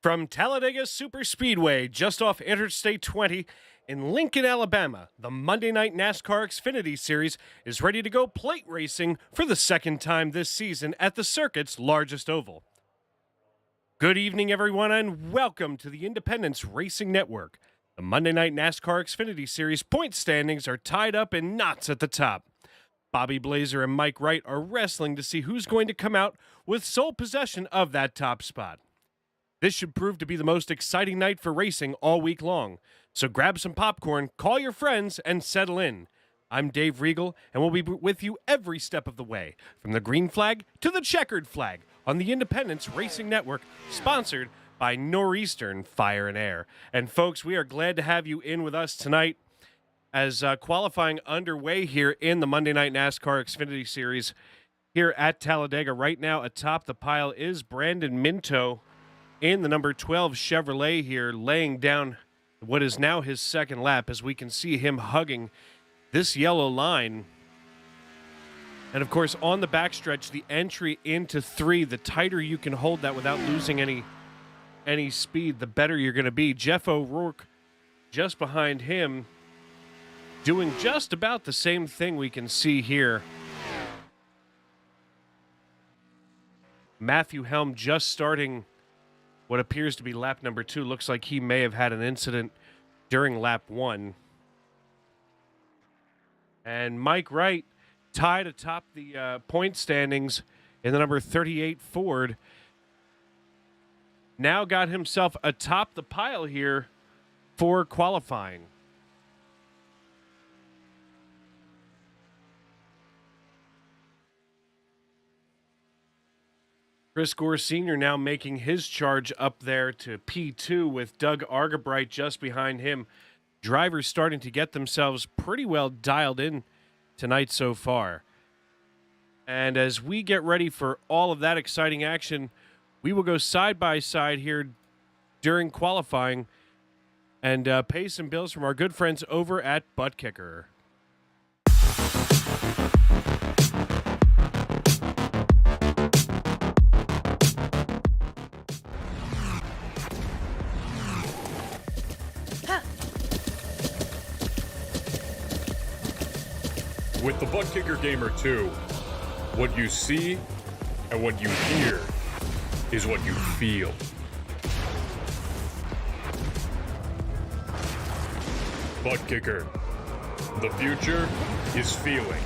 From Talladega Superspeedway, just off Interstate 20 in Lincoln, Alabama, the Monday Night NASCAR Xfinity Series is ready to go plate racing for the second time this season at the circuit's largest oval. Good evening, everyone, and welcome to the Independence Racing Network. The Monday Night NASCAR Xfinity Series point standings are tied up in knots at the top. Bobby Blazer and Mike Wright are wrestling to see who's going to come out with sole possession of that top spot. This should prove to be the most exciting night for racing all week long. So grab some popcorn, call your friends, and settle in. I'm Dave Regal, and we'll be with you every step of the way, from the green flag to the checkered flag, on the Independence Racing Network, sponsored by Northeastern Fire and Air. And folks, we are glad to have you in with us tonight as qualifying underway here in the Monday Night NASCAR Xfinity Series here at Talladega. Right now, atop the pile is Brandon Minto in the number 12 Chevrolet here, laying down what is now his second lap, as we can see him hugging this yellow line. And of course, on the backstretch, the entry into 3, the tighter you can hold that without losing any speed, the better you're going to be. Jeff O'Rourke just behind him, doing just about the same thing we can see here. Matthew Helm just starting what appears to be lap number 2. Looks like he may have had an incident during lap 1. And Mike Wright tied atop the point standings in the number 38 Ford. Now got himself atop the pile here for qualifying. Chris Gore Sr. now making his charge up there to P2 with Doug Argabright just behind him. Drivers starting to get themselves pretty well dialed in tonight so far. And as we get ready for all of that exciting action, we will go side by side here during qualifying and pay some bills from our good friends over at Butt Kicker. With the Butt Kicker Gamer 2, what you see and what you hear is what you feel. Butt Kicker. The future is feeling.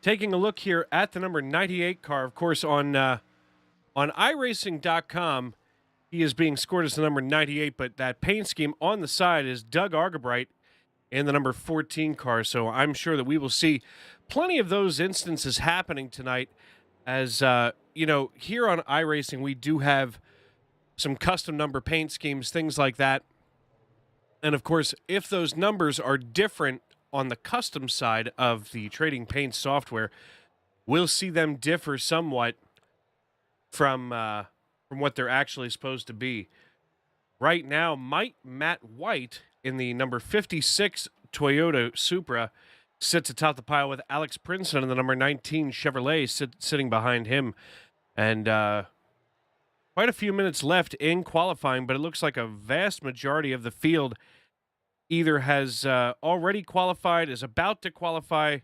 Taking a look here at the number 98 car, of course, on iRacing.com, he is being scored as the number 98, but that paint scheme on the side is Doug Argabright in the number 14 car. So I'm sure that we will see plenty of those instances happening tonight. As here on iRacing, we do have some custom number paint schemes, things like that. And of course, if those numbers are different on the custom side of the Trading Paint software, we'll see them differ somewhat from what they're actually supposed to be. Right now, Matt White in the number 56 Toyota Supra sits atop the pile with Alex Princeton in the number 19 Chevrolet sitting behind him. And quite a few minutes left in qualifying, but it looks like a vast majority of the field either has already qualified, is about to qualify.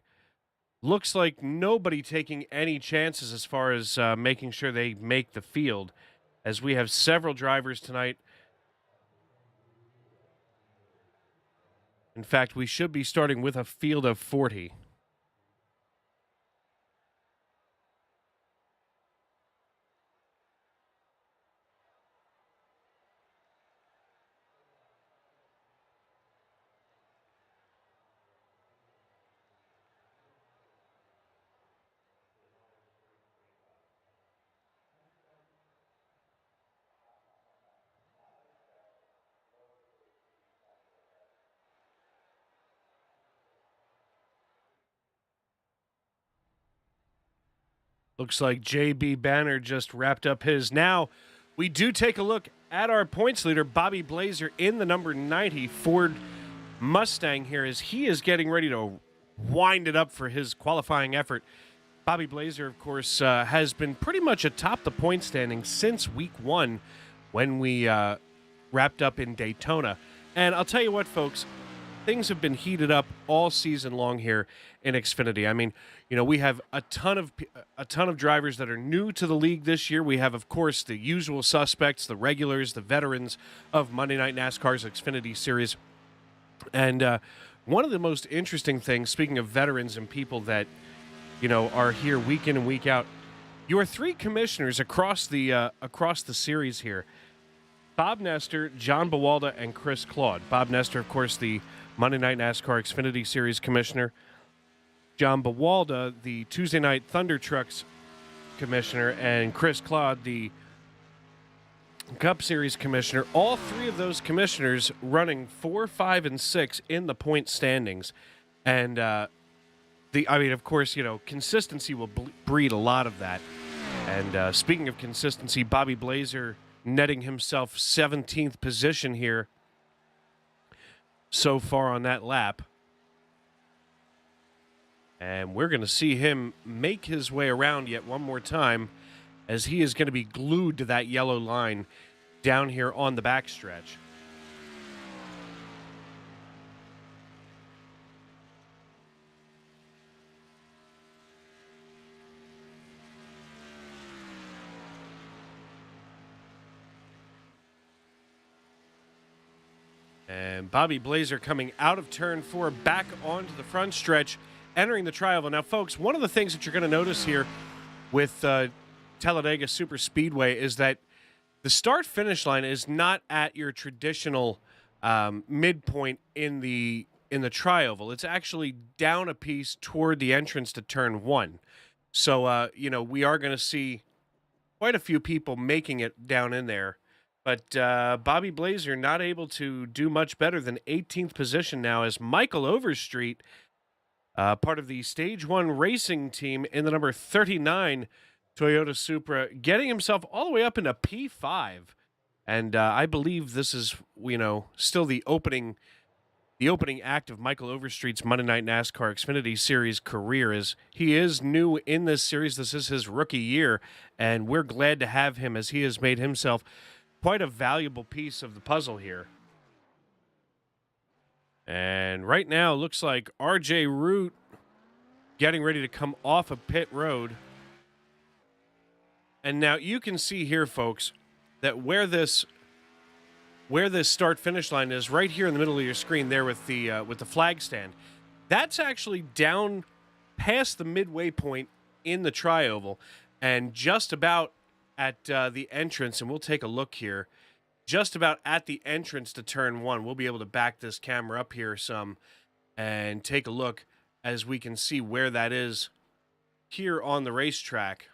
Looks like nobody taking any chances as far as making sure they make the field, as we have several drivers tonight. In fact, we should be starting with a field of 40. Looks like JB Banner just wrapped up his. Now, we do take a look at our points leader, Bobby Blazer, in the number 90 Ford Mustang here, as he is getting ready to wind it up for his qualifying effort. Bobby Blazer, of course, has been pretty much atop the point standing since week 1 when we wrapped up in Daytona. And I'll tell you what, folks, things have been heated up all season long here in Xfinity. I mean, you know, we have a ton of drivers that are new to the league this year. We have, of course, the usual suspects, the regulars, the veterans of Monday Night NASCAR's Xfinity Series. And one of the most interesting things, speaking of veterans and people that, you know, are here week in and week out, your 3 commissioners across the series here: Bob Nestor, John Bawalda, and Chris Claude. Bob Nestor, of course, the Monday Night NASCAR Xfinity Series commissioner. John Bawalda, the Tuesday Night Thunder Trucks commissioner, and Chris Claude, the Cup Series commissioner. All 3 of those commissioners running 4, 5, and 6 in the point standings. And I mean, of course, you know, consistency will breed a lot of that. And speaking of consistency, Bobby Blazer netting himself 17th position here so far on that lap. And we're going to see him make his way around yet one more time, as he is going to be glued to that yellow line down here on the backstretch. And Bobby Blazer coming out of turn 4 back onto the front stretch, entering the tri-oval. Now, folks, one of the things that you're going to notice here with Talladega Superspeedway is that the start-finish line is not at your traditional midpoint in the tri-oval. It's actually down a piece toward the entrance to turn 1. So, you know, we are going to see quite a few people making it down in there. But Bobby Blazer not able to do much better than 18th position now, as Michael Overstreet, part of the Stage 1 racing team in the number 39 Toyota Supra, getting himself all the way up into P5. And I believe this is, you know, still the opening act of Michael Overstreet's Monday Night NASCAR Xfinity Series career, as he is new in this series. This is his rookie year, and we're glad to have him, as he has made himself quite a valuable piece of the puzzle here. And right now, looks like RJ Root getting ready to come off of pit road. And now you can see here, folks, that where this start-finish line is, right here in the middle of your screen there with the flag stand, that's actually down past the midway point in the tri-oval, and just about at the entrance, and we'll take a look here, just about at the entrance to turn 1. We'll be able to back this camera up here some and take a look as we can see where that is here on the racetrack.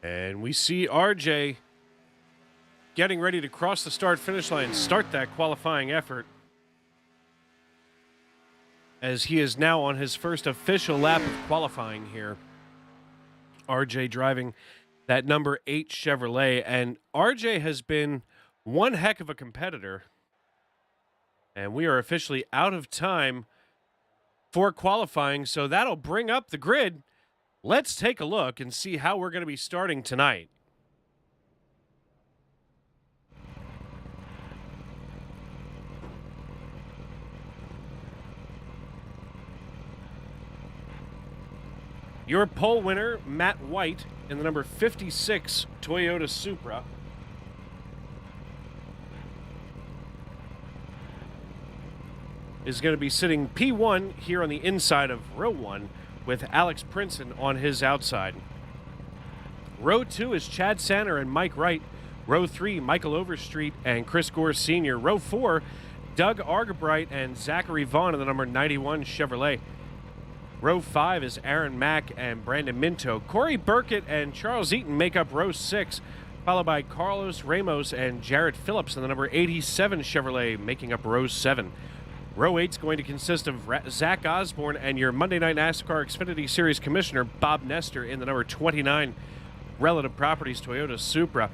And we see RJ getting ready to cross the start-finish line, start that qualifying effort, as he is now on his first official lap of qualifying here. RJ driving that number 8 Chevrolet, and RJ has been one heck of a competitor. And we are officially out of time for qualifying, so that'll bring up the grid. Let's take a look and see how we're going to be starting tonight. Your pole winner, Matt White, in the number 56 Toyota Supra. Is going to be sitting P1 here on the inside of row 1, with Alex Princeton on his outside. Row 2 is Chad Sanner and Mike Wright Row 3, Michael Overstreet and Chris Gore Sr. Row 4, Doug Argabright and Zachary Vaughn in the number 91 Chevrolet. Row 5 is Aaron Mack and Brandon Minto. Corey Burkett and Charles Eaton make up row 6, followed by Carlos Ramos and Jarrett Phillips in the number 87 Chevrolet, making up row 7. Row 8 is going to consist of Zach Osborne and your Monday Night NASCAR Xfinity Series Commissioner, Bob Nestor, in the number 29 Relative Properties Toyota Supra.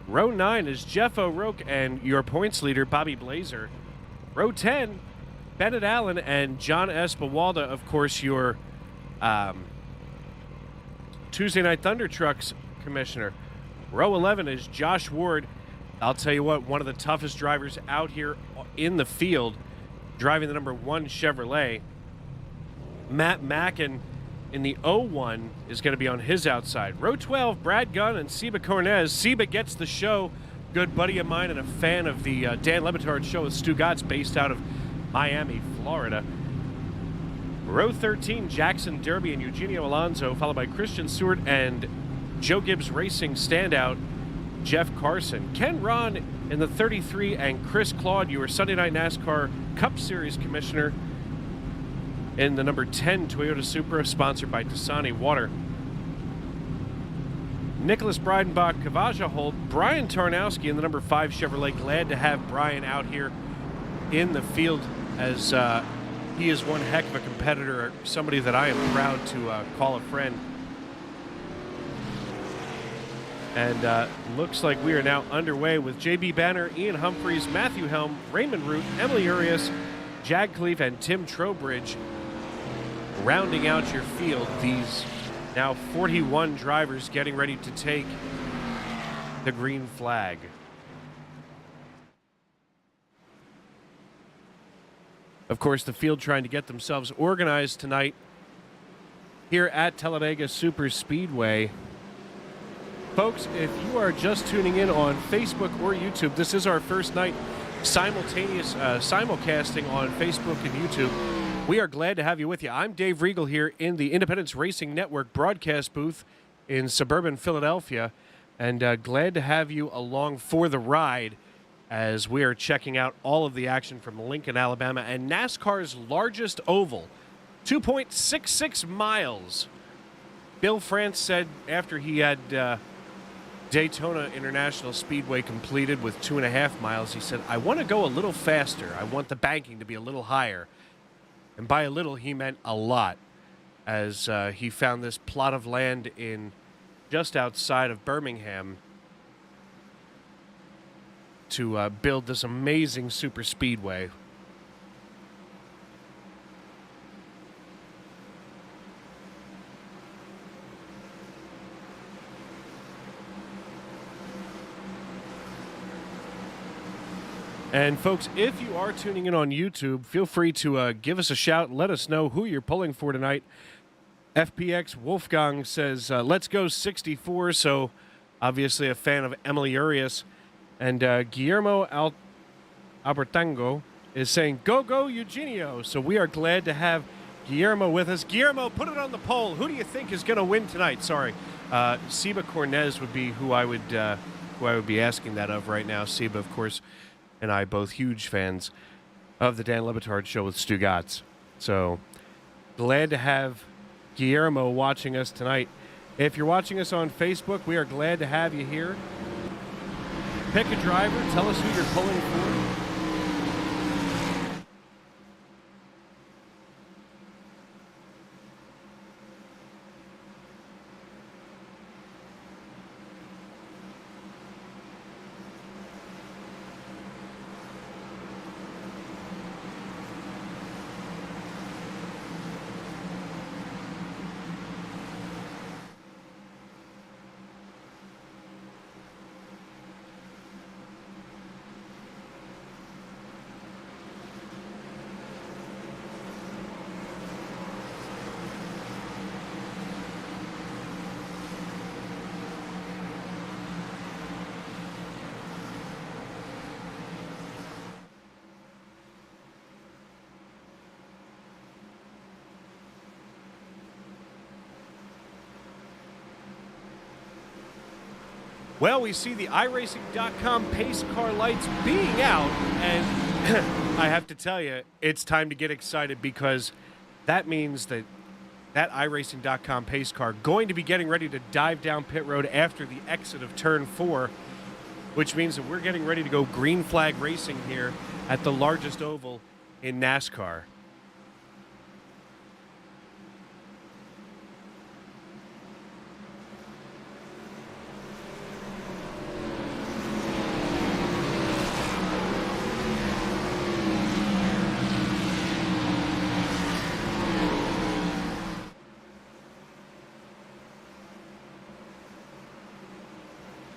Row 9 is Jeff O'Rourke and your points leader, Bobby Blazer. Row 10, Bennett Allen and John Espawalda, of course, your Tuesday Night Thunder Trucks commissioner. Row 11 is Josh Ward. I'll tell you what, one of the toughest drivers out here in the field, driving the number 1 Chevrolet. Matt Mackin in the 01 is going to be on his outside. Row 12, Brad Gunn and Seba Cornez. Seba gets the show. Good buddy of mine and a fan of the Dan Le Batard show with Stu Gotts, based out of Miami, Florida. Row 13, Jackson Derby and Eugenio Alonso, followed by Christian Stewart and Joe Gibbs Racing standout, Jeff Carson. Ken Ron in the 33 and Chris Claude, your Sunday Night NASCAR Cup Series commissioner, in the number 10 Toyota Supra, sponsored by Dasani Water. Nicholas Breidenbach, Kavaja Holt, Brian Tarnowski in the number 5 Chevrolet. Glad to have Brian out here in the field, as he is one heck of a competitor, somebody that I am proud to call a friend. And looks like we are now underway with J.B. Banner, Ian Humphreys, Matthew Helm, Raymond Root, Emily Urias, Jag Cleef, and Tim Trowbridge rounding out your field. These now 41 drivers getting ready to take the green flag. Of course, the field trying to get themselves organized tonight here at Talladega Superspeedway. Folks, if you are just tuning in on Facebook or YouTube, this is our first night simultaneous simulcasting on Facebook and YouTube. We are glad to have you with you. I'm Dave Riegel here in the Independence Racing Network broadcast booth in suburban Philadelphia, and glad to have you along for the ride as we are checking out all of the action from Lincoln, Alabama, and NASCAR's largest oval, 2.66 miles. Bill France said after he had Daytona International Speedway completed with 2.5 miles, he said, I want to go a little faster. I want the banking to be a little higher. And by a little, he meant a lot, as he found this plot of land in just outside of Birmingham to build this amazing super speedway. And folks, if you are tuning in on YouTube, feel free to give us a shout and let us know who you're pulling for tonight. FPX Wolfgang says, let's go 64, so obviously a fan of Emily Urias. And Guillermo Albertango is saying, go, go, Eugenio. So we are glad to have Guillermo with us. Guillermo, put it on the poll. Who do you think is going to win tonight? Sorry. Seba Cornez would be who I would be asking that of right now. Seba, of course, and I both huge fans of the Dan Le Batard show with Stu Gotts. So glad to have Guillermo watching us tonight. If you're watching us on Facebook, we are glad to have you here. Pick a driver. Tell us who you're pulling for. Well, we see the iRacing.com pace car lights being out, and I have to tell you, it's time to get excited because that means that iRacing.com pace car going to be getting ready to dive down pit road after the exit of turn 4, which means that we're getting ready to go green flag racing here at the largest oval in NASCAR.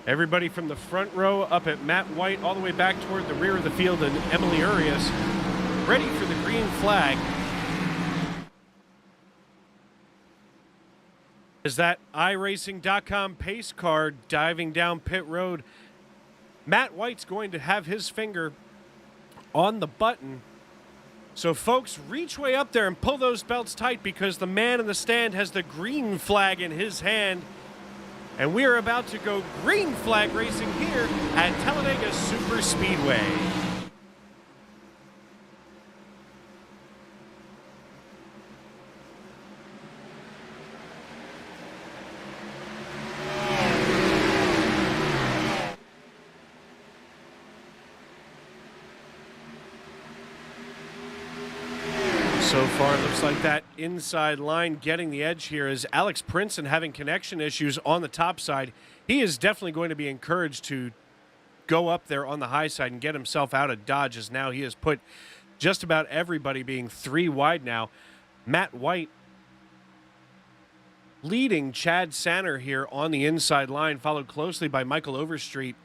Everybody from the front row up at Matt White all the way back toward the rear of the field and Emily Urias ready for the green flag. As that iRacing.com pace car diving down pit road, Matt White's going to have his finger on the button. So folks, reach way up there and pull those belts tight because the man in the stand has the green flag in his hand. And we are about to go green flag racing here at Talladega Superspeedway. So far, it looks like that inside line getting the edge here is Alex Princeton having connection issues on the top side. He is definitely going to be encouraged to go up there on the high side and get himself out of Dodge, as now he has put just about everybody being 3 wide now. Matt White leading Chad Sanner here on the inside line, followed closely by Michael Overstreet.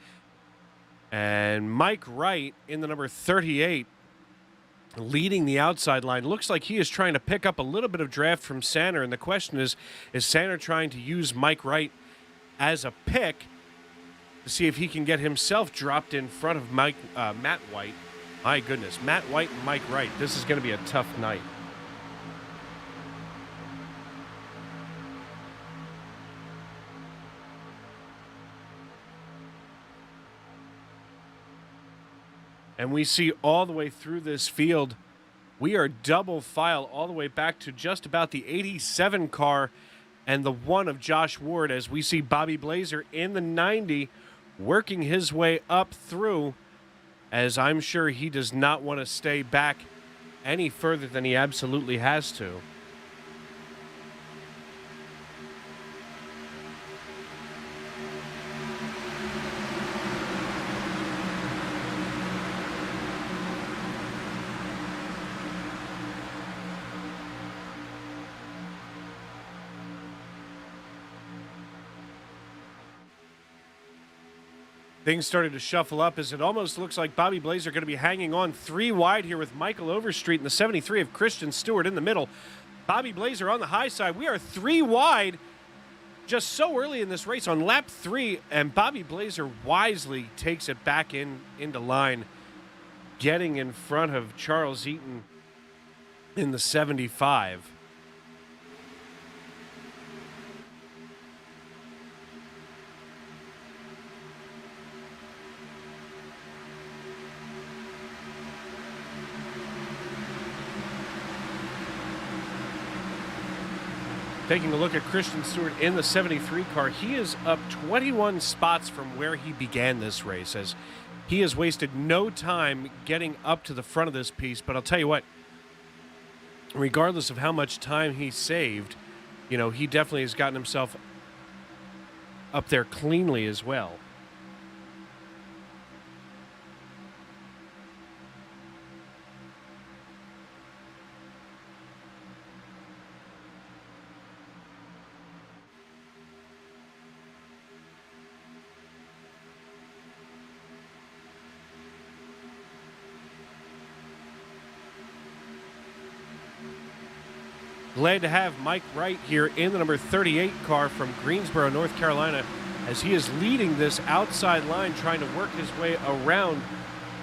And Mike Wright in the number 38. Leading the outside line. Looks like he is trying to pick up a little bit of draft from Sanner, and the question is Sanner trying to use Mike Wright as a pick to see if he can get himself dropped in front of Matt White? My goodness, Matt White and Mike Wright. This is going to be a tough night. And we see all the way through this field, we are double file all the way back to just about the 87 car and the 1 of Josh Ward, as we see Bobby Blazer in the 90 working his way up through, as I'm sure he does not want to stay back any further than he absolutely has to. Things started to shuffle up as it almost looks like Bobby Blazer going to be hanging on 3 wide here with Michael Overstreet and the 73 of Christian Stewart in the middle. Bobby Blazer on the high side. We are 3 wide just so early in this race on lap 3, and Bobby Blazer wisely takes it back into line, getting in front of Charles Eaton in the 75. Taking a look at Christian Stewart in the 73 car, he is up 21 spots from where he began this race, as he has wasted no time getting up to the front of this piece. But I'll tell you what, regardless of how much time he saved, you know, he definitely has gotten himself up there cleanly as well. Glad to have Mike Wright here in the number 38 car from Greensboro, North Carolina, as he is leading this outside line, trying to work his way around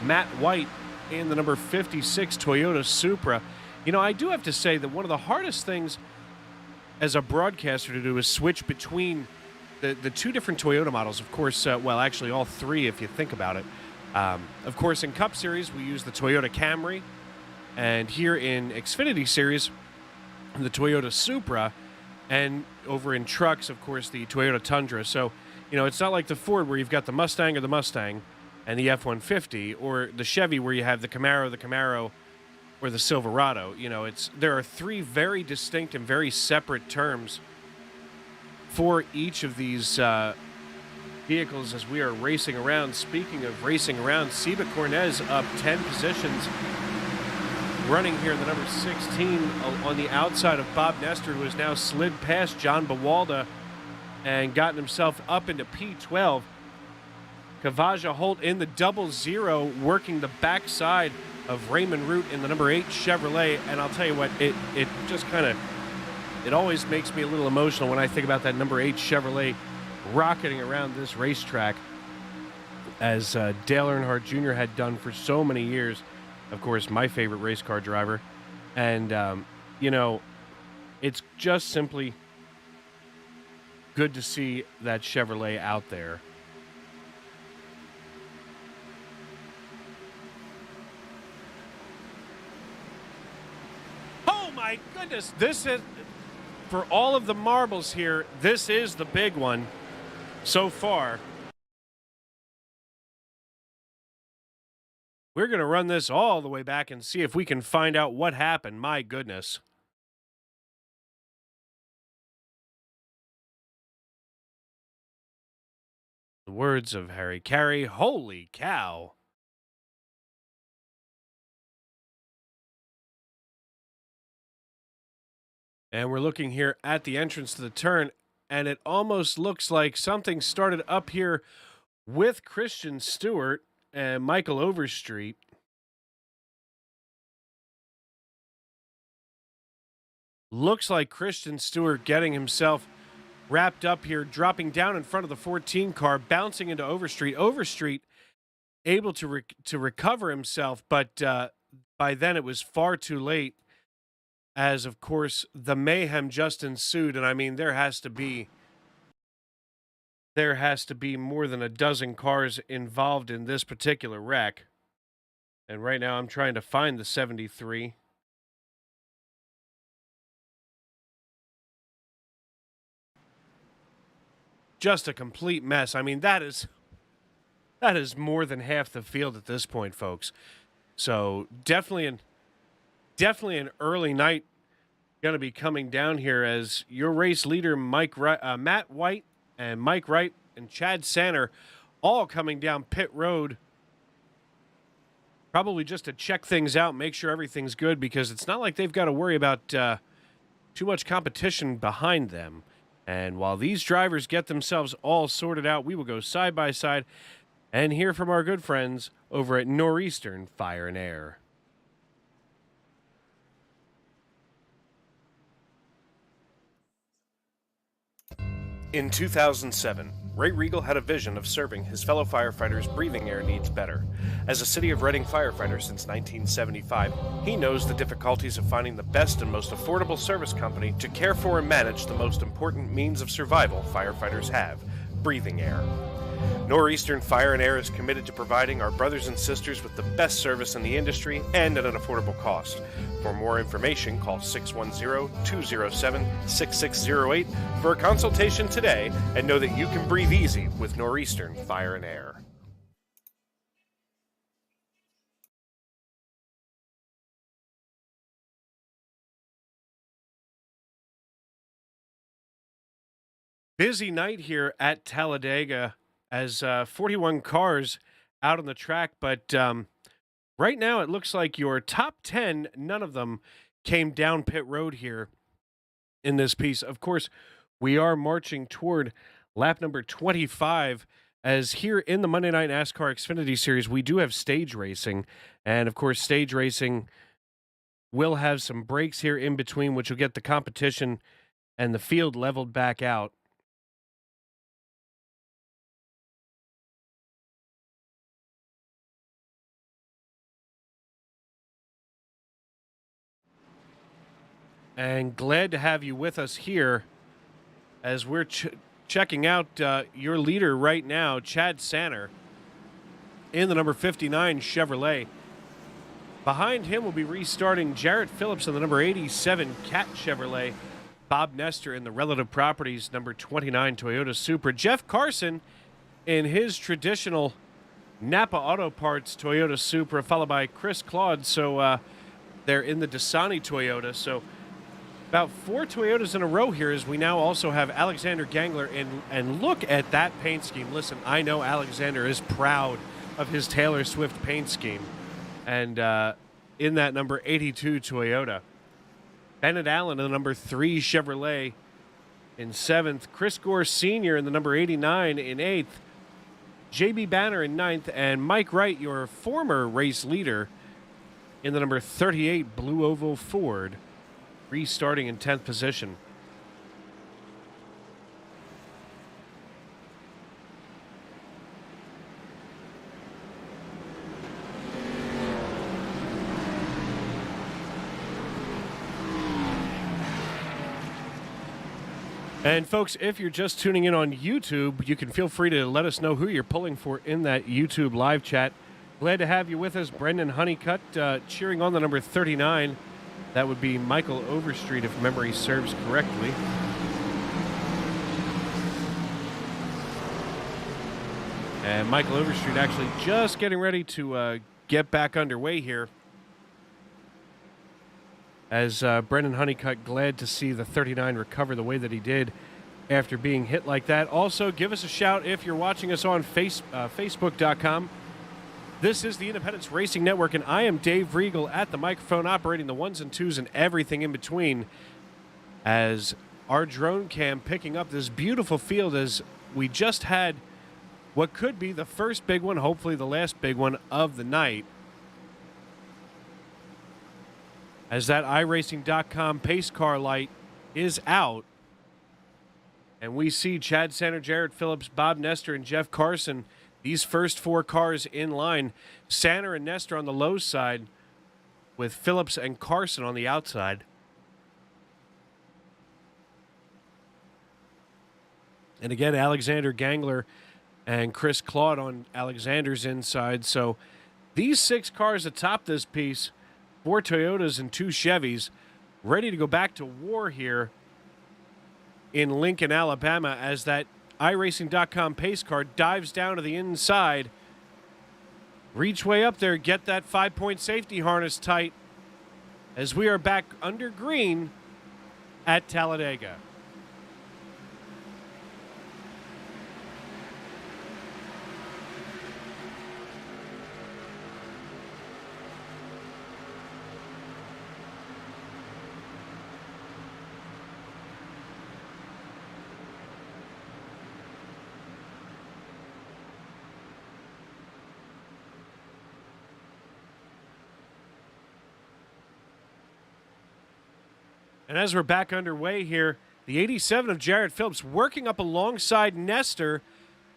Matt White in the number 56 Toyota Supra. You know, I do have to say that one of the hardest things as a broadcaster to do is switch between the two different Toyota models, of course, well, actually all three if you think about it. Of course, in Cup Series, we use the Toyota Camry, and here in Xfinity Series, the Toyota Supra, and over in trucks, of course, the Toyota Tundra. So, it's not like the Ford where you've got the Mustang or the Mustang and the F-150, or the Chevy where you have the Camaro, or the Silverado. There are three very distinct and very separate terms for each of these vehicles as we are racing around. Speaking of racing around, Seba Cornez up 10 positions, running here in the number 16 on the outside of Bob Nestor, who has now slid past John Bawalda and gotten himself up into P12. Kavaja Holt in the 00, working the backside of Raymond Root in the number 8 Chevrolet. And I'll tell you what, it just kind of, it always makes me a little emotional when I think about that number 8 Chevrolet rocketing around this racetrack, as Dale Earnhardt Jr. had done for so many years. Of course, my favorite race car driver. And, it's just simply good to see that Chevrolet out there. Oh, my goodness. This is, for all of the marbles here, this is the big one so far. We're going to run this all the way back and see if we can find out what happened. My goodness. The words of Harry Carey, holy cow. And we're looking here at the entrance to the turn, and it almost looks like something started up here with Christian Stewart and Michael Overstreet. Looks like Christian Stewart getting himself wrapped up here, dropping down in front of the 14 car, bouncing into Overstreet. Overstreet able to recover himself, but by then it was far too late, as, of course, the mayhem just ensued. And I mean, there has to be more than a dozen cars involved in this particular wreck. And right now I'm trying to find the 73. Just a complete mess. I mean, that is more than half the field at this point, folks. So definitely an early night going to be coming down here, as your race leader Matt White and Mike Wright and Chad Sanner all coming down pit road, probably just to check things out, make sure everything's good, because it's not like they've got to worry about too much competition behind them. And while these drivers get themselves all sorted out, we will go side by side and hear from our good friends over at Northeastern Fire and Air. In 2007, Ray Regal had a vision of serving his fellow firefighters' breathing air needs better. As a City of Reading firefighter since 1975, he knows the difficulties of finding the best and most affordable service company to care for and manage the most important means of survival firefighters have: breathing air. Northeastern Fire and Air is committed to providing our brothers and sisters with the best service in the industry and at an affordable cost. For more information, call 610-207-6608 for a consultation today, and know that you can breathe easy with Northeastern Fire and Air. Busy night here at Talladega, as 41 cars out on the track, but right now it looks like your top 10, none of them came down pit road here in this piece. Of course, we are marching toward lap number 25, as here in the Monday Night NASCAR Xfinity Series, we do have stage racing, and of course, stage racing will have some breaks here in between, which will get the competition and the field leveled back out. And glad to have you with us here as we're checking out your leader right now, Chad Sanner, in the number 59 Chevrolet. Behind him will be restarting Jarrett Phillips in the number 87 Cat Chevrolet. Bob Nestor in the Relative Properties number 29 Toyota Supra. Jeff Carson in his traditional Napa Auto Parts Toyota Supra, followed by Chris Claude. So they're in the Dasani Toyota. So about 4 Toyotas in a row here, as we now also have Alexander Gangler in. And look at that paint scheme. Listen, I know Alexander is proud of his Taylor Swift paint scheme. And in that number 82 Toyota. Bennett Allen in the number 3 Chevrolet in 7th. Chris Gore Sr. in the number 89 in 8th. J.B. Banner in 9th. And Mike Wright, your former race leader, in the number 38 Blue Oval Ford, restarting in 10th position. And folks, if you're just tuning in on YouTube, you can feel free to let us know who you're pulling for in that YouTube live chat. Glad to have you with us. Brendan Honeycutt cheering on the number 39. That would be Michael Overstreet, if memory serves correctly. And Michael Overstreet actually just getting ready to get back underway here. As Brendan Honeycutt, glad to see the 39 recover the way that he did after being hit like that. Also, give us a shout if you're watching us on Facebook.com. This is the Independence Racing Network, and I am Dave Riegel at the microphone, operating the ones and twos and everything in between, as our drone cam picking up this beautiful field as we just had what could be the first big one, hopefully the last big one of the night. As that iRacing.com pace car light is out, and we see Chad Sanner, Jarrett Phillips, Bob Nestor, and Jeff Carson, these first 4 cars in line. Sanner and Nestor on the low side, with Phillips and Carson on the outside. And again, Alexander Gangler and Chris Claude on Alexander's inside. So these 6 cars atop this piece, 4 Toyotas and 2 Chevys, ready to go back to war here in Lincoln, Alabama, as that iRacing.com pace car dives down to the inside. Reach way up there, get that 5-point safety harness tight, as we are back under green at Talladega. And as we're back underway here, the 87 of Jarrett Phillips working up alongside Nestor,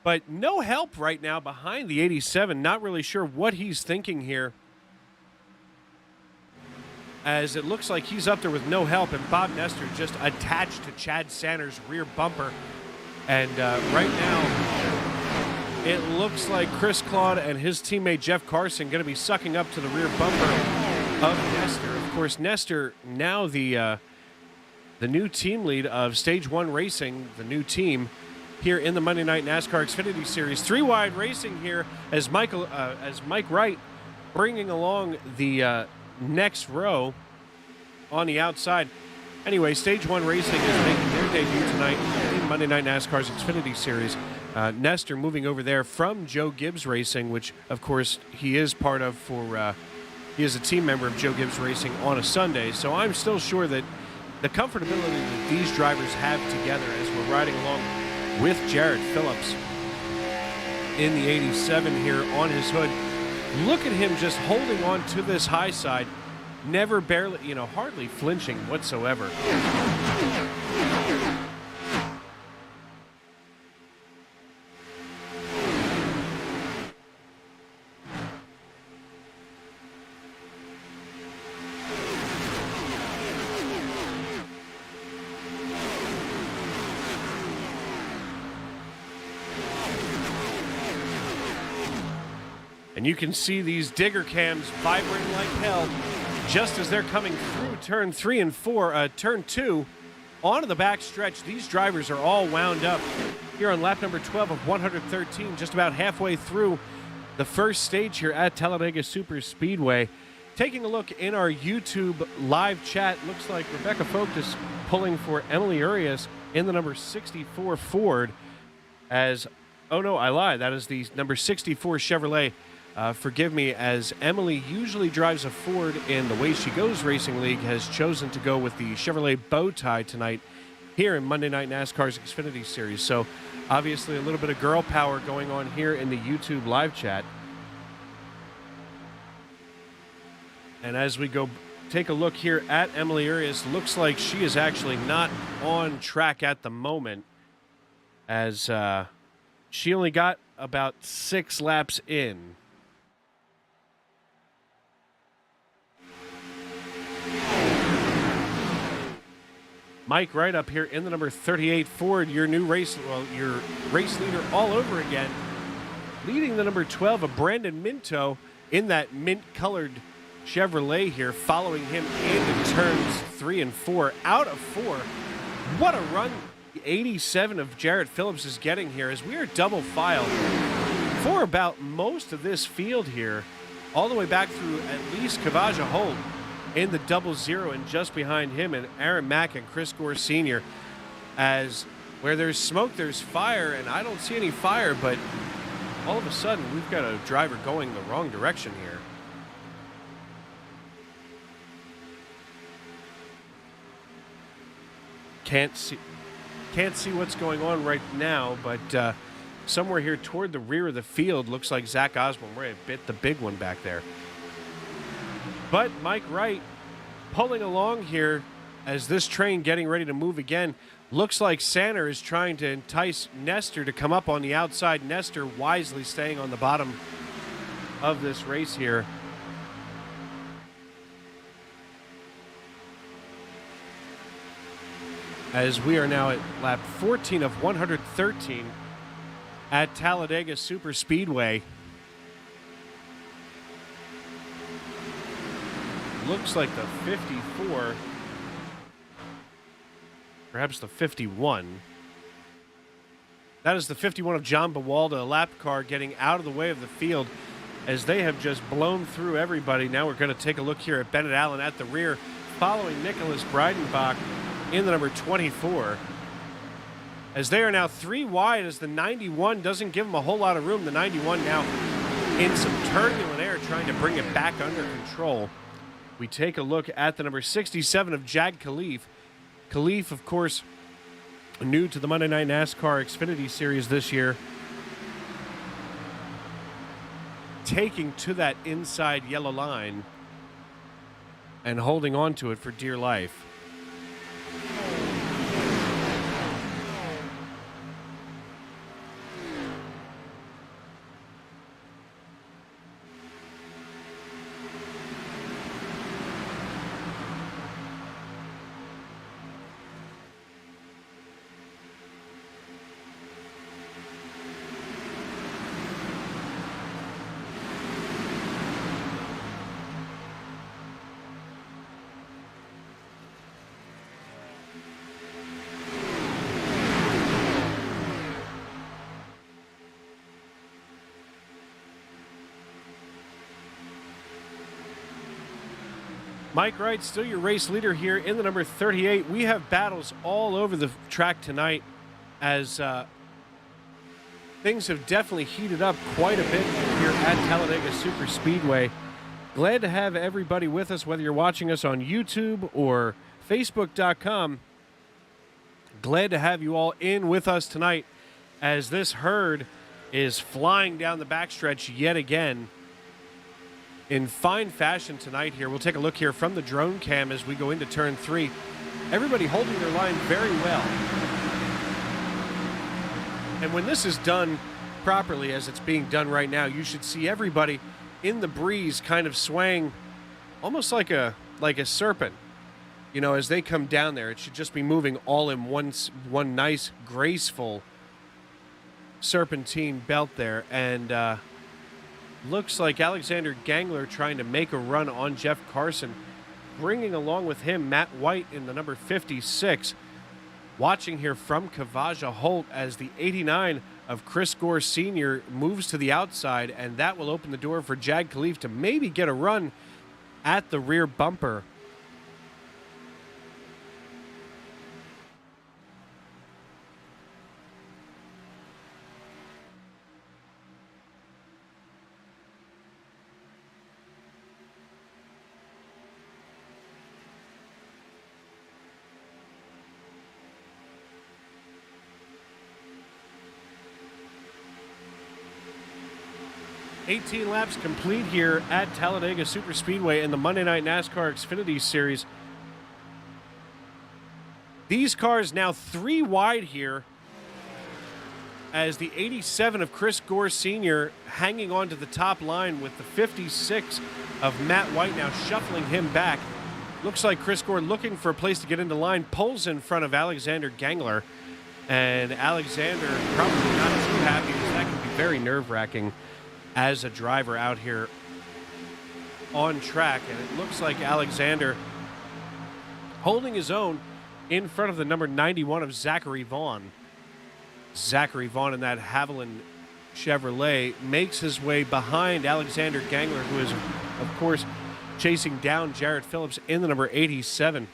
but no help right now behind the 87. Not really sure what he's thinking here, as it looks like he's up there with no help, and Bob Nestor just attached to Chad Sanner's rear bumper. And right now, it looks like Chris Claude and his teammate Jeff Carson going to be sucking up to the rear bumper of Nestor. Of course, Nestor now the new team lead of Stage 1 Racing, the new team here in the Monday Night NASCAR Xfinity Series. 3-wide racing here as Mike Wright bringing along the next row on the outside. Anyway, Stage 1 Racing is making their debut tonight in Monday Night NASCAR's Xfinity Series. Nestor moving over there from Joe Gibbs Racing, which, of course, he is part of he is a team member of Joe Gibbs Racing on a Sunday. So I'm still sure that the comfortability that these drivers have together as we're riding along with Jarrett Phillips in the 87 here on his hood. Look at him just holding on to this high side, hardly flinching whatsoever. And you can see these digger cams vibrating like hell just as they're coming through turn 3 and 4, turn 2. Onto the back stretch, these drivers are all wound up here on lap number 12 of 113, just about halfway through the first stage here at Talladega Superspeedway. Taking a look in our YouTube live chat, looks like Rebecca Vogt is pulling for Emily Urias in the number 64 Ford as, oh no, I lied, that is the number 64 Chevrolet. Forgive me, as Emily usually drives a Ford in the Way She Goes Racing League, has chosen to go with the Chevrolet bow tie tonight here in Monday Night NASCAR's Xfinity Series. So obviously a little bit of girl power going on here in the YouTube live chat. And as we go take a look here at Emily Urias, looks like she is actually not on track at the moment, as she only got about 6 laps in. Mike Wright up here in the number 38 Ford, your race leader all over again. Leading the number 12 of Brandon Minto in that mint-colored Chevrolet here, following him into turns 3 and 4, out of 4. What a run the 87 of Jarrett Phillips is getting here, as we are double filed for about most of this field here, all the way back through at least Kavaja Holt in the 00, and just behind him and Aaron Mack and Chris Gore Sr. As where there's smoke, there's fire, and I don't see any fire, but all of a sudden we've got a driver going the wrong direction here. Can't see what's going on right now, but somewhere here toward the rear of the field, looks like Zach Osborne may have bit the big one back there. But Mike Wright pulling along here as this train getting ready to move again. Looks like Sander is trying to entice Nestor to come up on the outside. Nestor wisely staying on the bottom of this race here. As we are now at lap 14 of 113 at Talladega Superspeedway. Looks like the 54, perhaps the 51. That is the 51 of John Bawalda, a lap car getting out of the way of the field as they have just blown through everybody. Now we're going to take a look here at Bennett Allen at the rear, following Nicholas Breidenbach in the number 24. As they are now 3 wide, as the 91 doesn't give them a whole lot of room. The 91 now in some turbulent air, trying to bring it back under control. We take a look at the number 67 of Jag Khalif. Khalif, of course, new to the Monday Night NASCAR Xfinity Series this year. Taking to that inside yellow line and holding on to it for dear life. Mike Wright, still your race leader here in the number 38. We have battles all over the track tonight as things have definitely heated up quite a bit here at Talladega Superspeedway. Glad to have everybody with us, whether you're watching us on YouTube or Facebook.com. Glad to have you all in with us tonight as this herd is flying down the backstretch yet again in fine fashion tonight here. We'll take a look here from the drone cam as we go into turn 3. Everybody holding their line very well. And when this is done properly, as it's being done right now, you should see everybody in the breeze kind of swaying almost like a serpent. You know, as they come down there, it should just be moving all in one nice, graceful serpentine belt there. And Looks like Alexander Gangler trying to make a run on Jeff Carson, bringing along with him Matt White in the number 56. Watching here from Kavaja Holt as the 89 of Chris Gore Sr. moves to the outside, and that will open the door for Jag Khalif to maybe get a run at the rear bumper. $18 laps complete here at Talladega Superspeedway in the Monday Night NASCAR Xfinity Series. These cars now 3 wide here as the 87 of Chris Gore Sr. hanging on to the top line with the 56 of Matt White now shuffling him back. Looks like Chris Gore looking for a place to get into line, pulls in front of Alexander Gangler, and Alexander probably not too happy because that can be very nerve-wracking as a driver out here on track. And it looks like Alexander holding his own in front of the number 91 of Zachary Vaughn. Zachary Vaughn in that Haviland Chevrolet makes his way behind Alexander Gangler, who is, of course, chasing down Jarrett Phillips in the number 87.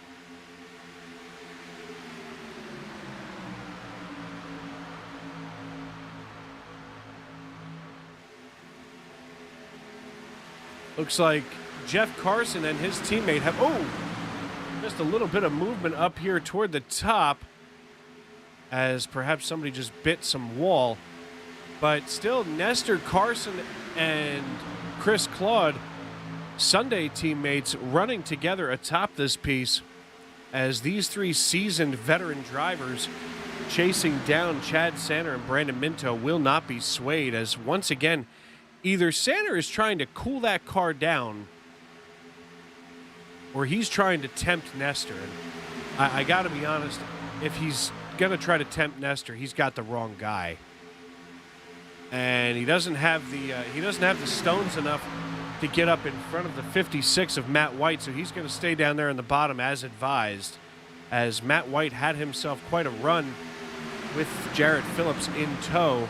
Looks like Jeff Carson and his teammate have, just a little bit of movement up here toward the top as perhaps somebody just bit some wall. But still, Nestor Carson and Chris Claude, Sunday teammates, running together atop this piece as these 3 seasoned veteran drivers chasing down Chad Sanner and Brandon Minto will not be swayed, as once again, either Sanner is trying to cool that car down or he's trying to tempt Nestor. And I got to be honest, if he's going to try to tempt Nestor, he's got the wrong guy. And he doesn't have the stones enough to get up in front of the 56 of Matt White, so he's going to stay down there in the bottom as advised, as Matt White had himself quite a run with Jarrett Phillips in tow.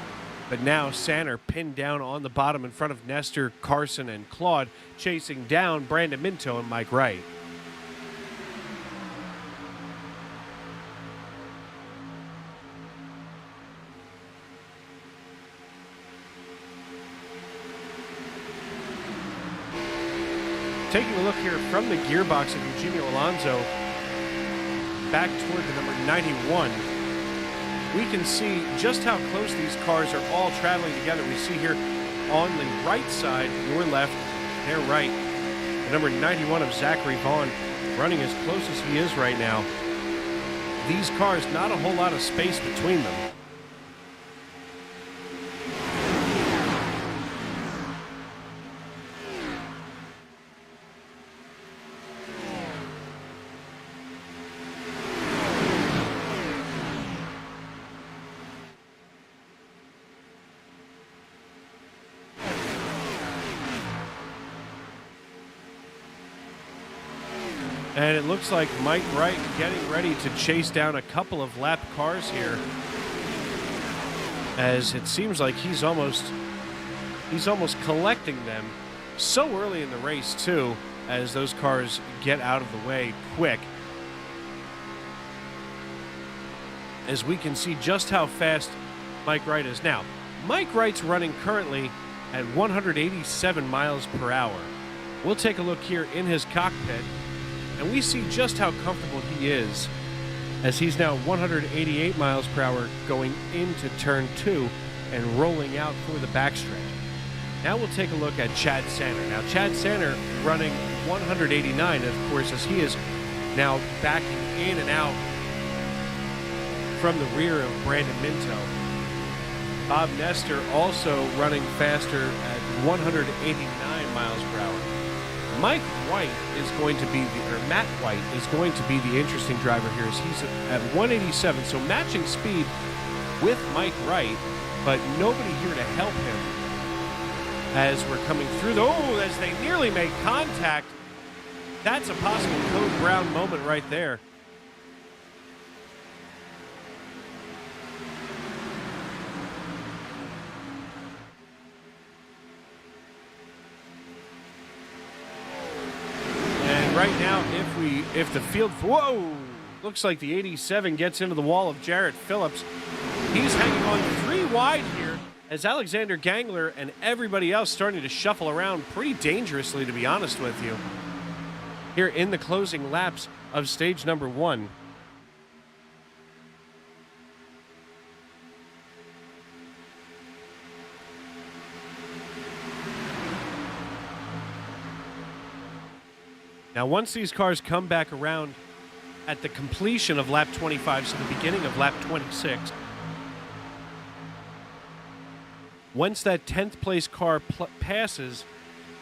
But now Sanner pinned down on the bottom in front of Nestor, Carson, and Claude, chasing down Brandon Minto and Mike Wright. Taking a look here from the gearbox of Eugenio Alonso back toward the number 91. We can see just how close these cars are all traveling together. We see here on the right side, your left, their right, the number 91 of Zachary Vaughn running as close as he is right now. These cars, not a whole lot of space between them. And it looks like Mike Wright getting ready to chase down a couple of lap cars here, as it seems like he's almost collecting them so early in the race too, as those cars get out of the way quick. As we can see just how fast Mike Wright is. Now, Mike Wright's running currently at 187 miles per hour. We'll take a look here in his cockpit, and we see just how comfortable he is, as he's now 188 miles per hour going into turn 2 and rolling out for the backstretch. Now we'll take a look at Chad Sanner. Now Chad Sanner running 189, of course, as he is now backing in and out from the rear of Brandon Minto. Bob Nestor also running faster at 189 miles per hour. Matt White is going to be the interesting driver here, as he's at 187, so matching speed with Mike Wright, but nobody here to help him as we're coming through. As they nearly make contact. That's a possible Code Brown moment right there. And right now, if the field, looks like the 87 gets into the wall of Jarrett Phillips. He's hanging on 3 wide here as Alexander Gangler and everybody else starting to shuffle around pretty dangerously, to be honest with you, here in the closing laps of stage number 1. Now, once these cars come back around at the completion of lap 25, so the beginning of lap 26, once that 10th place car passes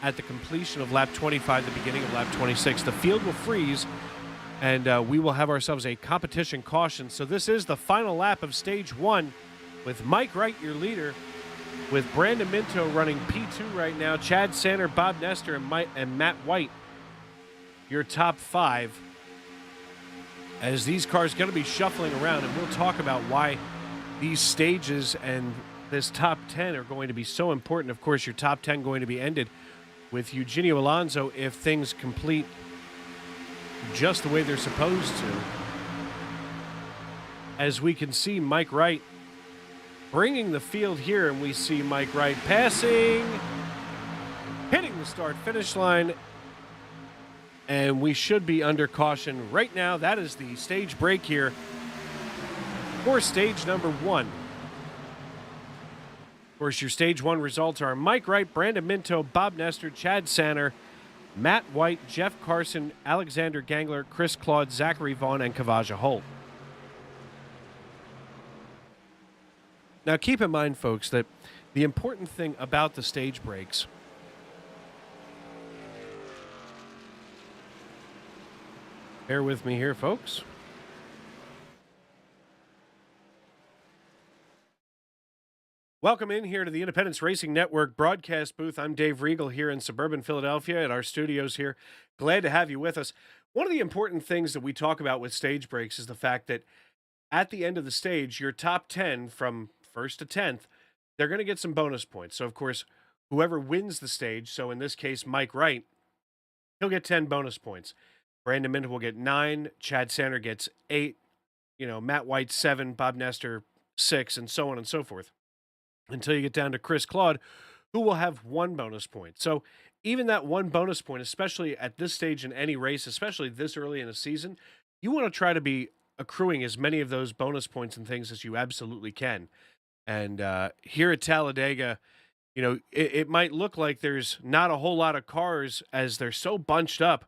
at the completion of lap 25, the beginning of lap 26, the field will freeze and we will have ourselves a competition caution. So this is the final lap of stage 1 with Mike Wright, your leader, with Brandon Minto running P2 right now, Chad Sanner, Bob Nestor, and Matt White, your top 5. As these cars are going to be shuffling around, and we'll talk about why these stages and this top 10 are going to be so important. Of course, your top 10 going to be ended with Eugenio Alonso if things complete just the way they're supposed to. As we can see Mike Wright bringing the field here, and we see Mike Wright passing, hitting the start-finish line, and we should be under caution right now. That is the stage break here for stage number 1. Of course, your stage 1 results are Mike Wright, Brandon Minto, Bob Nestor, Chad Sanner, Matt White, Jeff Carson, Alexander Gangler, Chris Claude, Zachary Vaughn, and Kavaja Holt. Now, keep in mind, folks, that the important thing about the stage breaks bear with me here, folks. Welcome in here to the Independence Racing Network broadcast booth. I'm Dave Regal here in suburban Philadelphia at our studios here. Glad to have you with us. One of the important things that we talk about with stage breaks is the fact that at the end of the stage, your top 10 from 1st to 10th, they're going to get some bonus points. So, of course, whoever wins the stage, so in this case, Mike Wright, he'll get 10 bonus points. Brandon Minto will get 9, Chad Sanner gets 8, Matt White 7, Bob Nestor 6, and so on and so forth, until you get down to Chris Claude, who will have 1 bonus point. So even that 1 bonus point, especially at this stage in any race, especially this early in the season, you want to try to be accruing as many of those bonus points and things as you absolutely can. And here at Talladega, it might look like there's not a whole lot of cars as they're so bunched up.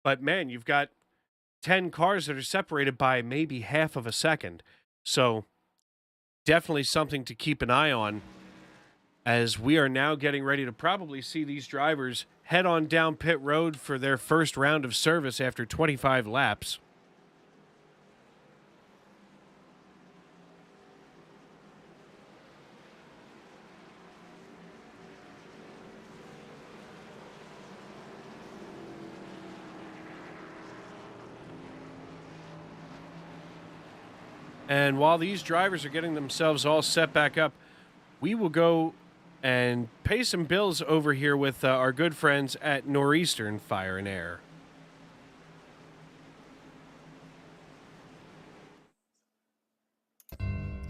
But, man, you've got 10 cars that are separated by maybe half of a second. So definitely something to keep an eye on as we are now getting ready to probably see these drivers head on down pit road for their first round of service after 25 laps. And while these drivers are getting themselves all set back up, we will go and pay some bills over here with our good friends at Northeastern Fire and Air.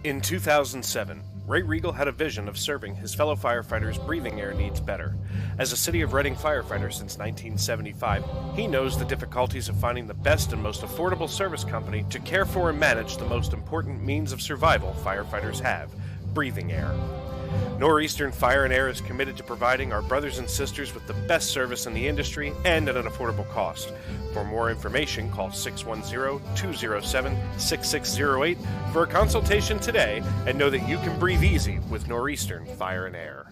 In 2007, Ray Regal had a vision of serving his fellow firefighters' breathing air needs better. As a City of Reading firefighter since 1975, he knows the difficulties of finding the best and most affordable service company to care for and manage the most important means of survival firefighters have, breathing air. Northeastern Fire and Air is committed to providing our brothers and sisters with the best service in the industry and at an affordable cost. For more information, call 610-207-6608 for a consultation today and know that you can breathe easy with Northeastern Fire and Air.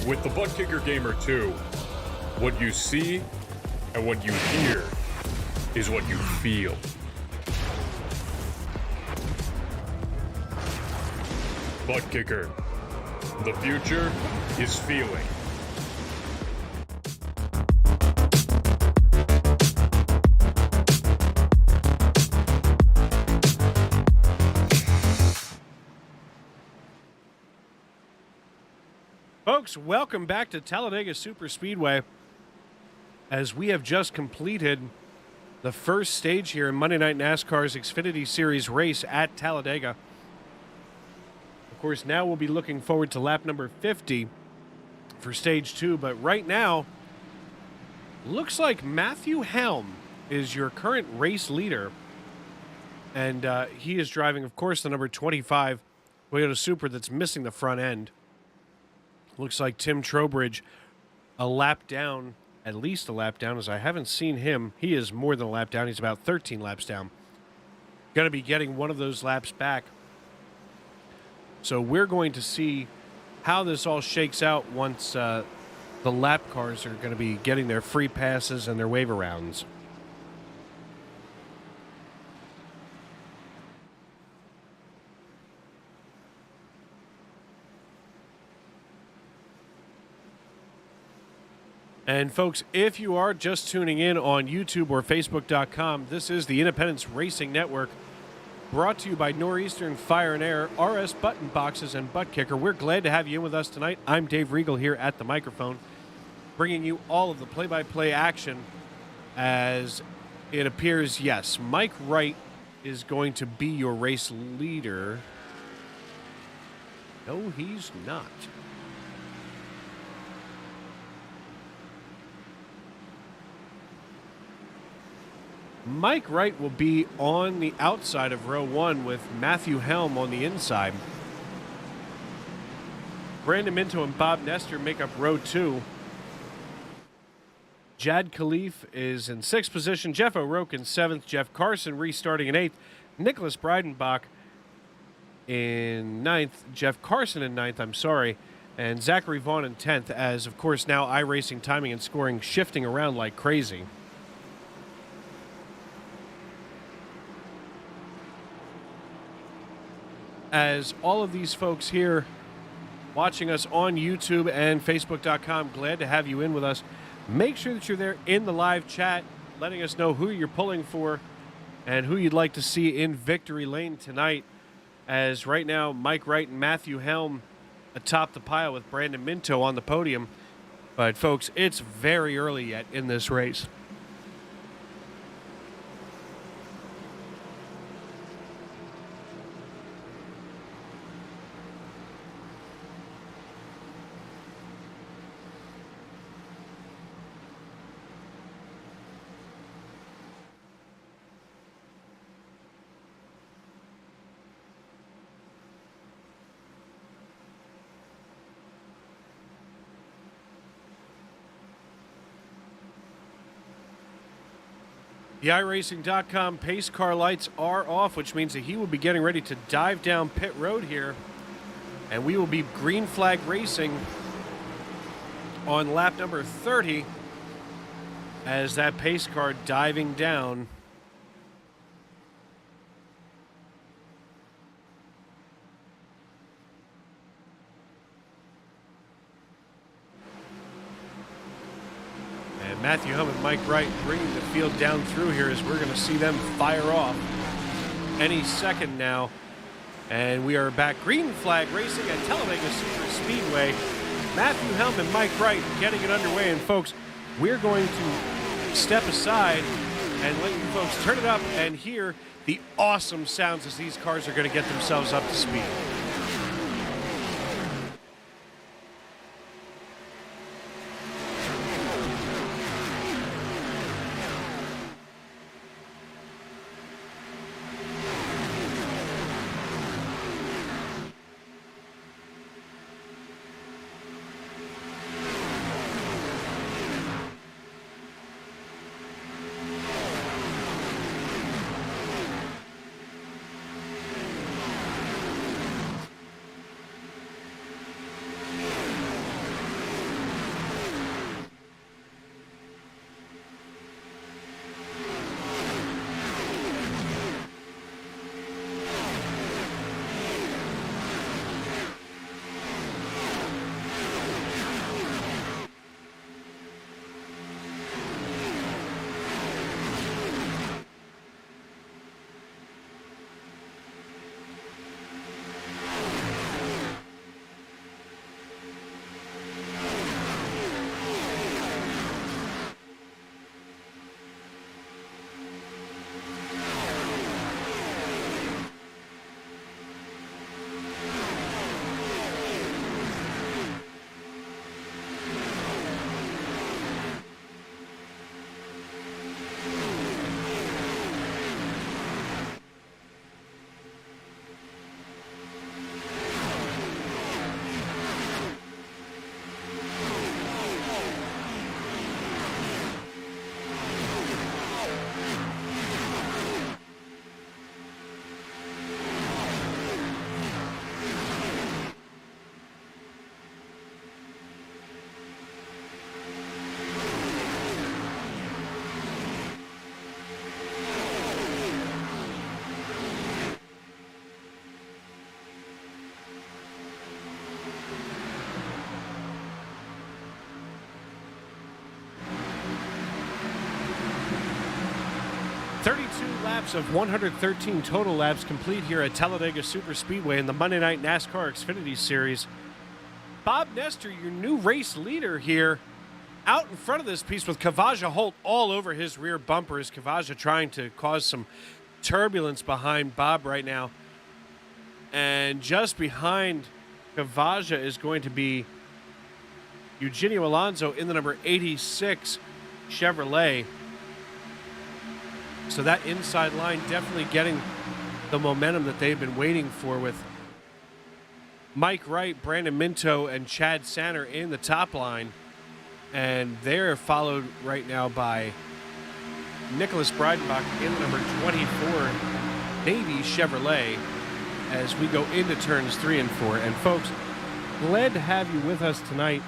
With the Butt Kicker Gamer 2, what you see and what you hear is what you feel. Butt Kicker. The future is feeling. Folks, welcome back to Talladega Superspeedway. As we have just completed the first stage here in Monday Night NASCAR's Xfinity Series race at Talladega. Of course, now we'll be looking forward to lap number 50 for stage 2, but right now, looks like Matthew Helm is your current race leader, and he is driving, of course, the number 25 Toyota Supra that's missing the front end. Looks like Tim Trowbridge a lap down, at least a lap down, as I haven't seen him. He is more than a lap down. He's about 13 laps down. Going to be getting one of those laps back. So we're going to see how this all shakes out once the lap cars are going to be getting their free passes and their waiver rounds. And folks, if you are just tuning in on YouTube or Facebook.com, this is the Independence Racing Network, brought to you by Northeastern Fire and Air, RS Button Boxes, and Butt Kicker. We're glad to have you in with us tonight. I'm Dave Regal here at the microphone, bringing you all of the play-by-play action as it appears, yes, Mike Wright is going to be your race leader. No, he's not. Mike Wright will be on the outside of row 1 with Matthew Helm on the inside. Brandon Minto and Bob Nestor make up row 2. Jad Khalif is in 6th position. Jeff O'Rourke in 7th. Jeff Carson restarting in 8th. Nicholas Breidenbach in 9th. Jeff Carson in 9th, And Zachary Vaughn in 10th, as, of course, now iRacing timing and scoring shifting around like crazy. As all of these folks here watching us on YouTube and Facebook.com, glad to have you in with us. Make sure that you're there in the live chat, letting us know who you're pulling for and who you'd like to see in victory lane tonight. As right now, Mike Wright and Matthew Helm atop the pile with Brandon Minto on the podium. But folks, it's very early yet in this race. The iRacing.com pace car lights are off, which means that he will be getting ready to dive down pit road here. And we will be green flag racing on lap number 30 as that pace car diving down. Matthew Helm and Mike Wright bringing the field down through here as we're going to see them fire off any second now. And we are back green flag racing at Talladega Superspeedway. Matthew Helm and Mike Wright getting it underway. And folks, we're going to step aside and let you folks turn it up and hear the awesome sounds as these cars are going to get themselves up to speed. laps of 113 total laps complete here at Talladega Superspeedway in the Monday Night NASCAR Xfinity Series. Bob Nestor, your new race leader here, out in front of this piece with Kavaja Holt all over his rear bumpers. Kavaja trying to cause some turbulence behind Bob right now. And just behind Kavaja is going to be Eugenio Alonso in the number 86 Chevrolet. So that inside line definitely getting the momentum that they've been waiting for, with Mike Wright, Brandon Minto, and Chad Sanner in the top line. And they're followed right now by Nicholas Breidenbach in the number 24 Navy Chevrolet as we go into turns 3 and 4. And folks, glad to have you with us tonight,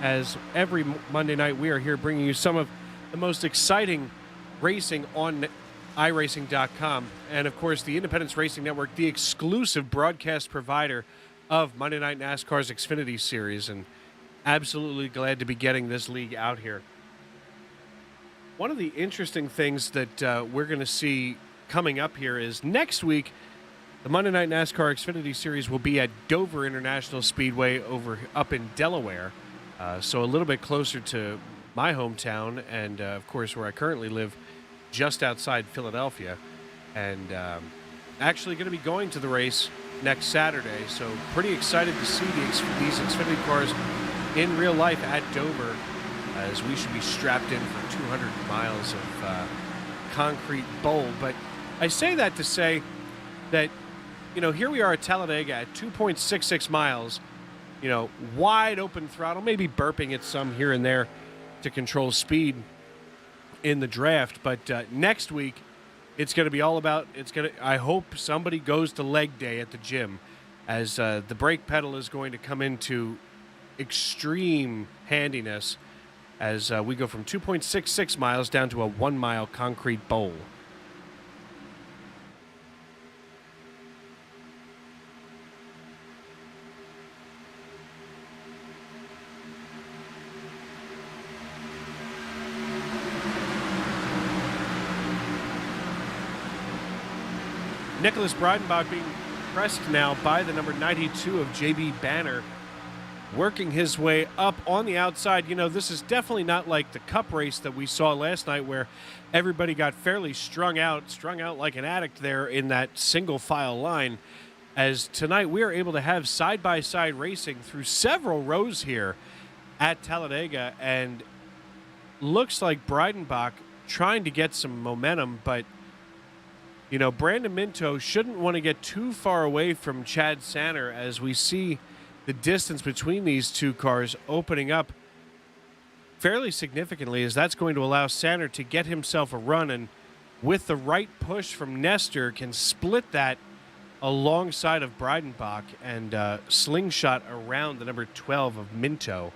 as every Monday night we are here bringing you some of the most exciting racing on iRacing.com, and of course the Independence Racing Network, the exclusive broadcast provider of Monday Night NASCAR's Xfinity Series, and absolutely glad to be getting this league out here. One of the interesting things that we're going to see coming up here is next week, the Monday Night NASCAR Xfinity Series will be at Dover International Speedway up in Delaware, so a little bit closer to my hometown, and of course where I currently live, just outside Philadelphia. And actually going to be going to the race next Saturday, so pretty excited to see these Xfinity cars in real life at Dover, as we should be strapped in for 200 miles of concrete bowl. But I say that to say that, you know, here we are at Talladega at 2.66 miles, you know, wide open throttle, maybe burping it some here and there to control speed in the draft. But next week, it's going to be all about, I hope somebody goes to leg day at the gym, as the brake pedal is going to come into extreme handiness as we go from 2.66 miles down to a 1 mile concrete bowl. Nicholas Breidenbach being pressed now by the number 92 of JB Banner, working his way up on the outside. You know, this is definitely not like the Cup race that we saw last night, where everybody got fairly strung out like an addict there in that single file line. As tonight we are able to have side-by-side racing through several rows here at Talladega, and looks like Breidenbach trying to get some momentum, but you know, Brandon Minto shouldn't want to get too far away from Chad Sanner, as we see the distance between these two cars opening up fairly significantly, as that's going to allow Sanner to get himself a run, and with the right push from Nestor can split that alongside of Breidenbach and slingshot around the number 12 of Minto.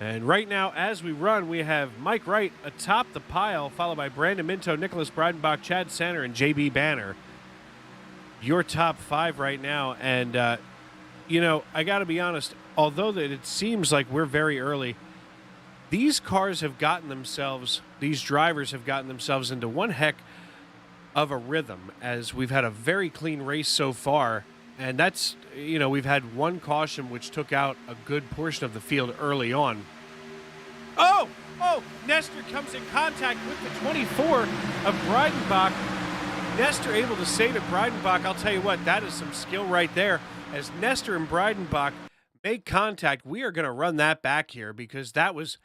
And right now, as we run, we have Mike Wright atop the pile, followed by Brandon Minto, Nicholas Breidenbach, Chad Sanner, and JB Banner. Your top 5 right now. And, you know, I got to be honest, although that it seems like we're very early, these cars have gotten themselves, these drivers have gotten themselves into one heck of a rhythm, as we've had a very clean race so far. And that's, you know, we've had one caution which took out a good portion of the field early on. Oh, Nestor comes in contact with the 24 of Breidenbach. Nestor able to say to Breidenbach, I'll tell you what, that is some skill right there. As Nestor and Breidenbach make contact, we are going to run that back here, because that was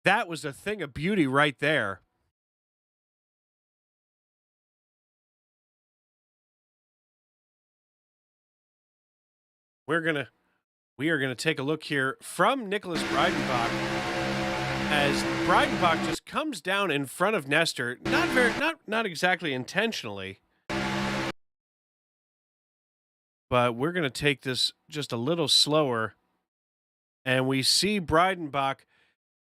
a thing of beauty right there. We are gonna take a look here from Nicholas Breidenbach, as Breidenbach just comes down in front of Nestor, not exactly intentionally, but we're gonna take this just a little slower, and we see Breidenbach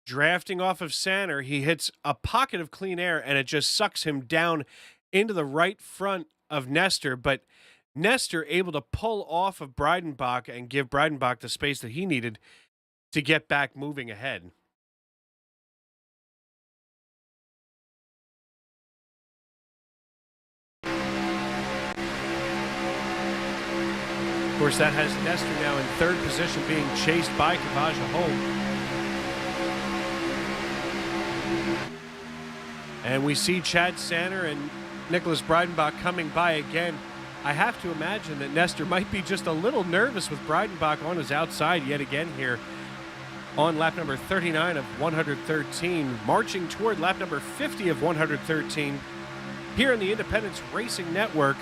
drafting off of Sanner. He hits a pocket of clean air, and it just sucks him down into the right front of Nestor, but Nestor able to pull off of Breidenbach and give Breidenbach the space that he needed to get back moving ahead. Of course, that has Nestor now in third position, being chased by Kavaja Holm. And we see Chad Sanner and Nicholas Breidenbach coming by again. I have to imagine that Nestor might be just a little nervous with Breidenbach on his outside yet again here on lap number 39 of 113, marching toward lap number 50 of 113 here on the Independence Racing Network.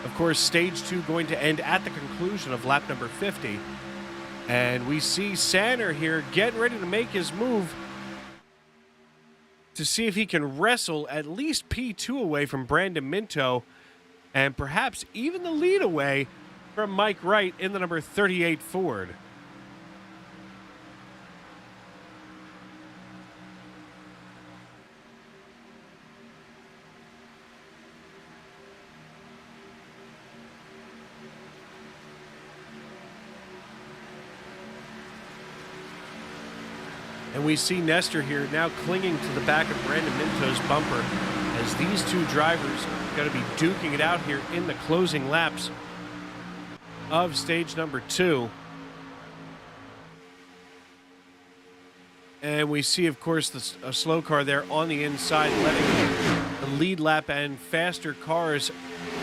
Of course, stage 2 going to end at the conclusion of lap number 50. And we see Sanner here getting ready to make his move to see if he can wrestle at least P2 away from Brandon Minto and perhaps even the lead away from Mike Wright in the number 38 Ford. And we see Nestor here now clinging to the back of Brandon Minto's bumper as these two drivers are going to be duking it out here in the closing laps of stage number 2. And we see, of course, a slow car there on the inside, letting the lead lap and faster cars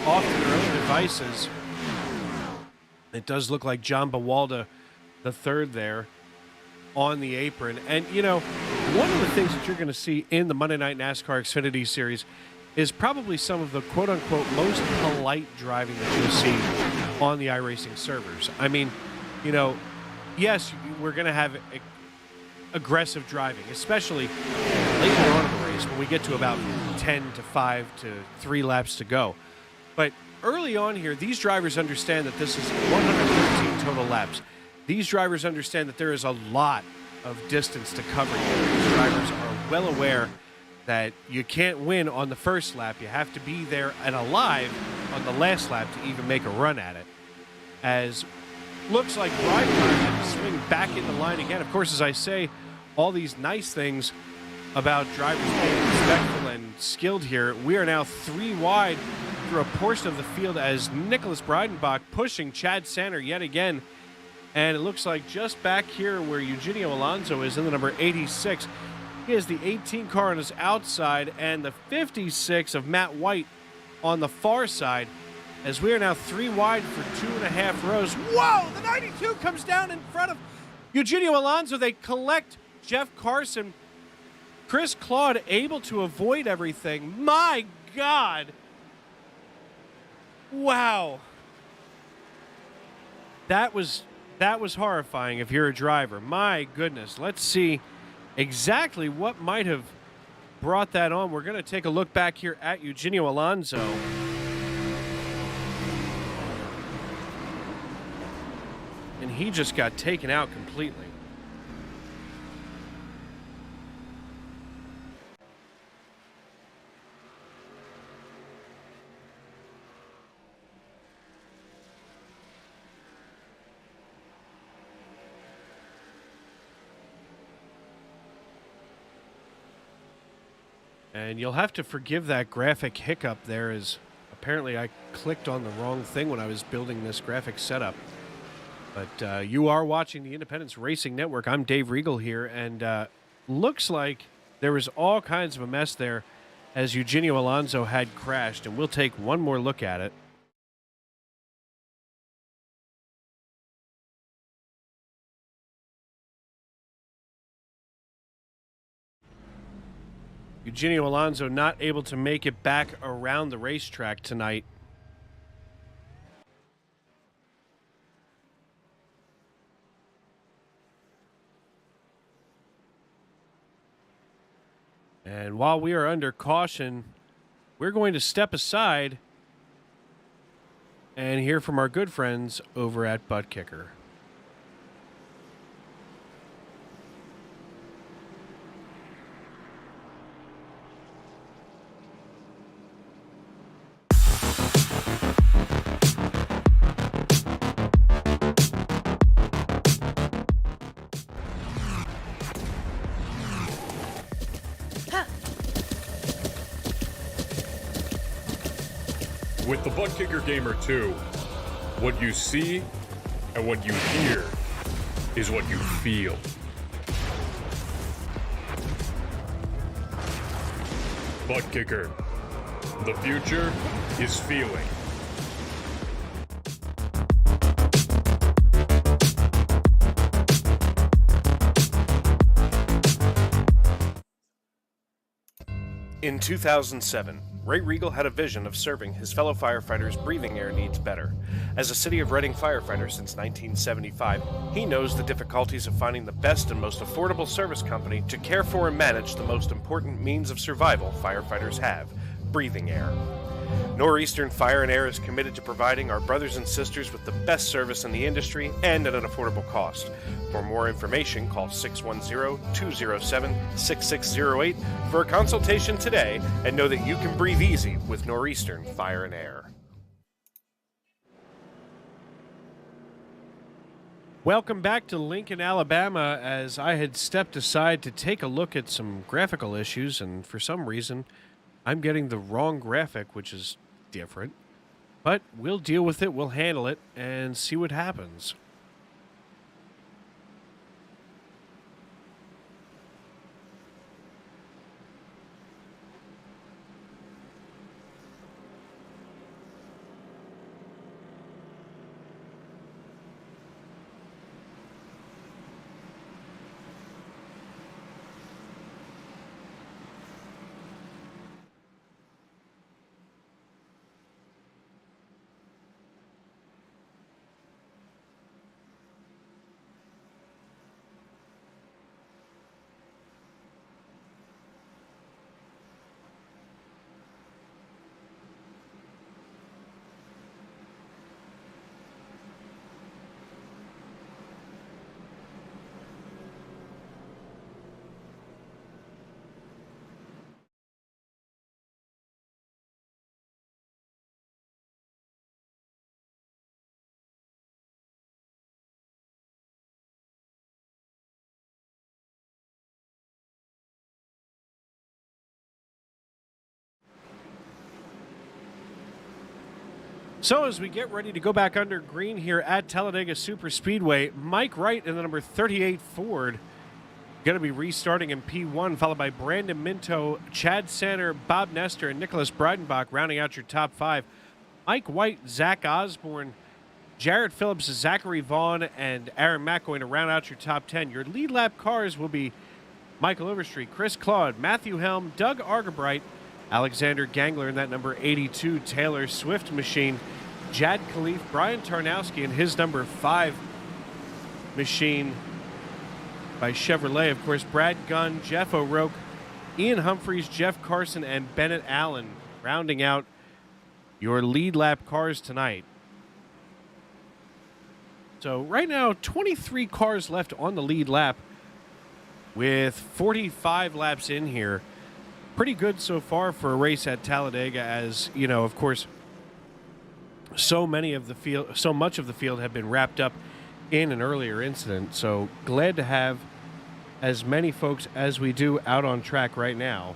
off to their own devices. It does look like John Bawalda, the third there, on the apron. And, you know, one of the things that you're going to see in the Monday Night NASCAR Xfinity Series is probably some of the quote-unquote most polite driving that you'll see on the iRacing servers. I mean, you know, yes, we're going to have aggressive driving, especially later on in the race when we get to about 10 to 5 to 3 laps to go. But early on here, these drivers understand that this is 113 total laps. These drivers understand that there is a lot of distance to cover here. These drivers are well aware that you can't win on the first lap. You have to be there and alive on the last lap to even make a run at it. As looks like Breidenbach had to swing back in the line again. Of course, as I say, all these nice things about drivers being respectful and skilled here. We are now 3 wide through a portion of the field as Nicholas Breidenbach pushing Chad Sanner yet again. And it looks like just back here where Eugenio Alonso is in the number 86, he has the 18 car on his outside and the 56 of Matt White on the far side, as we are now 3 wide for 2.5 rows. Whoa! The 92 comes down in front of Eugenio Alonso. They collect Jeff Carson. Chris Claude able to avoid everything. My God! Wow. That was horrifying if you're a driver. My goodness. Let's see exactly what might have brought that on. We're going to take a look back here at Eugenio Alonso. And he just got taken out completely. And you'll have to forgive that graphic hiccup there, as apparently I clicked on the wrong thing when I was building this graphic setup. But you are watching the Independence Racing Network. I'm Dave Regal here, and looks like there was all kinds of a mess there as Eugenio Alonso had crashed, and we'll take one more look at it. Eugenio Alonso not able to make it back around the racetrack tonight. And while we are under caution, we're going to step aside and hear from our good friends over at Butt Kicker. With the Butt Kicker Gamer 2, what you see and what you hear is what you feel. Butt Kicker. The future is feeling. In 2007, Ray Regal had a vision of serving his fellow firefighters' breathing air needs better. As a City of Reading firefighter since 1975, he knows the difficulties of finding the best and most affordable service company to care for and manage the most important means of survival firefighters have, breathing air. Northeastern Fire and Air is committed to providing our brothers and sisters with the best service in the industry and at an affordable cost. For more information, call 610-207-6608 for a consultation today and know that you can breathe easy with Northeastern Fire and Air. Welcome back to Lincoln, Alabama, as I had stepped aside to take a look at some graphical issues, and for some reason, I'm getting the wrong graphic, which is different. But we'll deal with it, we'll handle it, and see what happens. So as we get ready to go back under green here at Talladega Superspeedway, Mike Wright in the number 38 Ford going to be restarting in P1, followed by Brandon Minto, Chad Sanner, Bob Nestor, and Nicholas Breidenbach rounding out your top five. Mike White, Zach Osborne, Jared Phillips, Zachary Vaughn, and Aaron Mack going to round out your top 10. Your lead lap cars will be Michael Overstreet, Chris Claude, Matthew Helm, Doug Argerbright, Alexander Gangler in that number 82 Taylor Swift machine, Jad Khalif, Brian Tarnowski in his number 5 machine by Chevrolet. Of course, Brad Gunn, Jeff O'Rourke, Ian Humphreys, Jeff Carson, and Bennett Allen rounding out your lead lap cars tonight. So right now, 23 cars left on the lead lap with 45 laps in here. Pretty good so far for a race at Talladega, as you know, of course, so much of the field have been wrapped up in an earlier incident. So glad to have as many folks as we do out on track right now.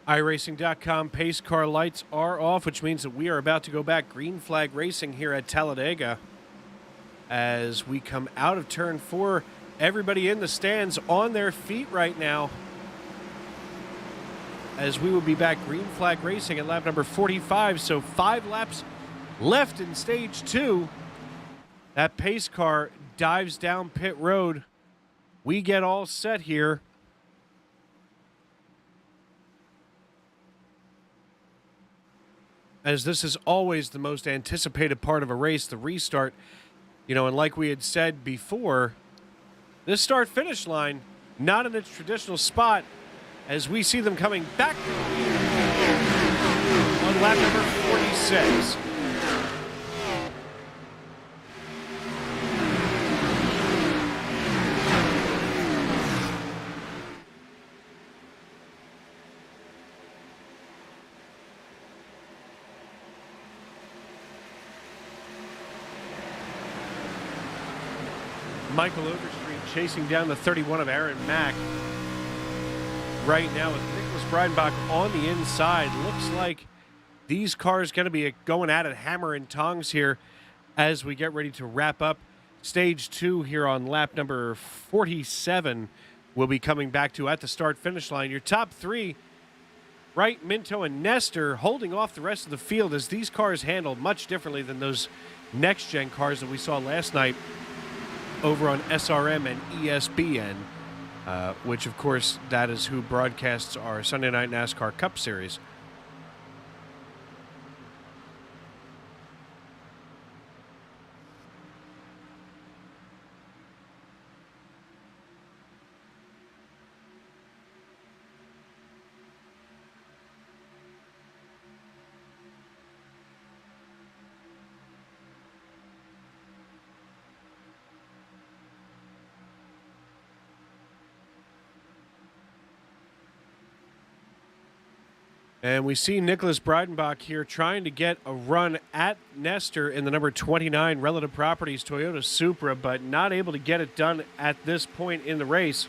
iRacing.com pace car lights are off, which means that we are about to go back green flag racing here at Talladega as we come out of turn 4. Everybody in the stands on their feet right now as we will be back green flag racing at lap number 45. So 5 laps left in stage 2. That pace car dives down pit road. We get all set here. As this is always the most anticipated part of a race, the restart. You know, and like we had said before, This start-finish line, not in its traditional spot, as we see them coming back on lap number 46. Michael Overstreet chasing down the 31 of Aaron Mack. Right now with Nicholas Breidenbach on the inside. Looks like these cars going to be going at it hammer and tongs here as we get ready to wrap up stage 2 here on lap number 47. We'll be coming back to at the start-finish line. Your top 3, Wright, Minto, and Nestor, holding off the rest of the field as these cars handle much differently than those next-gen cars that we saw last night over on SRM and ESPN, which, of course, that is who broadcasts our Sunday Night NASCAR Cup Series. And we see Nicholas Breidenbach here trying to get a run at Nestor in the number 29 Relative Properties Toyota Supra, but not able to get it done at this point in the race.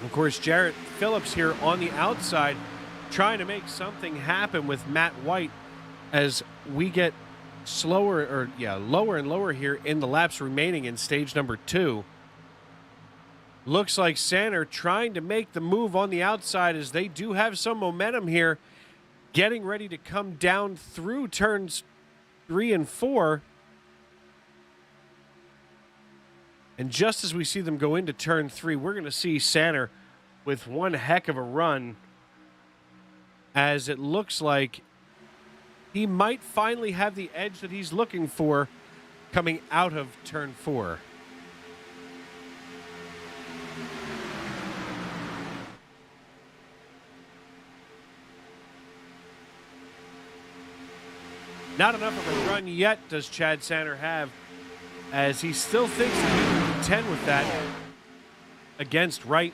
Of course, Jarrett Phillips here on the outside trying to make something happen with Matt White as we get lower and lower here in the laps remaining in stage number 2. Looks like Sander trying to make the move on the outside as they do have some momentum here, getting ready to come down through turns 3 and 4. And just as we see them go into turn 3, we're going to see Sander with one heck of a run, as it looks like he might finally have the edge that he's looking for coming out of turn 4. Not enough of a run yet does Chad Sander have, as he still thinks that he can contend with that against Wright,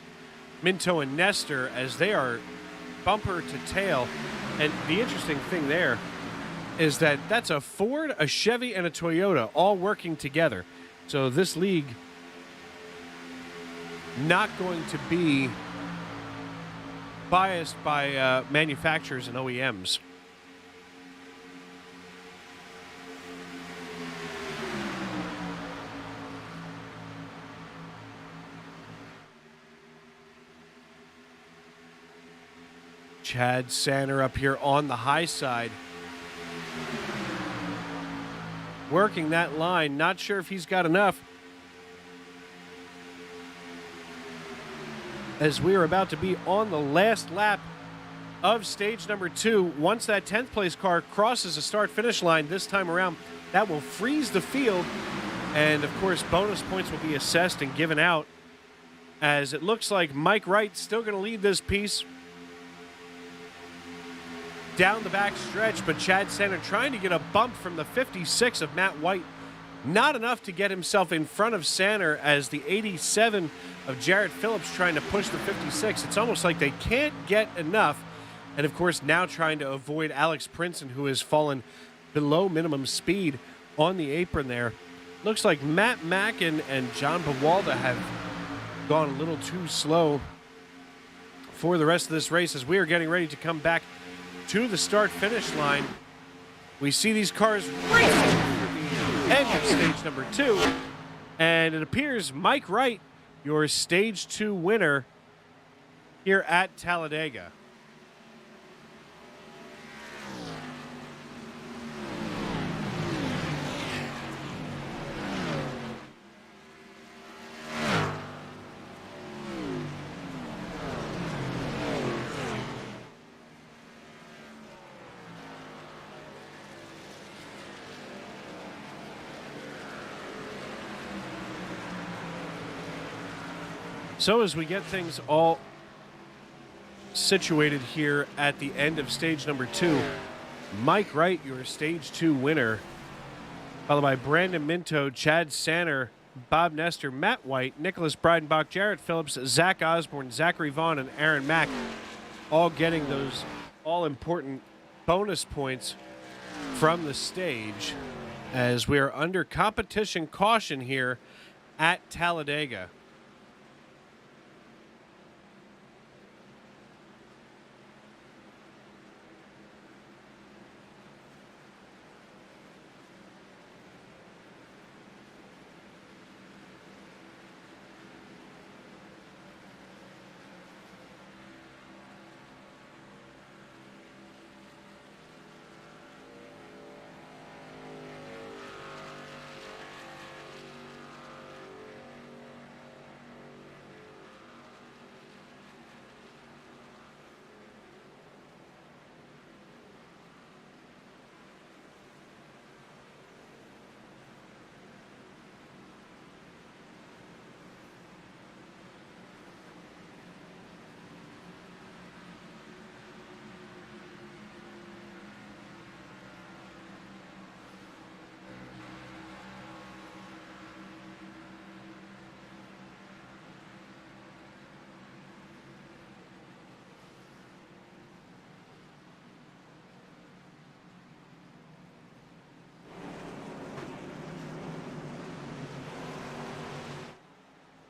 Minto, and Nestor, as they are bumper to tail. And the interesting thing there is that that's a Ford, a Chevy, and a Toyota all working together. So this league not going to be biased by manufacturers and OEMs. Chad Sander up here on the high side, working that line. Not sure if he's got enough, as we are about to be on the last lap of stage number 2. Once that 10th place car crosses the start-finish line this time around, that will freeze the field, and of course bonus points will be assessed and given out, as it looks like Mike Wright's still going to lead this piece down the back stretch, but Chad Sander trying to get a bump from the 56 of Matt White. Not enough to get himself in front of Sander, as the 87 of Jarrett Phillips trying to push the 56. It's almost like they can't get enough. And of course, now trying to avoid Alex Princeton, who has fallen below minimum speed on the apron there. Looks like Matt Mackin and John Bawalda have gone a little too slow for the rest of this race, as we are getting ready to come back to the start-finish line. We see these cars racing for the end of stage number 2, and it appears Mike Wright, your stage 2 winner here at Talladega. So as we get things all situated here at the end of stage number 2, Mike Wright, your stage 2 winner, followed by Brandon Minto, Chad Sanner, Bob Nestor, Matt White, Nicholas Breidenbach, Jarrett Phillips, Zach Osborne, Zachary Vaughn, and Aaron Mack, all getting those all-important bonus points from the stage as we are under competition caution here at Talladega.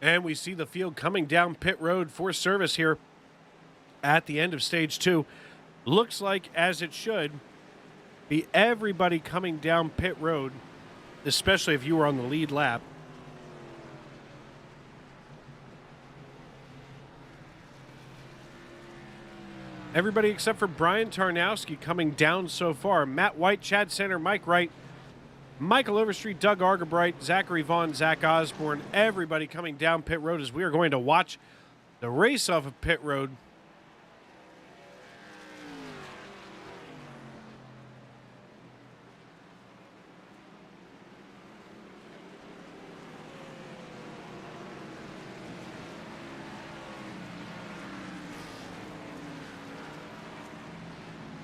And we see the field coming down pit road for service here at the end of stage 2. Looks like, as it should, be everybody coming down pit road, especially if you were on the lead lap. Everybody except for Brian Tarnowski coming down so far. Matt White, Chad Sanner, Mike Wright, Michael Overstreet, Doug Argabright, Zachary Vaughn, Zach Osborne, everybody coming down pit road as we are going to watch the race off of pit road.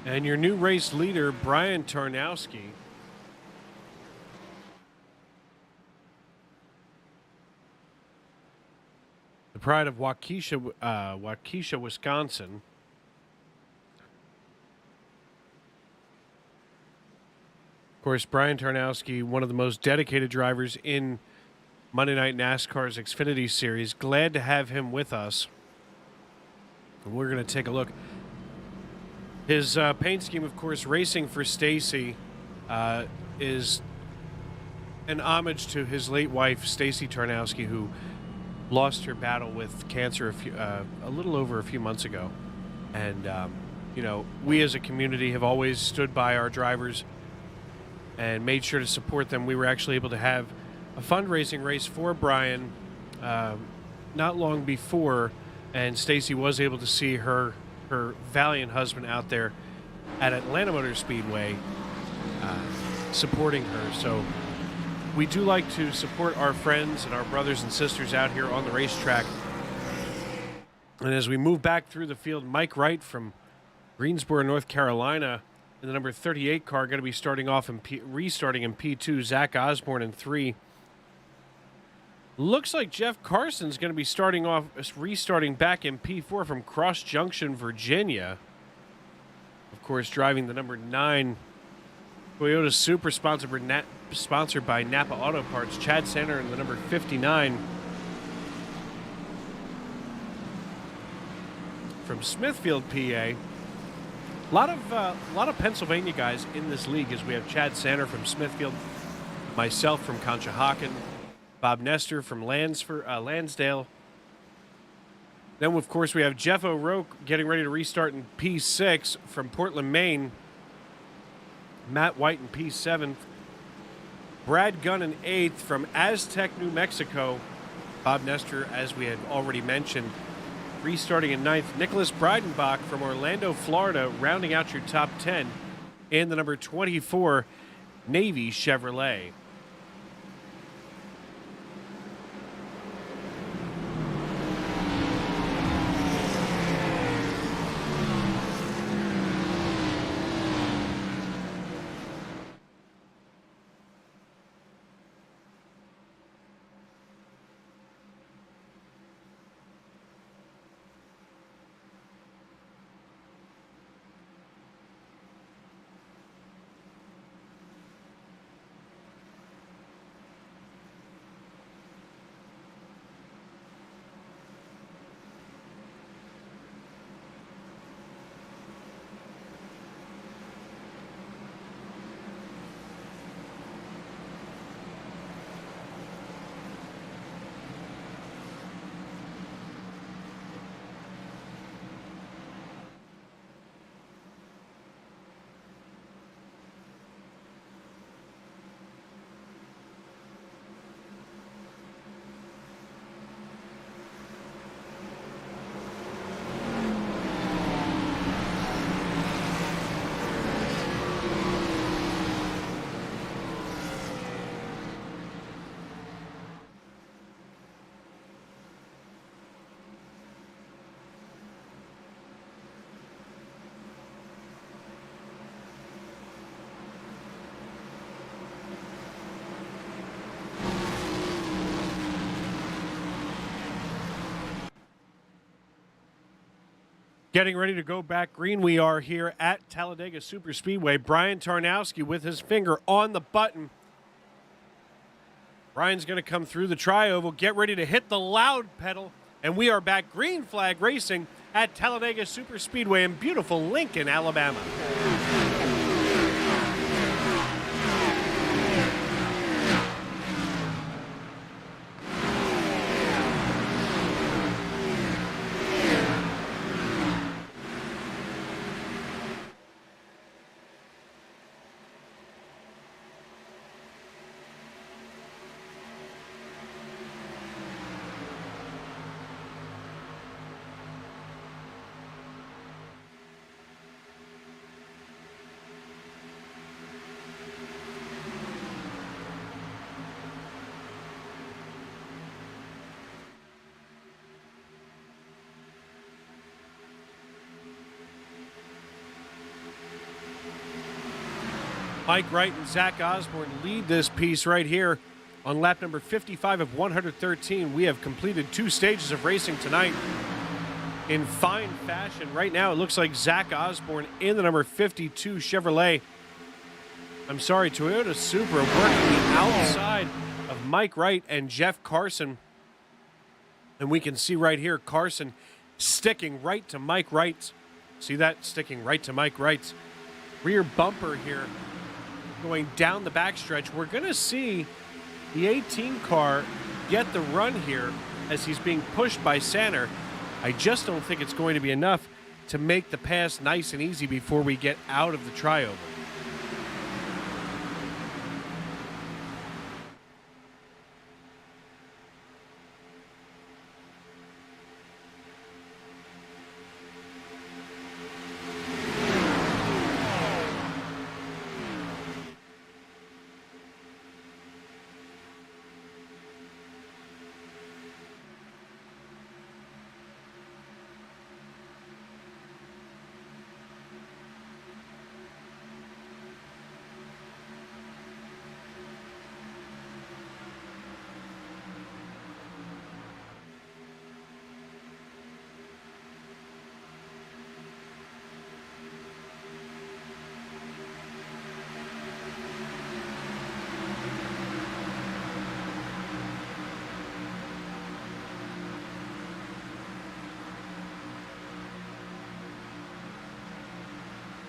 And your new race leader, Brian Tarnowski. The pride of Waukesha, Wisconsin. Of course, Brian Tarnowski, one of the most dedicated drivers in Monday Night NASCAR's Xfinity Series. Glad to have him with us. And we're going to take a look. His paint scheme, of course, Racing for Stacy, is an homage to his late wife, Stacy Tarnowski, who lost her battle with cancer a little over a few months ago. And, you know, we as a community have always stood by our drivers and made sure to support them. We were actually able to have a fundraising race for Brian not long before, and Stacy was able to see her valiant husband out there at Atlanta Motor Speedway supporting her. So we do like to support our friends and our brothers and sisters out here on the racetrack. And as we move back through the field, Mike Wright from Greensboro, North Carolina, in the number 38 car, going to be starting off in restarting in P2. Zach Osborne in 3. Looks like Jeff Carson's going to be restarting back in P4 from Cross Junction, Virginia. Of course, driving the number 9 Toyota Super sponsored by Napa Auto Parts. Chad Sanner in the number 59. From Smithfield, PA. A lot of Pennsylvania guys in this league, as we have Chad Sanner from Smithfield, myself from Conshohocken, Bob Nestor from Lansdale. Then, of course, we have Jeff O'Rourke getting ready to restart in P6 from Portland, Maine. Matt White in P7. Brad Gunn in 8th from Aztec, New Mexico. Bob Nestor, as we had already mentioned, restarting in 9th. Nicholas Breidenbach from Orlando, Florida, rounding out your top 10 in the number 24 Navy Chevrolet. Getting ready to go back green, we are here at Talladega Superspeedway. Brian Tarnowski with his finger on the button. Brian's going to come through the tri-oval, get ready to hit the loud pedal, and we are back green flag racing at Talladega Superspeedway in beautiful Lincoln, Alabama. Mike Wright and Zach Osborne lead this piece right here on lap number 55 of 113. We have completed 2 stages of racing tonight in fine fashion. Right now, it looks like Zach Osborne in the number 52 Chevrolet. I'm sorry, Toyota Supra working the outside of Mike Wright and Jeff Carson. And we can see right here, Carson sticking right to Mike Wright's. See that? Sticking right to Mike Wright's rear bumper here. Going down the backstretch, we're going to see the 18 car get the run here as he's being pushed by Sander. I just don't think it's going to be enough to make the pass nice and easy before we get out of the tri-oval.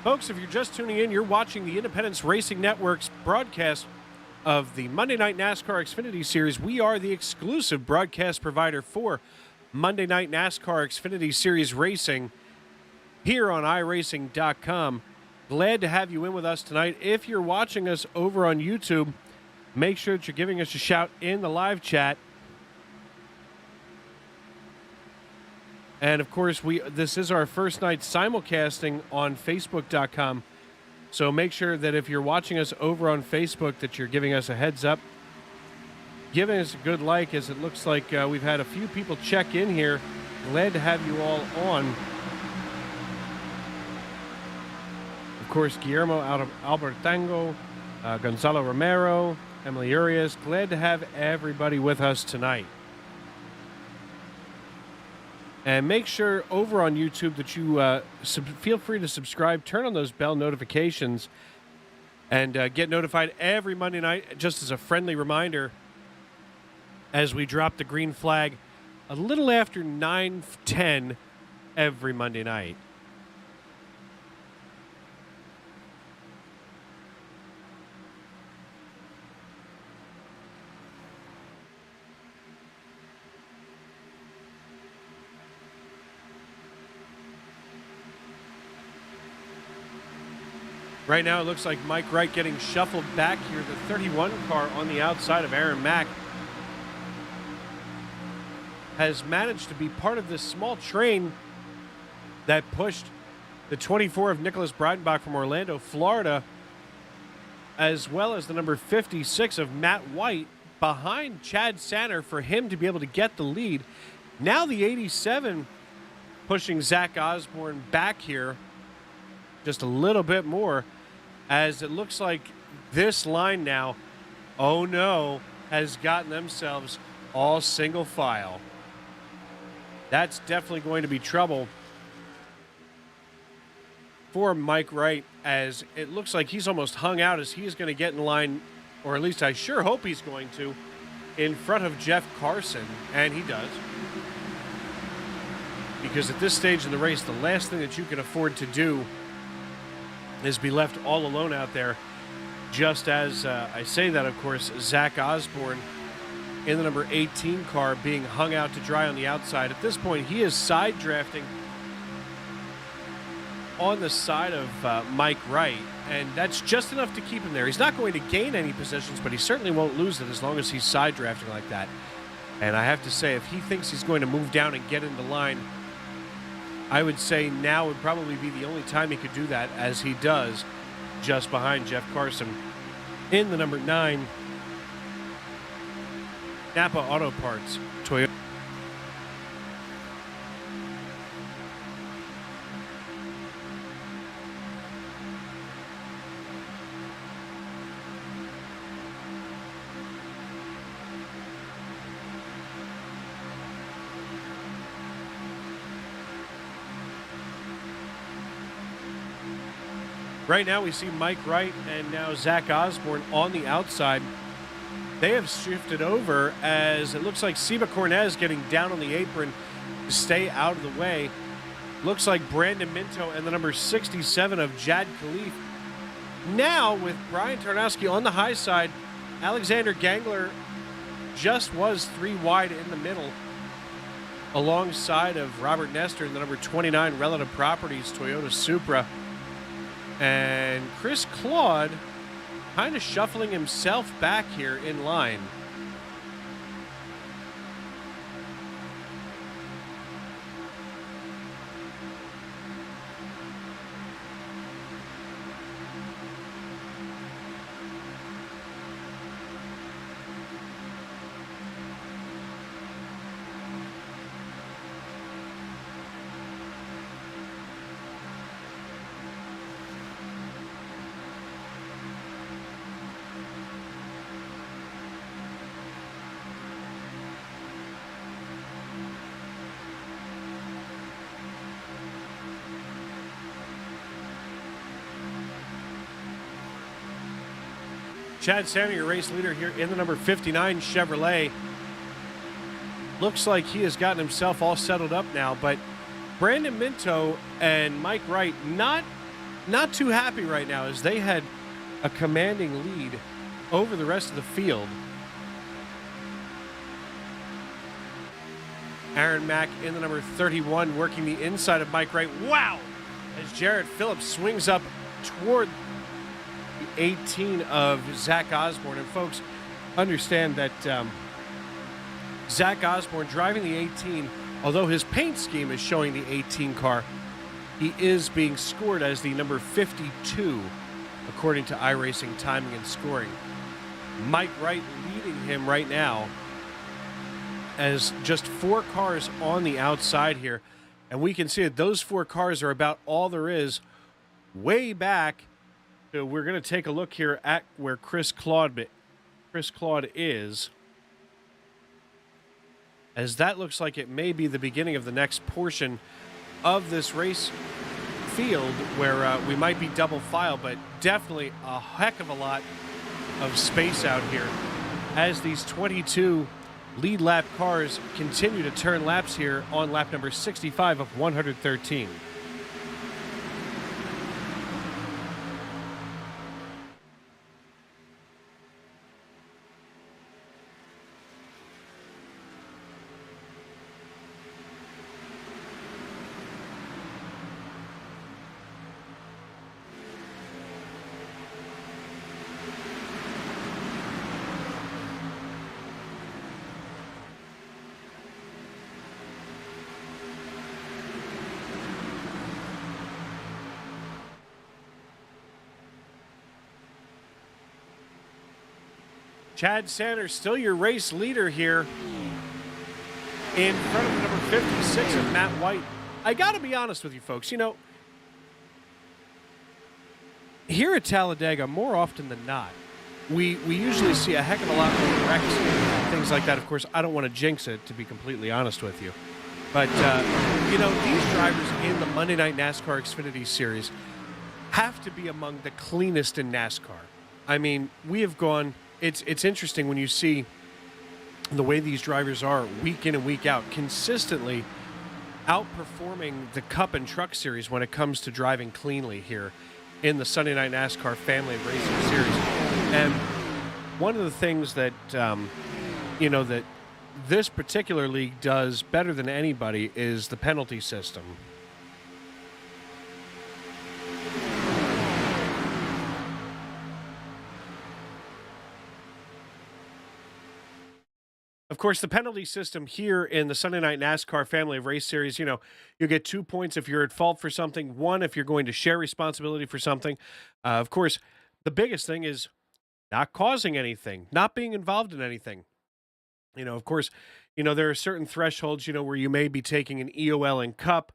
Folks, if you're just tuning in, you're watching the Independence Racing Network's broadcast of the Monday Night NASCAR Xfinity Series. We are the exclusive broadcast provider for Monday Night NASCAR Xfinity Series racing here on iRacing.com. Glad to have you in with us tonight. If you're watching us over on YouTube, make sure that you're giving us a shout in the live chat. And, of course, this is our first night simulcasting on Facebook.com. So make sure that if you're watching us over on Facebook that you're giving us a heads up. Giving us a good like, as it looks like we've had a few people check in here. Glad to have you all on. Of course, Guillermo out of Albertango, Gonzalo Romero, Emily Urias. Glad to have everybody with us tonight. And make sure over on YouTube that you feel free to subscribe, turn on those bell notifications, and get notified every Monday night, just as a friendly reminder, as we drop the green flag a little after 9:10 every Monday night. Right now, it looks like Mike Wright getting shuffled back here. The 31 car on the outside of Aaron Mack has managed to be part of this small train that pushed the 24 of Nicholas Breidenbach from Orlando, Florida, as well as the number 56 of Matt White behind Chad Sander for him to be able to get the lead. Now the 87 pushing Zach Osborne back here just a little bit more, as it looks like this line now, oh no, has gotten themselves all single file. That's definitely going to be trouble for Mike Wright, as it looks like he's almost hung out as he is going to get in line, or at least I sure hope he's going to, in front of Jeff Carson, and he does. Because at this stage in the race, the last thing that you can afford to do is be left all alone out there. Just as I say that, of course, Zach Osborne in the number 18 car being hung out to dry on the outside. At this point, he is side drafting on the side of Mike Wright, and that's just enough to keep him there. He's not going to gain any positions, but he certainly won't lose it as long as he's side drafting like that. And I have to say, if he thinks he's going to move down and get into line, I would say now would probably be the only time he could do that, as he does just behind Jeff Carson in the number 9 Napa Auto Parts Toyota. Right now we see Mike Wright and now Zach Osborne on the outside. They have shifted over as it looks like Seba Cornez getting down on the apron to stay out of the way. Looks like Brandon Minto and the number 67 of Jad Khalif. Now with Brian Tarnowski on the high side, Alexander Gangler just was 3 wide in the middle alongside of Robert Nestor in the number 29 Relative Properties Toyota Supra. And Chris Claude kind of shuffling himself back here in line. Chad Sander, your race leader here in the number 59 Chevrolet. Looks like he has gotten himself all settled up now, but Brandon Minto and Mike Wright not too happy right now as they had a commanding lead over the rest of the field. Aaron Mack in the number 31 working the inside of Mike Wright. Wow! As Jarrett Phillips swings up toward 18 of Zach Osborne. And folks, understand that Zach Osborne driving the 18, although his paint scheme is showing the 18 car, he is being scored as the number 52 according to iRacing timing and scoring. Mike Wright leading him right now as just 4 cars on the outside here, and we can see that those 4 cars are about all there is way back. So we're going to take a look here at where Chris Claude is, as that looks like it may be the beginning of the next portion of this race field where we might be double file, but definitely a heck of a lot of space out here as these 22 lead lap cars continue to turn laps here on lap number 65 of 113. Chad Sanders, still your race leader here in front of the number 56 of Matt White. I got to be honest with you folks, you know, here at Talladega, more often than not, we usually see a heck of a lot more wrecks and things like that. Of course, I don't want to jinx it, to be completely honest with you. But, you know, these drivers in the Monday Night NASCAR Xfinity Series, have to be among the cleanest in NASCAR. I mean, we have gone. It's interesting when you see the way these drivers are week in and week out, consistently outperforming the Cup and Truck Series when it comes to driving cleanly here in the Sunday Night NASCAR Family of Racing Series. And one of the things that that this particular league does better than anybody is the penalty system. Of course, the penalty system here in the Sunday Night NASCAR Family of Race Series, you get 2 points if you're at fault for something, 1 if you're going to share responsibility for something. Of course, the biggest thing is not causing anything, not being involved in anything. Of course, there are certain thresholds, where you may be taking an EOL in Cup,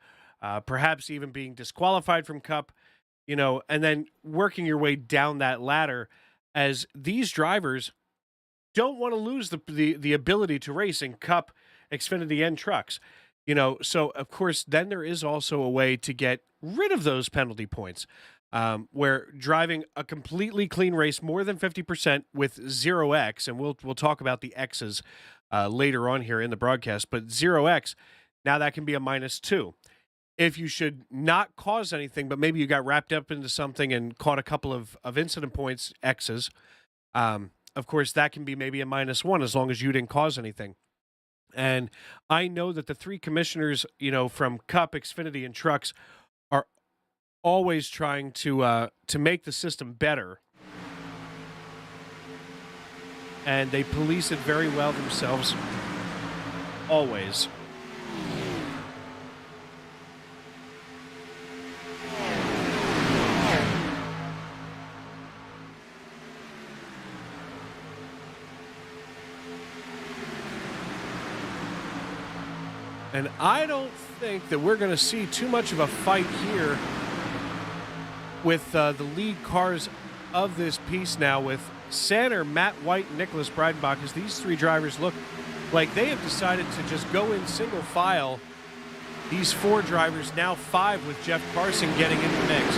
perhaps even being disqualified from Cup, and then working your way down that ladder as these drivers don't want to lose the ability to race in Cup, Xfinity, and trucks. So of course, then there is also a way to get rid of those penalty points, where driving a completely clean race, more than 50% with 0x, and we'll talk about the X's later on here in the broadcast, but 0x, now that can be a -2. If you should not cause anything, but maybe you got wrapped up into something and caught a couple of incident points, X's, of course, that can be maybe a -1 as long as you didn't cause anything. And I know that the 3 commissioners, from Cup, Xfinity, and Trucks are always trying to make the system better. And they police it very well themselves, always. And I don't think that we're going to see too much of a fight here with the lead cars of this piece now, with Sanner, Matt White, and Nicholas Breidenbach, as these 3 drivers look like they have decided to just go in single file. These 4 drivers, now 5 with Jeff Carson getting in the mix.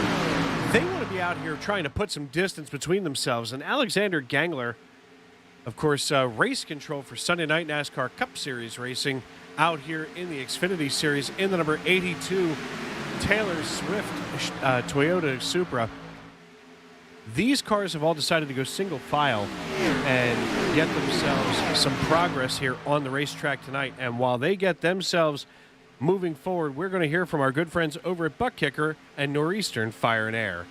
They want to be out here trying to put some distance between themselves. And Alexander Gangler, of course, race control for Sunday Night NASCAR Cup Series racing, out here in the Xfinity Series in the number 82 Taylor Swift Toyota Supra. These cars have all decided to go single file and get themselves some progress here on the racetrack tonight. And while they get themselves moving forward, we're going to hear from our good friends over at Butt Kicker and Northeastern Fire and Air.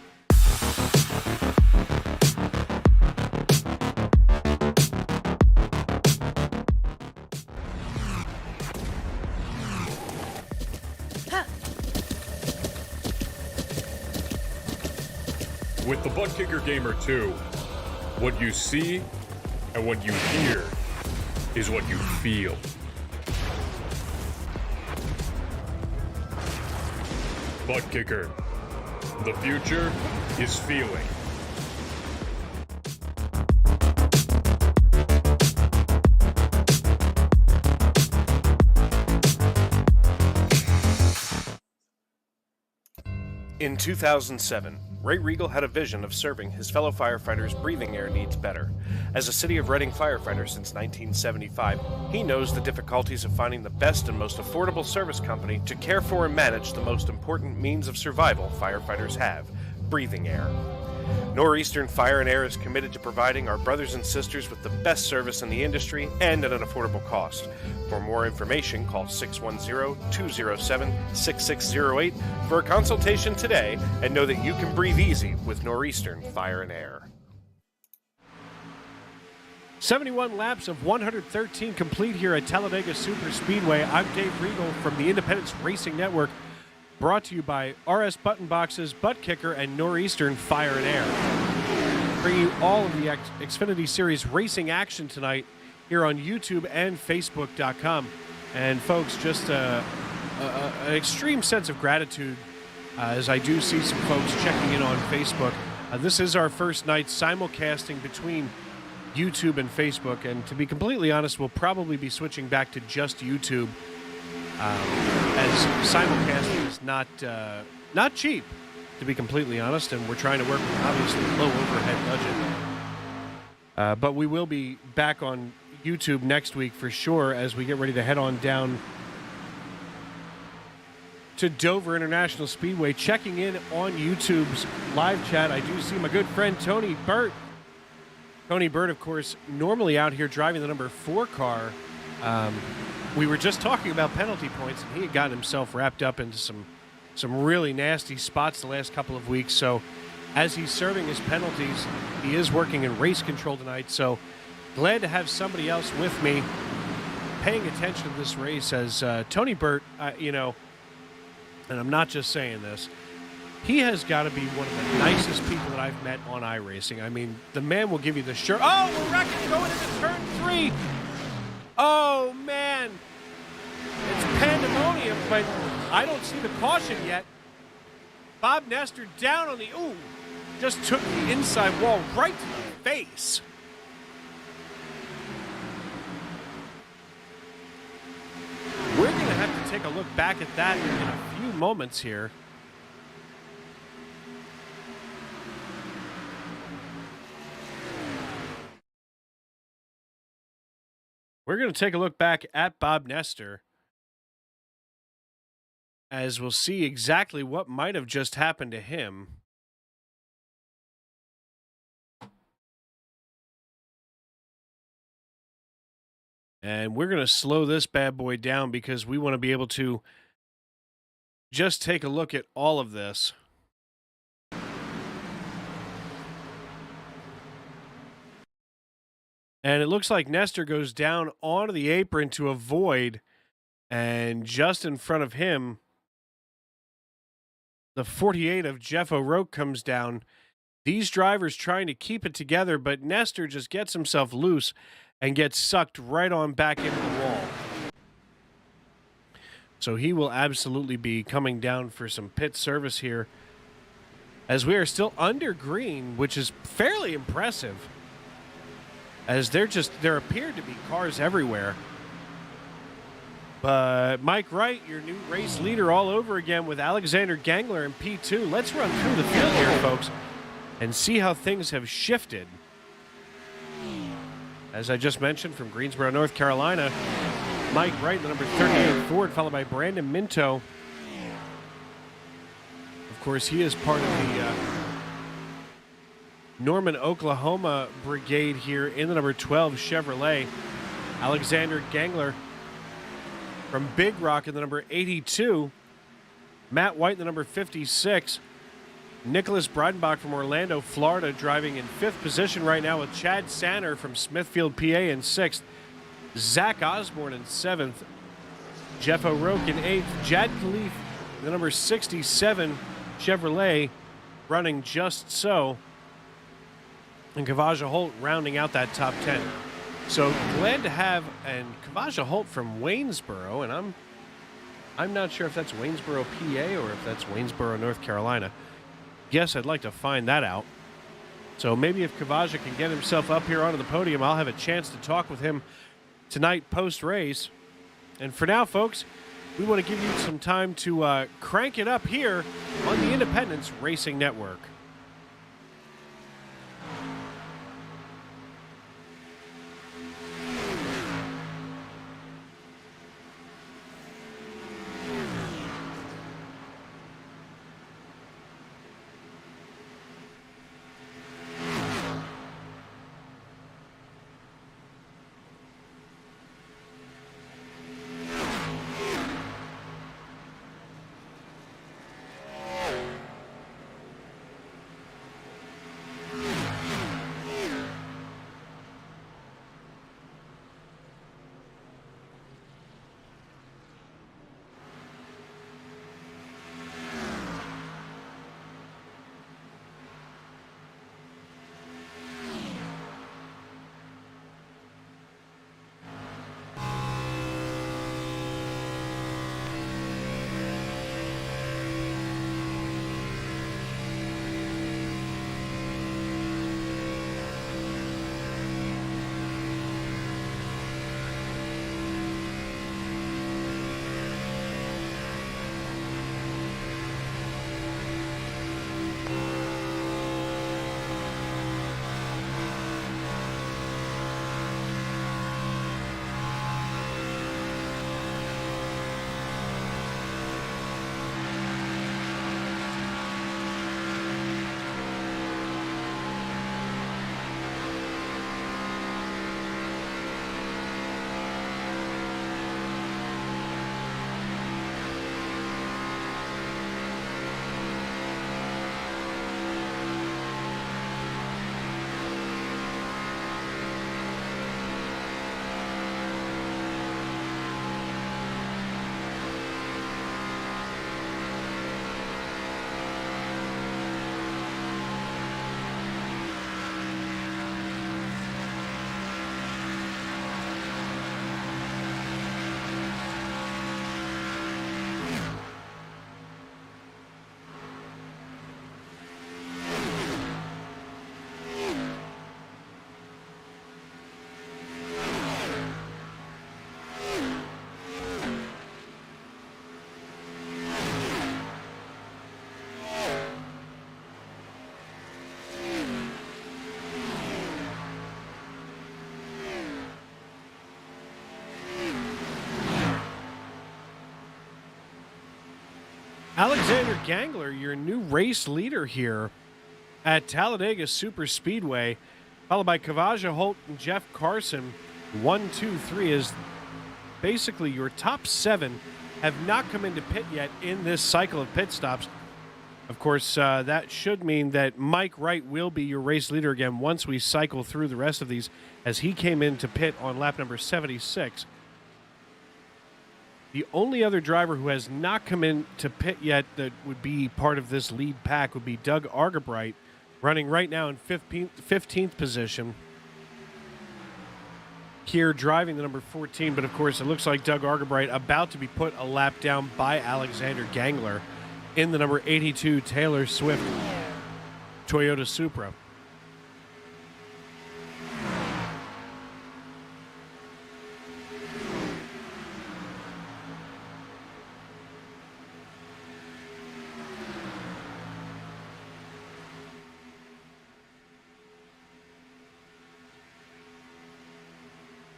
With the Butt Kicker Gamer 2, what you see and what you hear is what you feel. Butt Kicker. The future is feeling. In 2007, Ray Regal had a vision of serving his fellow firefighters' breathing air needs better. As a City of Reading firefighter since 1975, he knows the difficulties of finding the best and most affordable service company to care for and manage the most important means of survival firefighters have, breathing air. Northeastern Fire and Air is committed to providing our brothers and sisters with the best service in the industry and at an affordable cost. For more information, call 610-207-6608 for a consultation today, and know that you can breathe easy with Northeastern Fire and Air. 71 laps of 113 complete here at Talladega Superspeedway. I'm Dave Regal from the Independence Racing Network, brought to you by RS Button Boxes, Butt Kicker, and Northeastern Fire and Air. Bring you all of the Xfinity Series racing action tonight here on YouTube and Facebook.com. And folks, just an extreme sense of gratitude as I do see some folks checking in on Facebook. This is our first night simulcasting between YouTube and Facebook, and to be completely honest, we'll probably be switching back to just YouTube, as simulcasting is not cheap. to be completely honest, and we're trying to work with obviously low overhead budget. But we will be back on YouTube next week for sure as we get ready to head on down to Dover International Speedway. Checking in on YouTube's live chat, I do see my good friend Tony Burt. Tony Burt, of course, normally out here driving the number 4 car. We were just talking about penalty points, and he had gotten himself wrapped up into some really nasty spots the last couple of weeks. So as he's serving his penalties, he is working in race control tonight. So glad to have somebody else with me paying attention to this race as Tony Burt, and I'm not just saying this, he has got to be one of the nicest people that I've met on iRacing. I mean, the man will give you the shirt. Oh, we're wrecking going into turn 3. Oh, man. It's pandemonium, but I don't see the caution yet. Bob Nestor down on the... Ooh, just took the inside wall right to the face. We're going to have to take a look back at that in a few moments here. We're going to take a look back at Bob Nestor as we'll see exactly what might have just happened to him. And we're going to slow this bad boy down because we want to be able to just take a look at all of this. And it looks like Nestor goes down onto the apron to avoid, and just in front of him, the 48 of Jeff O'Rourke comes down. These drivers trying to keep it together, but Nestor just gets himself loose and gets sucked right on back into the wall. So he will absolutely be coming down for some pit service here as we are still under green, which is fairly impressive, as there appeared to be cars everywhere. But Mike Wright, your new race leader all over again with Alexander Gangler in P2. Let's run through the field here, folks, and see how things have shifted. As I just mentioned, from Greensboro, North Carolina, Mike Wright, the number 38 Ford, followed by Brandon Minto. Of course, he is part of the Norman, Oklahoma brigade here in the number 12 Chevrolet. Alexander Gangler from Big Rock in the number 82. Matt White in the number 56. Nicholas Breidenbach from Orlando, Florida, driving in 5th position right now with Chad Sanner from Smithfield, PA in 6th. Zach Osborne in 7th. Jeff O'Rourke in 8th. Jad Khalif, the number 67 Chevrolet, running just so. And Kavaja Holt rounding out that top 10. So glad to have Kavaja Holt from Waynesboro, and I'm not sure if that's Waynesboro, PA, or if that's Waynesboro, North Carolina. Yes, I'd like to find that out. So maybe if Kavaja can get himself up here onto the podium, I'll have a chance to talk with him tonight post-race. And for now, folks, we want to give you some time to crank it up here on the Independence Racing Network. Alexander Gangler, your new race leader here at Talladega Superspeedway, followed by Kavaja Holt and Jeff Carson. 1, 2, 3 is basically your top 7 have not come into pit yet in this cycle of pit stops. Of course, that should mean that Mike Wright will be your race leader again once we cycle through the rest of these, as he came into pit on lap number 76. The only other driver who has not come into pit yet that would be part of this lead pack would be Doug Argabright, running right now in 15th position. Here driving the number 14, but of course it looks like Doug Argabright about to be put a lap down by Alexander Gangler in the number 82 Taylor Swift Toyota Supra.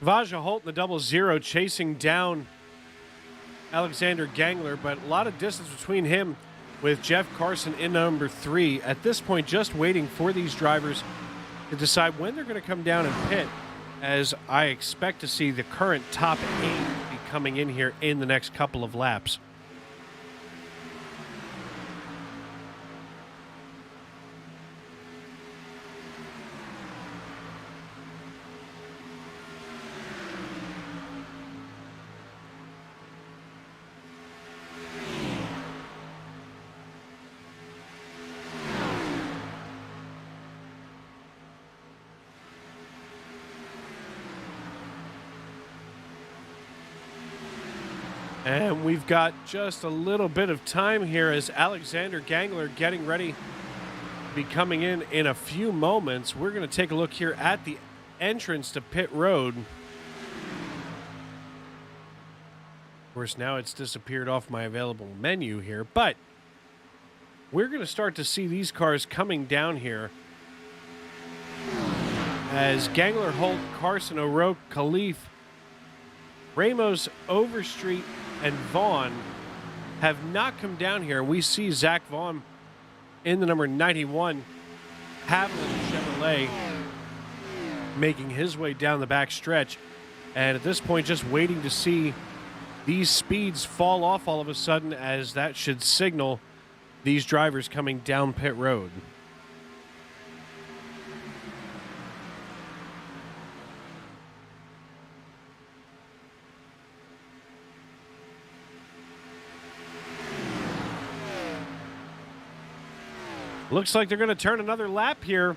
Vaja Holt in the 00 chasing down Alexander Gangler, but a lot of distance between him with Jeff Carson in number 3. At this point, just waiting for these drivers to decide when they're going to come down and pit, as I expect to see the current top 8 be coming in here in the next couple of laps. And we've got just a little bit of time here as Alexander Gangler getting ready to be coming in a few moments. We're going to take a look here at the entrance to pit road. Of course, now it's disappeared off my available menu here, but we're going to start to see these cars coming down here as Gangler, Holt, Carson, O'Rourke, Khalif, Ramos, Overstreet, and Vaughn have not come down here. We see Zach Vaughn in the number 91 Haviland Chevrolet making his way down the back stretch. And at this point, just waiting to see these speeds fall off all of a sudden, as that should signal these drivers coming down pit road. Looks like they're going to turn another lap here.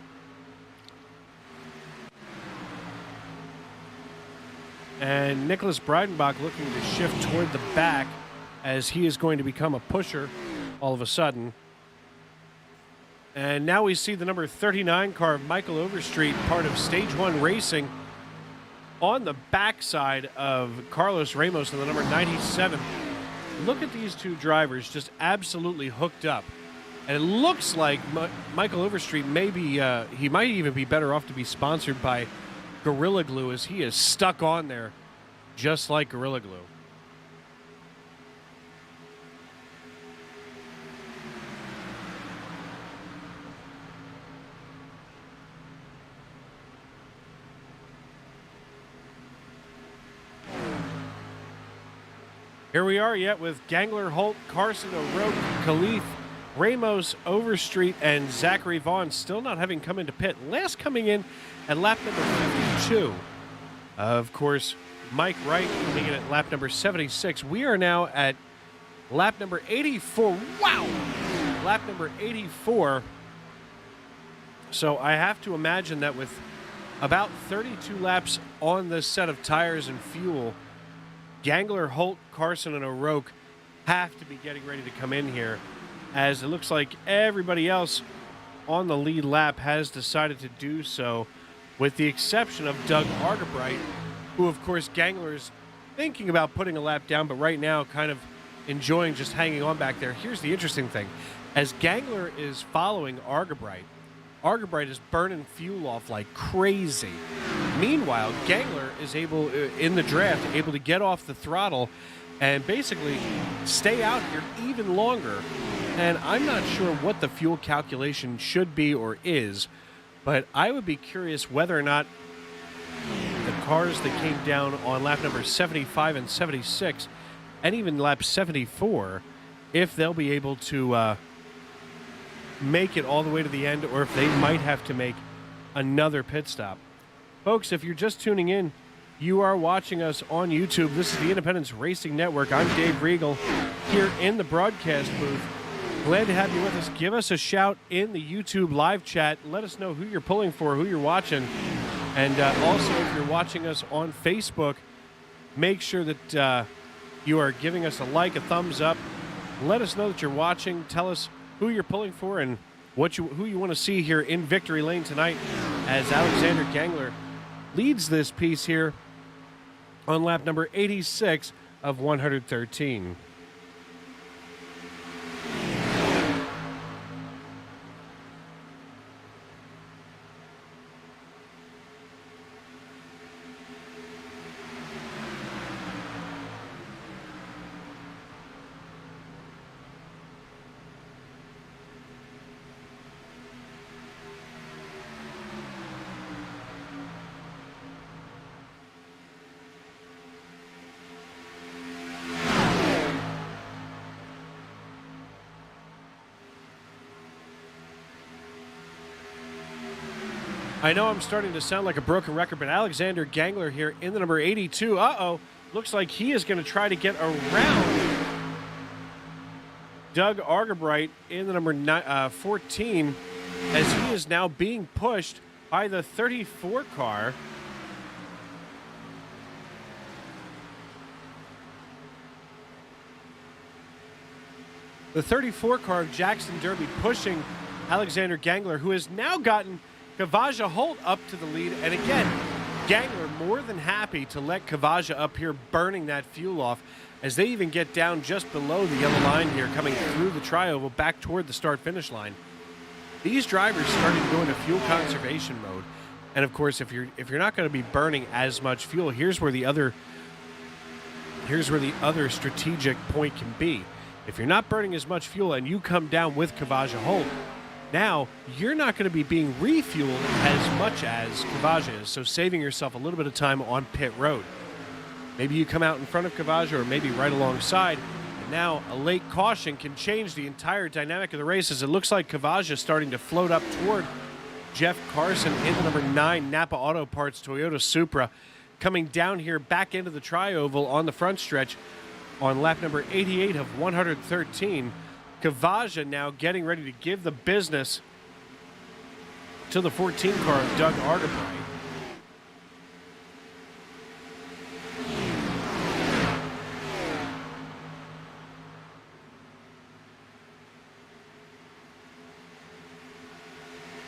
And Nicholas Breidenbach looking to shift toward the back, as he is going to become a pusher all of a sudden. And now we see the number 39 car of Michael Overstreet, part of Stage 1 Racing, on the backside of Carlos Ramos in the number 97. Look at these two drivers just absolutely hooked up. And it looks like Michael Overstreet he might even be better off to be sponsored by Gorilla Glue, as he is stuck on there just like Gorilla Glue. Here we are yet with Gangler, Holt, Carson, O'Rourke, Khalif, Ramos, Overstreet, and Zachary Vaughn still not having come into pit. Last coming in at lap number 52. Of course, Mike Wright coming in at lap number 76. We are now at lap number 84. Wow! Lap number 84. So I have to imagine that with about 32 laps on this set of tires and fuel, Gangler, Holt, Carson, and O'Rourke have to be getting ready to come in here, as it looks like everybody else on the lead lap has decided to do so, with the exception of Doug Argabright, who, of course, Gangler's thinking about putting a lap down, but right now kind of enjoying just hanging on back there. Here's the interesting thing. As Gangler is following Argabright, Argabright is burning fuel off like crazy. Meanwhile, Gangler is able, in the draft, able to get off the throttle and basically stay out here even longer. And I'm not sure what the fuel calculation should be or is, but I would be curious whether or not the cars that came down on lap number 75 and 76, and even lap 74, if they'll be able to make it all the way to the end, or if they might have to make another pit stop. Folks, if you're just tuning in, you are watching us on YouTube. This is the Independence Racing Network. I'm Dave Regal here in the broadcast booth. Glad to have you with us. Give us a shout in the YouTube live chat. Let us know who you're pulling for, who you're watching. And also, if you're watching us on Facebook, make sure that you are giving us a like, a thumbs up. Let us know that you're watching. Tell us who you're pulling for and who you want to see here in Victory Lane tonight as Alexander Gangler leads this piece here on lap number 86 of 113. I know I'm starting to sound like a broken record, but Alexander Gangler here in the number 82. Looks like he is going to try to get around Doug Argabright in the number 14, as he is now being pushed by the 34 car. The 34 car of Jackson Derby pushing Alexander Gangler, who has now gotten Kavaja Holt up to the lead. And again, Gangler more than happy to let Kavaja up here burning that fuel off as they even get down just below the yellow line here, coming through the tri-oval back toward the start-finish line. These drivers starting to go into fuel conservation mode. And of course, if you're not going to be burning as much fuel, here's where the other strategic point can be. If you're not burning as much fuel and you come down with Kavaja Holt, now you're not going to be being refueled as much as Kavaja is, so saving yourself a little bit of time on pit road. Maybe you come out in front of Kavaja or maybe right alongside, and now a late caution can change the entire dynamic of the race, as it looks like Kavaja starting to float up toward Jeff Carson in the number 9 Napa Auto Parts Toyota Supra, coming down here back into the tri-oval on the front stretch on lap number 88 of 113. Kavaja now getting ready to give the business to the 14 car of Doug Argabright.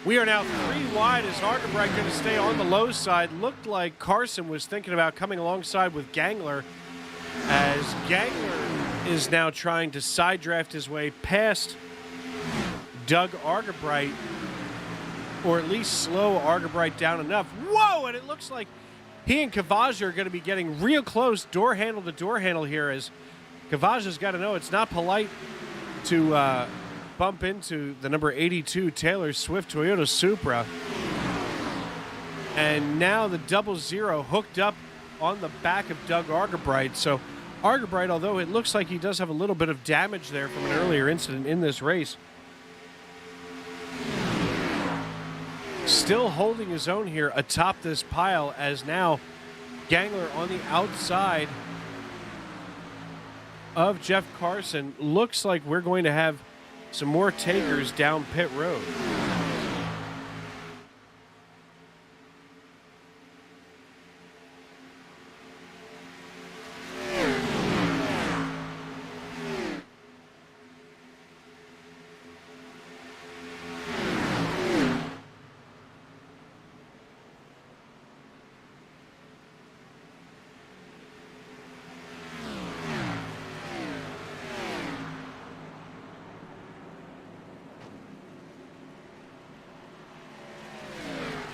We are now 3 wide as Argabright going to stay on the low side. Looked like Carson was thinking about coming alongside with Gangler, as Gangler is now trying to side draft his way past Doug Argabright, or at least slow Argabright down enough. Whoa, and it looks like he and Kavaja are going to be getting real close door handle to door handle here, as Kavaja's got to know it's not polite to bump into the number 82 Taylor Swift Toyota Supra. And now the 00 hooked up on the back of Doug Argabright. So Argabright, although it looks like he does have a little bit of damage there from an earlier incident in this race, still holding his own here atop this pile, as now Gangler on the outside of Jeff Carson. Looks like we're going to have some more takers down pit road.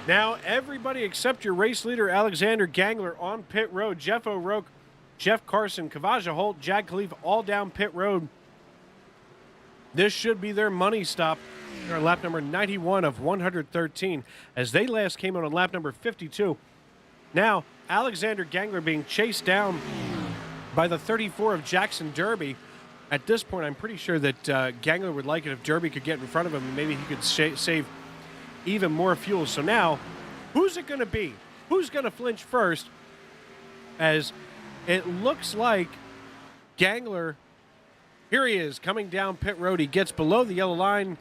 Now everybody except your race leader Alexander Gangler on pit road. Jeff O'Rourke Jeff Carson, Kavaja Holt, Jag Khalif all down pit road. This should be their money stop. They're on lap number 91 of 113 as they last came in on lap number 52. Now, Alexander Gangler being chased down by the 34 of Jackson Derby. At this point, I'm pretty sure that Gangler would like it if Derby could get in front of him and maybe he could save even more fuel. So now, who's it going to be? Who's going to flinch first? As it looks like Gangler, here he is, coming down pit road. He gets below the yellow line.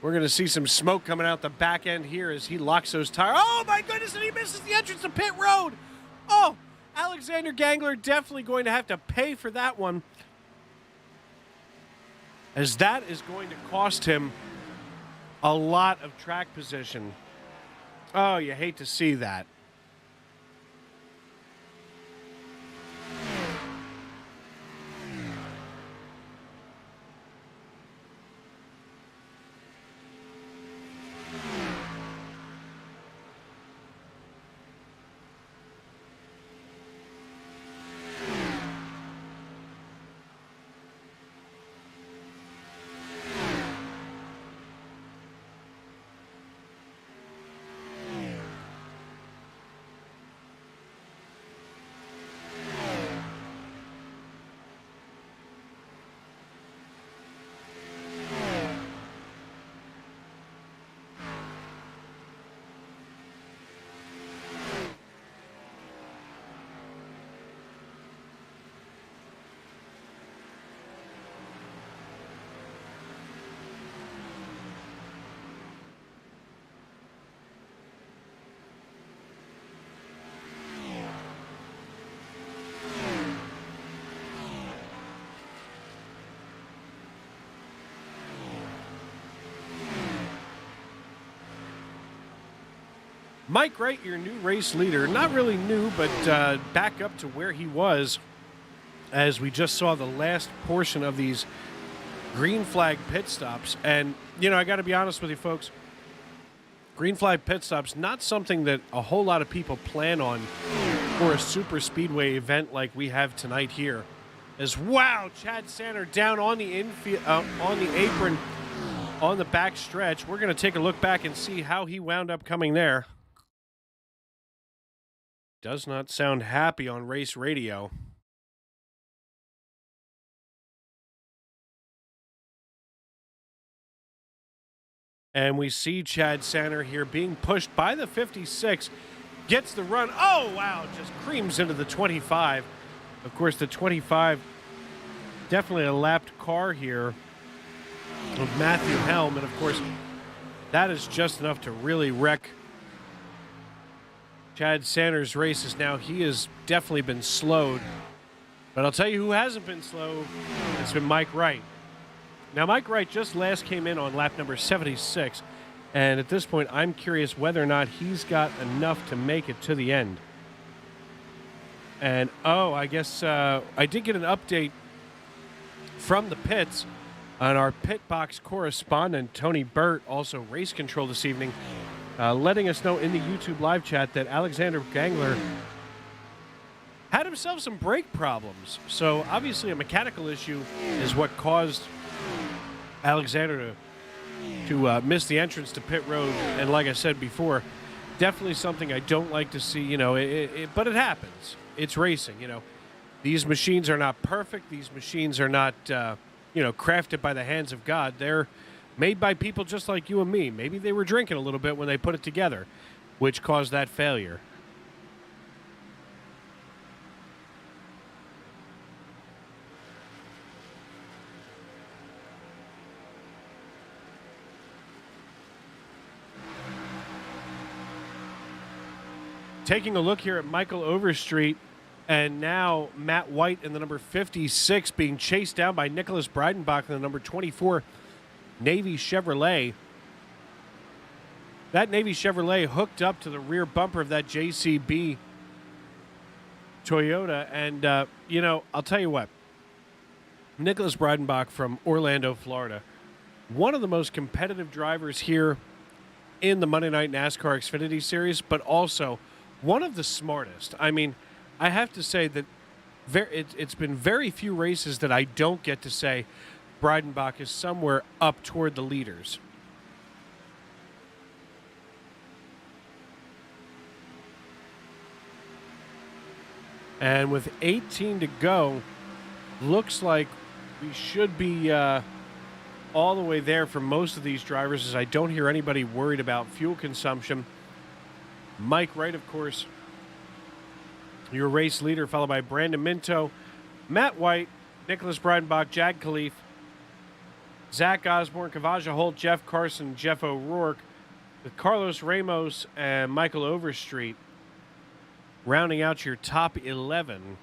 We're going to see some smoke coming out the back end here as he locks those tires. Oh, my goodness, and he misses the entrance to pit road. Oh, Alexander Gangler definitely going to have to pay for that one, as that is going to cost him a lot of track position. Oh, you hate to see that. Mike Wright, your new race leader. Not really new, but back up to where he was as we just saw the last portion of these green flag pit stops. And, you know, I got to be honest with you, folks. Green flag pit stops, not something that a whole lot of people plan on for a super speedway event like we have tonight here. As, wow, Chad Sanner down on the infield, on the apron, on the back stretch. We're going to take a look back and see how he wound up coming there. Does not sound happy on race radio. And we see Chad Sanner here being pushed by the 56. Gets the run. Oh, wow. Just creams into the 25. Of course, the 25, definitely a lapped car here of Matthew Helm. And, of course, that is just enough to really wreck Chad Sanner's races. Now, he has definitely been slowed. But I'll tell you who hasn't been slowed. It's been Mike Wright. Now, Mike Wright just last came in on lap number 76. And at this point, I'm curious whether or not he's got enough to make it to the end. And, oh, I guess I did get an update from the pits on our pit box correspondent, Tony Burt, also race control this evening, letting us know in the YouTube live chat that Alexander Gangler had himself some brake problems. So obviously a mechanical issue is what caused Alexander to miss the entrance to pit road. And like I said before, definitely something I don't like to see, you know, but it happens. It's racing, you know. These machines are not perfect. These machines are not, you know, crafted by the hands of God. They're made by people just like you and me. Maybe they were drinking a little bit when they put it together, which caused that failure. Taking a look here at Michael Overstreet, and now Matt White in the number 56 being chased down by Nicholas Breidenbach in the number 24 Navy Chevrolet. That Navy Chevrolet hooked up to the rear bumper of that JCB Toyota. And, you know, I'll tell you what. Nicholas Breidenbach from Orlando, Florida. One of the most competitive drivers here in the Monday Night NASCAR Xfinity Series, but also one of the smartest. I mean, I have to say that it's been very few races that I don't get to say Breidenbach is somewhere up toward the leaders. And with 18 to go, looks like we should be all the way there for most of these drivers, as I don't hear anybody worried about fuel consumption. Mike Wright, of course, your race leader, followed by Brandon Minto, Matt White, Nicholas Breidenbach, Jag Khalif, Zach Osborne, Kavaja Holt, Jeff Carson, Jeff O'Rourke, with Carlos Ramos and Michael Overstreet rounding out your top 11.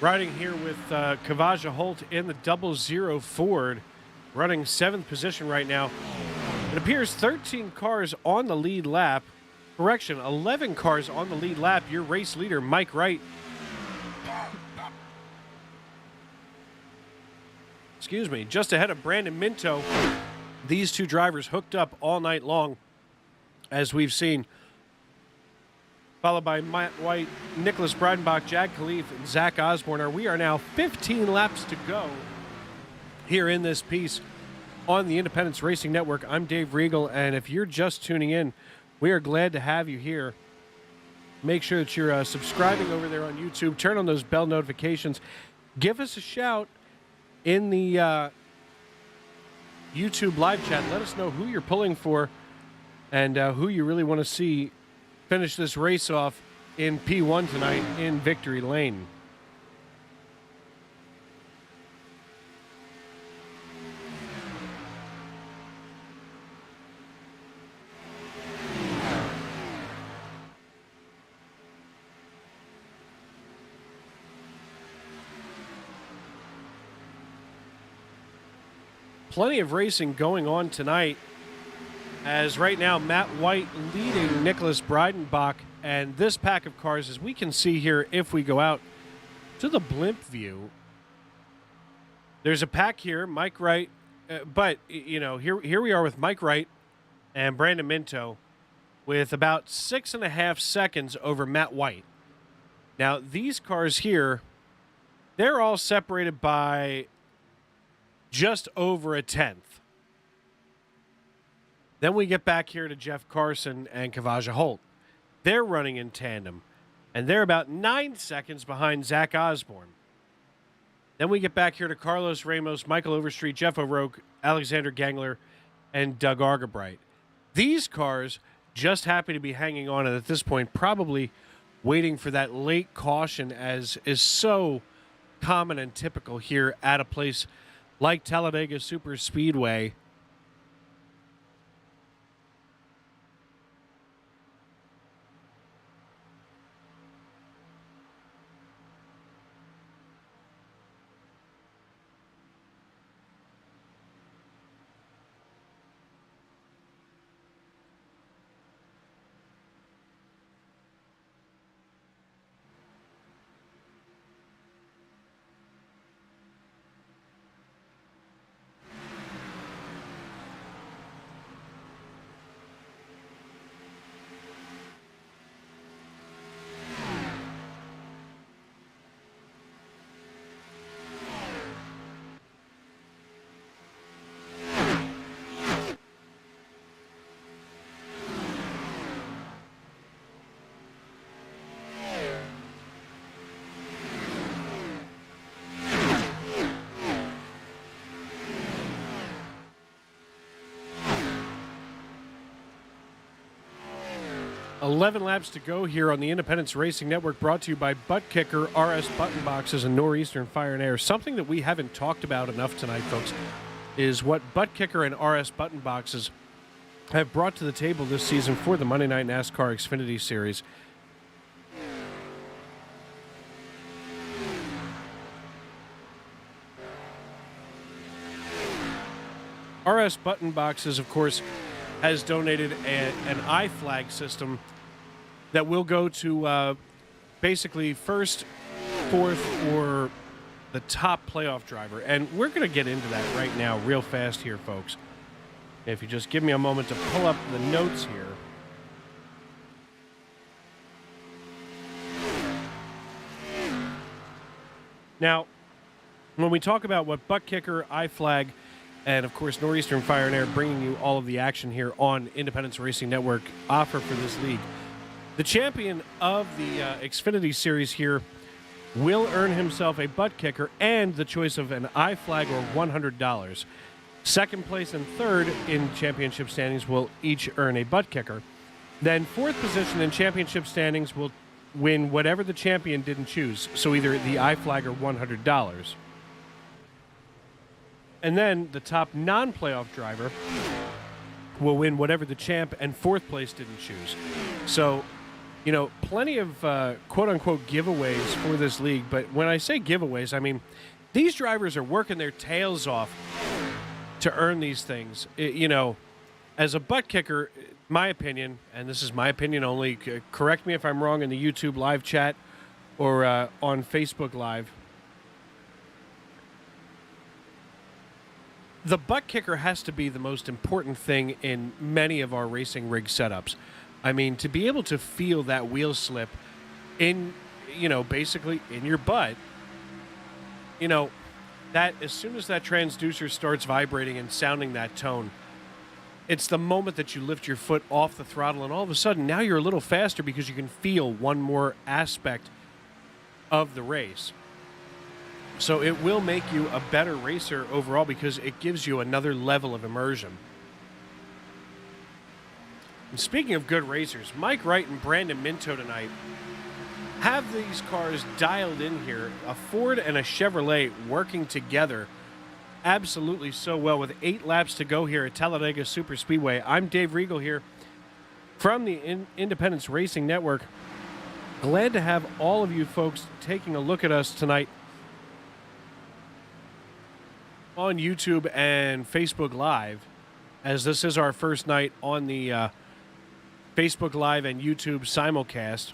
Riding here with Kavaja Holt in the 00 Ford, running 7th position right now. It appears 13 cars on the lead lap. Correction, 11 cars on the lead lap. Your race leader, Mike Wright. Excuse me, just ahead of Brandon Minto. These two drivers hooked up all night long, as we've seen. Followed by Matt White, Nicholas Breidenbach, Jag Khalif, and Zach Osborne. We are now 15 laps to go here in this piece on the Independence Racing Network. I'm Dave Regal, and if you're just tuning in, we are glad to have you here. Make sure that you're subscribing over there on YouTube. Turn on those bell notifications. Give us a shout in the YouTube live chat. Let us know who you're pulling for and who you really want to see finish this race off in P1 tonight in Victory Lane. Plenty of racing going on tonight, as right now Matt White leading Nicholas Breidenbach, and this pack of cars, as we can see here if we go out to the blimp view, there's a pack here, Mike Wright, but you know, here we are with Mike Wright and Brandon Minto with about 6.5 seconds over Matt White. Now these cars here, they're all separated by just over a tenth. Then we get back here to Jeff Carson and Kavaja Holt. They're running in tandem, and they're about 9 seconds behind Zach Osborne. Then we get back here to Carlos Ramos, Michael Overstreet, Jeff O'Rourke, Alexander Gangler, and Doug Argabright. These cars just happy to be hanging on, and at this point probably waiting for that late caution, as is so common and typical here at a place like Talladega Superspeedway. 11 laps to go here on the Independence Racing Network, brought to you by Butt Kicker, RS Button Boxes, and Northeastern Fire and Air. Something that we haven't talked about enough tonight, folks, is what Butt Kicker and RS Button Boxes have brought to the table this season for the Monday Night NASCAR Xfinity Series. RS Button Boxes, of course, has donated an I-flag system that will go to basically first, fourth, or the top playoff driver. And we're going to get into that right now real fast here, folks. If you just give me a moment to pull up the notes here. Now, when we talk about what Butt Kicker, I-Flag, and, of course, Northeastern Fire and Air bringing you all of the action here on Independence Racing Network offer for this league, the champion of the Xfinity Series here will earn himself a Butt Kicker and the choice of an I-Flag or $100. Second place and third in championship standings will each earn a Butt Kicker. Then fourth position in championship standings will win whatever the champion didn't choose, so either the I-Flag or $100. And then the top non-playoff driver will win whatever the champ and fourth place didn't choose. So, you know, plenty of quote-unquote giveaways for this league. But when I say giveaways, I mean these drivers are working their tails off to earn these things. You know, as a Butt Kicker, my opinion, and this is my opinion only, correct me if I'm wrong in the YouTube live chat or on Facebook Live, the Butt Kicker has to be the most important thing in many of our racing rig setups. I mean, to be able to feel that wheel slip in, you know, basically in your butt, you know, that as soon as that transducer starts vibrating and sounding that tone, it's the moment that you lift your foot off the throttle, and all of a sudden now you're a little faster because you can feel one more aspect of the race. So it will make you a better racer overall because it gives you another level of immersion. And speaking of good racers, Mike Wright and Brandon Minto tonight have these cars dialed in here, a Ford and a Chevrolet working together absolutely so well with 8 laps to go here at Talladega Superspeedway. I'm Dave Regal here from the Independence Racing Network. Glad to have all of you folks taking a look at us tonight on YouTube and Facebook Live, as this is our first night on the Facebook Live and YouTube simulcast.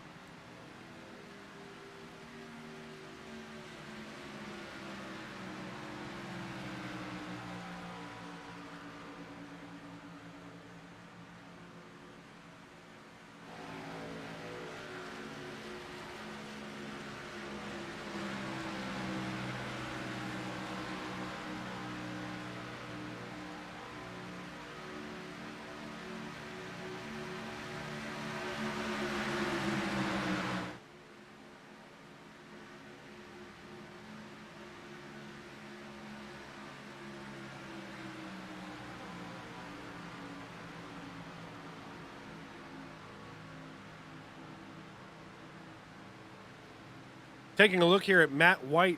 Taking a look here at Matt White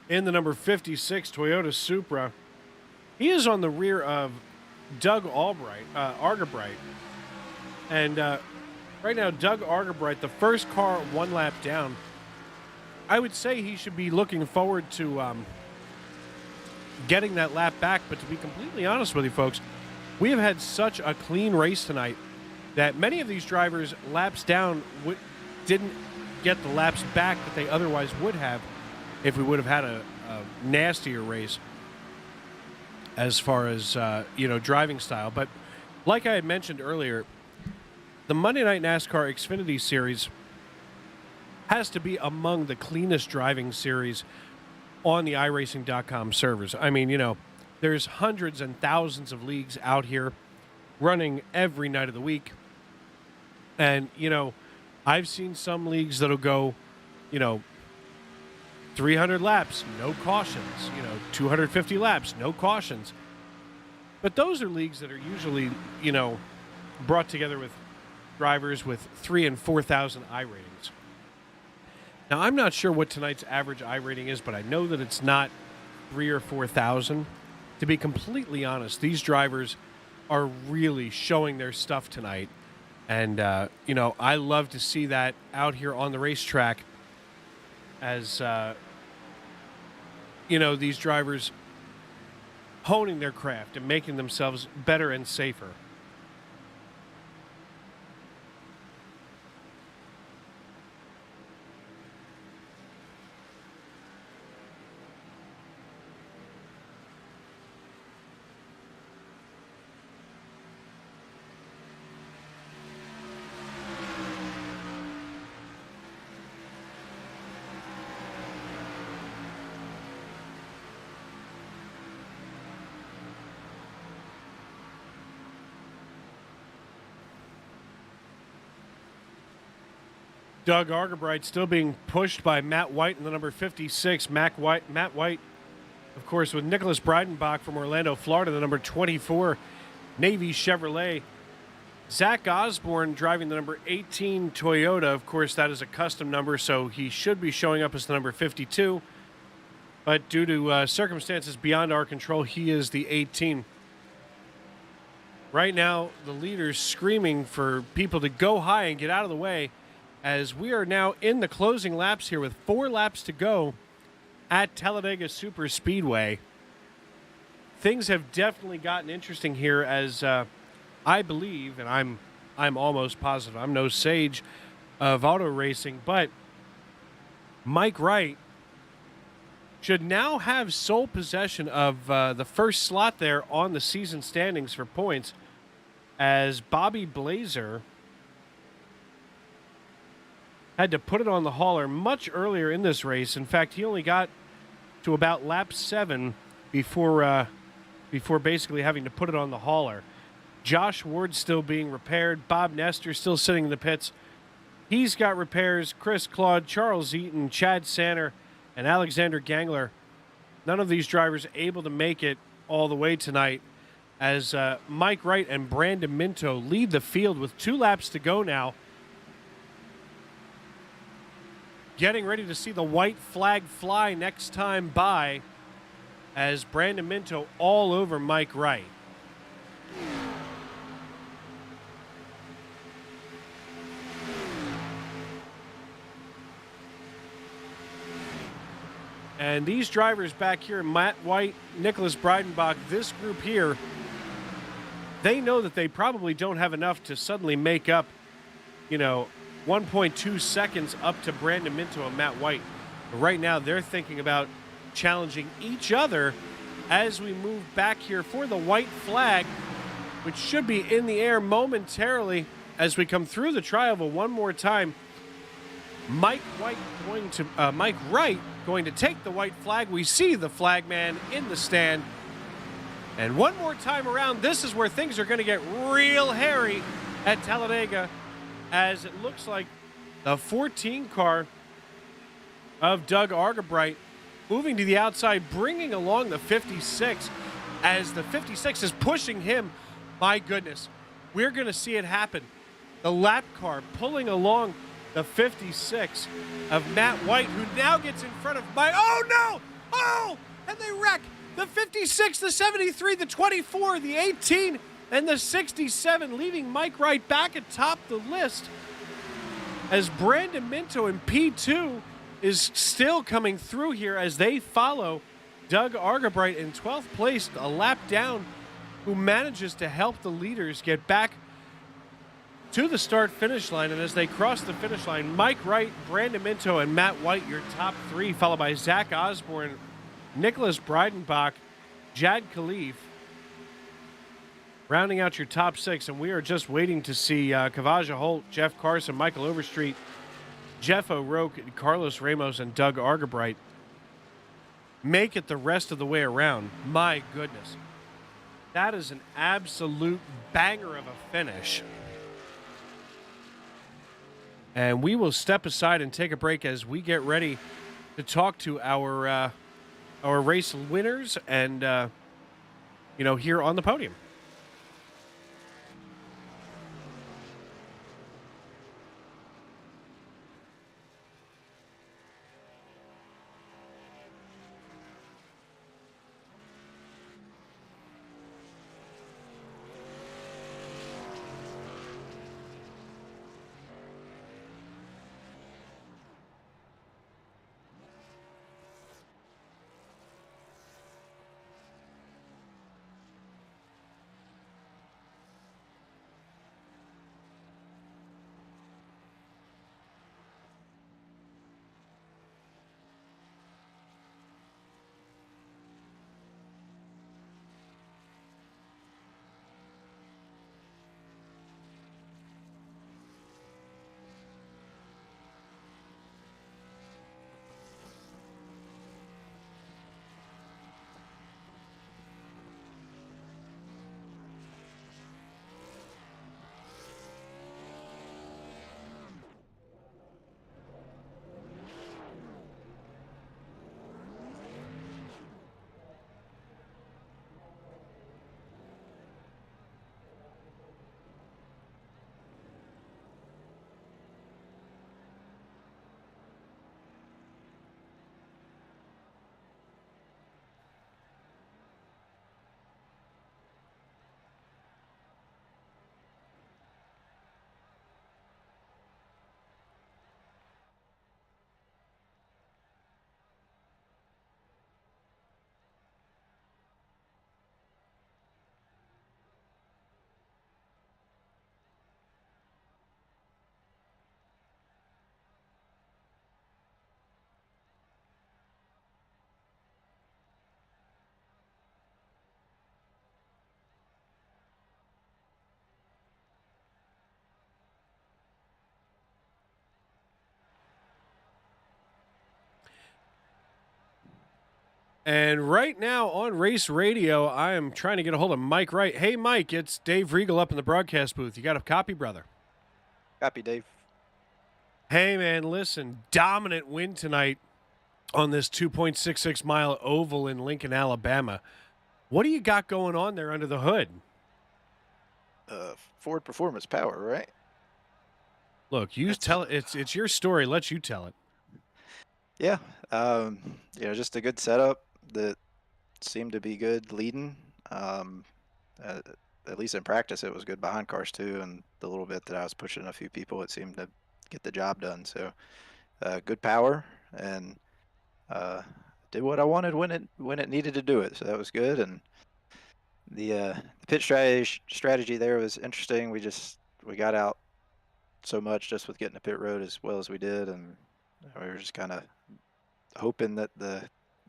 in the number 56 Toyota Supra. He is on the rear of Doug Argabright. And right now, Doug Argabright, the first car one lap down, I would say he should be looking forward to getting that lap back. But to be completely honest with you folks, we have had such a clean race tonight that many of these drivers laps down didn't get the laps back that they otherwise would have if we would have had a nastier race as far as driving style. But like I had mentioned earlier, the Monday Night NASCAR Xfinity Series has to be among the cleanest driving series on the iRacing.com servers. I mean, you know, there's hundreds and thousands of leagues out here running every night of the week. And, you know, I've seen some leagues that'll go, 300 laps, no cautions, 250 laps, no cautions. But those are leagues that are usually, brought together with drivers with 3,000 and 4,000 I ratings. Now, I'm not sure what tonight's average I rating is, but I know that it's not 3,000 or 4,000. To be completely honest, these drivers are really showing their stuff tonight. And, I love to see that out here on the racetrack as, these drivers honing their craft and making themselves better and safer. Doug Argabright still being pushed by Matt White in the number 56. Matt White, of course, with Nicholas Breidenbach from Orlando, Florida, the number 24 Navy Chevrolet. Zach Osborne driving the number 18 Toyota. Of course, that is a custom number, so he should be showing up as the number 52. But due to circumstances beyond our control, he is the 18. Right now, the leader's screaming for people to go high and get out of the way, as we are now in the closing laps here with 4 laps to go at Talladega Superspeedway. Things have definitely gotten interesting here, as I believe, and I'm almost positive, I'm no sage of auto racing, but Mike Wright should now have sole possession of the first slot there on the season standings for points, as Bobby Blazer had to put it on the hauler much earlier in this race. In fact, he only got to about lap 7 before basically having to put it on the hauler. Josh Ward still being repaired. Bob Nestor still sitting in the pits. He's got repairs. Chris Claude, Charles Eaton, Chad Sanner, and Alexander Gangler. None of these drivers able to make it all the way tonight, as Mike Wright and Brandon Minto lead the field with 2 laps to go now. Getting ready to see the white flag fly next time by, as Brandon Minto all over Mike Wright. And these drivers back here, Matt White, Nicholas Breidenbach, this group here, they know that they probably don't have enough to suddenly make up, 1.2 seconds up to Brandon Minto and Matt White. But right now, they're thinking about challenging each other as we move back here for the white flag, which should be in the air momentarily as we come through the tri-oval one more time. Mike Wright going to take the white flag. We see the flagman in the stand. And one more time around, this is where things are going to get real hairy at Talladega, as it looks like the 14 car of Doug Argabright moving to the outside, bringing along the 56, as the 56 is pushing him. My goodness, we're going to see it happen. The lap car pulling along the 56 of Matt White, who now gets in front of Mike. Oh, no! Oh! And they wreck. The 56, the 73, the 24, the 18, and the 67, leaving Mike Wright back atop the list, as Brandon Minto in P2 is still coming through here as they follow Doug Argabright in 12th place, a lap down, who manages to help the leaders get back to the start-finish line. And as they cross the finish line, Mike Wright, Brandon Minto, and Matt White, your top 3, followed by Zach Osborne, Nicholas Breidenbach, Jad Khalif, rounding out your top 6. And we are just waiting to see Kavaja Holt, Jeff Carson, Michael Overstreet, Jeff O'Rourke, Carlos Ramos, and Doug Argabright make it the rest of the way around. My goodness. That is an absolute banger of a finish. And we will step aside and take a break as we get ready to talk to our race winners and, here on the podium. And right now on Race Radio, I am trying to get a hold of Mike Wright. Hey, Mike, it's Dave Regal up in the broadcast booth. You got a copy, brother? Copy, Dave. Hey, man, listen, dominant win tonight on this 2.66 mile oval in Lincoln, Alabama. What do you got going on there under the hood? Ford Performance Power, right? Look, you tell it. It's your story. Let you tell it. Yeah. Just a good setup that seemed to be good leading. At least in practice, it was good behind cars too, and the little bit that I was pushing a few people, it seemed to get the job done. So, good power, and did what I wanted when it needed to do it. So that was good. And the pit strategy there was interesting. We got out so much just with getting the pit road as well as we did, and we were just kind of hoping that the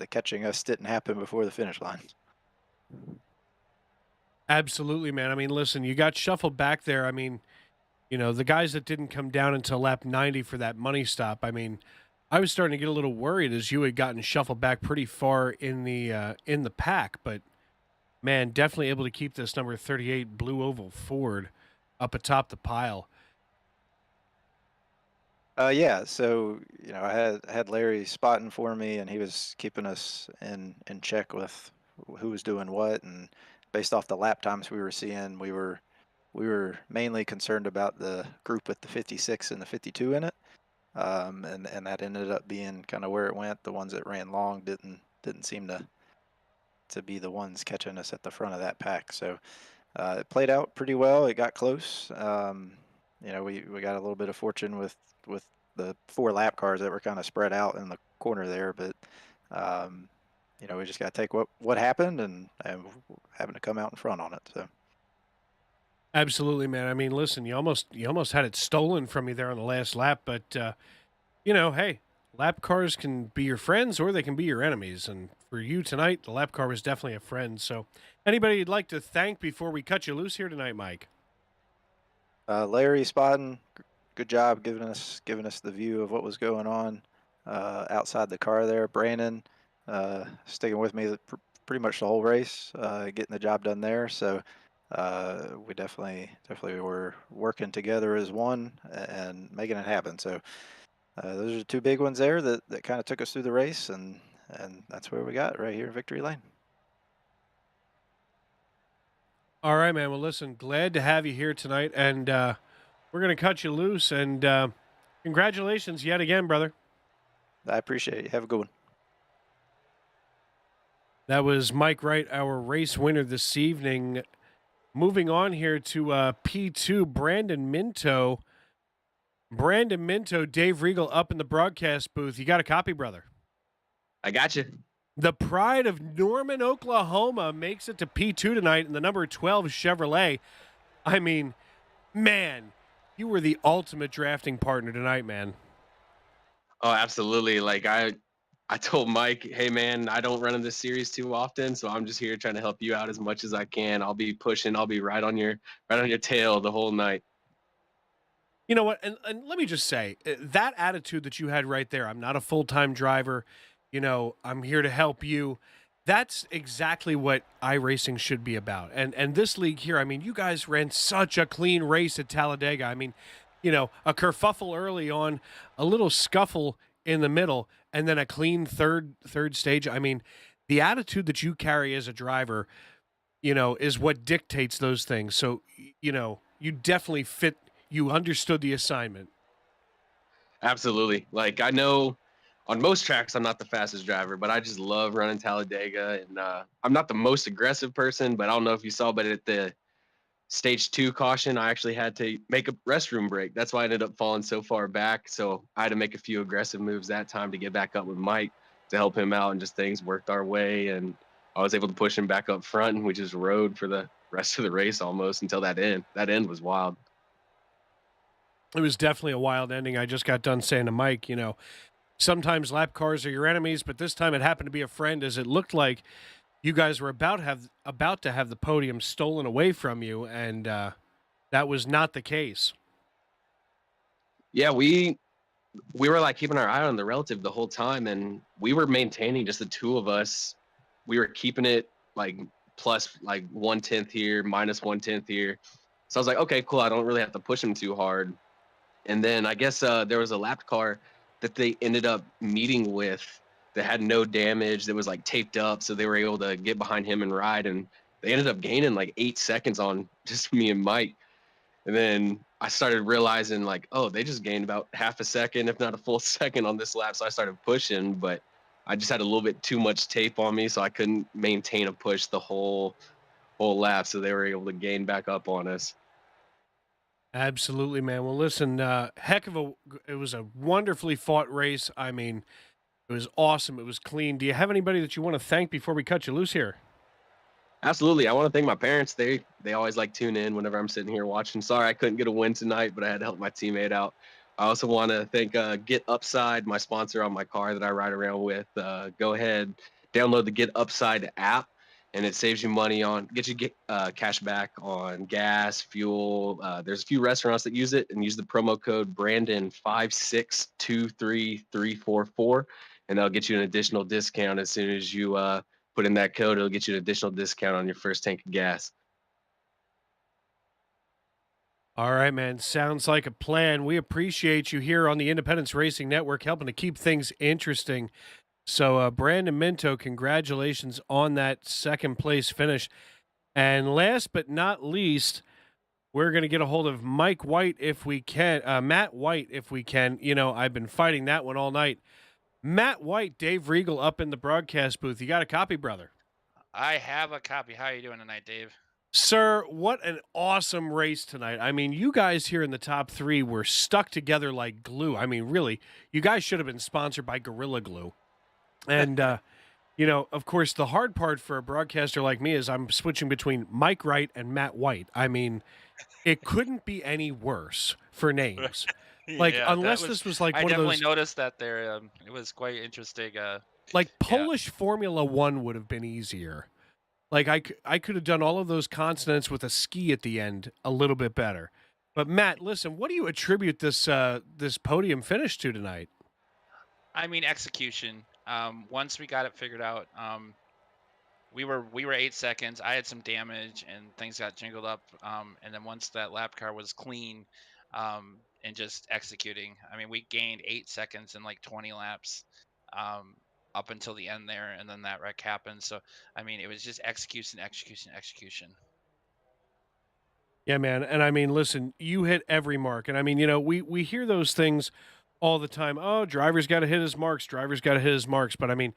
catching us didn't happen before the finish line. Absolutely, man. I mean, listen, you got shuffled back there. I mean, the guys that didn't come down until lap 90 for that money stop. I mean, I was starting to get a little worried as you had gotten shuffled back pretty far in the pack, but man, definitely able to keep this number 38 blue oval Ford up atop the pile. Yeah. So I had Larry spotting for me, and he was keeping us in check with who was doing what, and based off the lap times we were seeing, we were mainly concerned about the group with the 56 and the 52 in it, and that ended up being kind of where it went. The ones that ran long didn't seem to be the ones catching us at the front of that pack. So it played out pretty well. It got close. We got a little bit of fortune with the 4 lap cars that were kind of spread out in the corner there, but we just got to take what happened and having to come out in front on it. So Absolutely, man. I mean, listen, you almost had it stolen from you there on the last lap, but hey, lap cars can be your friends or they can be your enemies. And for you tonight, the lap car was definitely a friend. So, anybody you'd like to thank before we cut you loose here tonight, Mike? Larry Spotting, good job giving us the view of what was going on outside the car there. Brandon sticking with me pretty much the whole race, getting the job done there. So we definitely were working together as one and making it happen. So those are 2 big ones there that kind of took us through the race, and that's where we got right here in Victory Lane. All right, man. Well, listen, glad to have you here tonight, and we're going to cut you loose, and congratulations yet again, brother. I appreciate it. Have a good one. That was Mike Wright, our race winner this evening. Moving on here to P2, Brandon Minto. Brandon Minto, Dave Regal up in the broadcast booth. You got a copy, brother? I got you. The pride of Norman, Oklahoma makes it to P2 tonight in the number 12 Chevrolet. I mean, man, you were the ultimate drafting partner tonight, man. Oh, absolutely. Like I told Mike, hey man, I don't run in this series too often, so I'm just here trying to help you out as much as I can. I'll be pushing. I'll be right on your tail the whole night. You know what? And let me just say, that attitude that you had right there, I'm not a full-time driver, I'm here to help you. That's exactly what iRacing should be about. And this league here, I mean, you guys ran such a clean race at Talladega. I mean, a kerfuffle early on, a little scuffle in the middle, and then a clean third stage. I mean, the attitude that you carry as a driver, is what dictates those things. So, you definitely fit. You understood the assignment. Absolutely. Like I know on most tracks, I'm not the fastest driver, but I just love running Talladega. And I'm not the most aggressive person, but I don't know if you saw, but at the stage 2 caution, I actually had to make a restroom break. That's why I ended up falling so far back. So I had to make a few aggressive moves that time to get back up with Mike to help him out, and just things worked our way. And I was able to push him back up front, and we just rode for the rest of the race almost until that end. That end was wild. It was definitely a wild ending. I just got done saying to Mike, sometimes lap cars are your enemies, but this time it happened to be a friend, as it looked like you guys were about to have the podium stolen away from you, and that was not the case. Yeah, we were like keeping our eye on the relative the whole time, and we were maintaining just the 2 of us we were keeping it like plus like 1/10 here, minus 1/10 here. So I was like, okay, cool. I don't really have to push him too hard. And then I guess there was a lap car that they ended up meeting with that had no damage, that was like taped up, so they were able to get behind him and ride. And they ended up gaining like 8 seconds on just me and Mike. And then I started realizing like, oh, they just gained about half a second, if not a full second on this lap. So I started pushing, but I just had a little bit too much tape on me, so I couldn't maintain a push the whole lap. So they were able to gain back up on us. Absolutely, man. Well, listen, it was a wonderfully fought race. I mean, it was awesome. It was clean. Do you have anybody that you want to thank before we cut you loose here? Absolutely. I want to thank my parents. They always like tune in whenever I'm sitting here watching. Sorry I couldn't get a win tonight, but I had to help my teammate out. I also want to thank Get Upside, my sponsor on my car that I ride around with. Go ahead, download the Get Upside app, and it saves you money on, gets you cash back on gas, fuel. There's a few restaurants that use it, and use the promo code Brandon5623344, and that'll get you an additional discount as soon as you put in that code. It'll get you an additional discount on your first tank of gas. All right, man. Sounds like a plan. We appreciate you here on the Independence Racing Network, helping to keep things interesting. So, Brandon Minto, congratulations on that second place finish. And last but not least, we're going to get a hold of Mike White if we can, Matt White if we can. You know, I've been fighting that one all night. Matt White, Dave Regal up in the broadcast booth. You got a copy, brother? I have a copy. How are you doing tonight, Dave? Sir, what an awesome race tonight. I mean, you guys here in the top three were stuck together like glue. I mean, really, you guys should have been sponsored by Gorilla Glue. And, you know, of course, the hard part for a broadcaster like me is I'm switching between Mike Wright and Matt White. I mean, it couldn't be any worse for names. Like, Yeah, unless this was like I one of definitely those, noticed that there. It was quite interesting. like Polish Formula One would have been easier. Like I could have done all of those consonants with a ski at the end a little bit better. But Matt, listen, what do you attribute this this podium finish to tonight? I mean, execution. Once we got it figured out, we were 8 seconds. I had some damage and things got jingled up. And then once that lap car was clean, and just executing, I mean, we gained 8 seconds in like 20 laps. Up until the end there, and then that wreck happened. So, I mean, it was just execution. Yeah, man. And I mean, listen, you hit every mark. And I mean, you know, we hear those things all the time. Oh, driver's got to hit his marks. Driver's got to hit his marks. But I mean,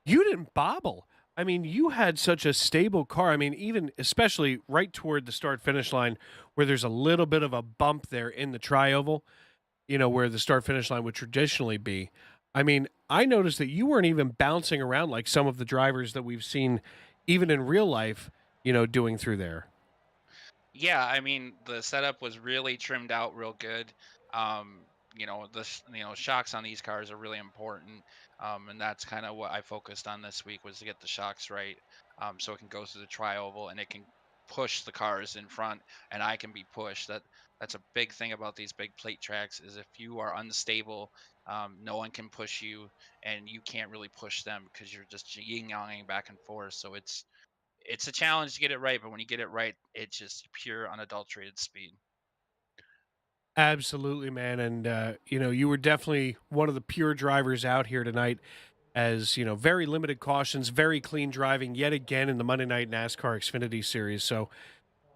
you didn't bobble. I mean, you had such a stable car. I mean, even especially right toward the start finish line where there's a little bit of a bump there in the tri-oval, you know, where the start finish line would traditionally be. I mean, I noticed that you weren't even bouncing around like some of the drivers that we've seen even in real life, you know, doing through there. Yeah, I mean, the setup was really trimmed out real good. You know, shocks on these cars are really important. And that's kind of what I focused on this week, was to get the shocks right. So it can go through the tri-oval and it can push the cars in front, and I can be pushed. That's a big thing about these big plate tracks, is if you are unstable, no one can push you, and you can't really push them because you're just yin-yanging back and forth. So it's a challenge to get it right, but when you get it right, it's just pure unadulterated speed. Absolutely, man. And, you know, you were definitely one of the pure drivers out here tonight, as, you know, very limited cautions, very clean driving yet again in the Monday Night NASCAR Xfinity Series. So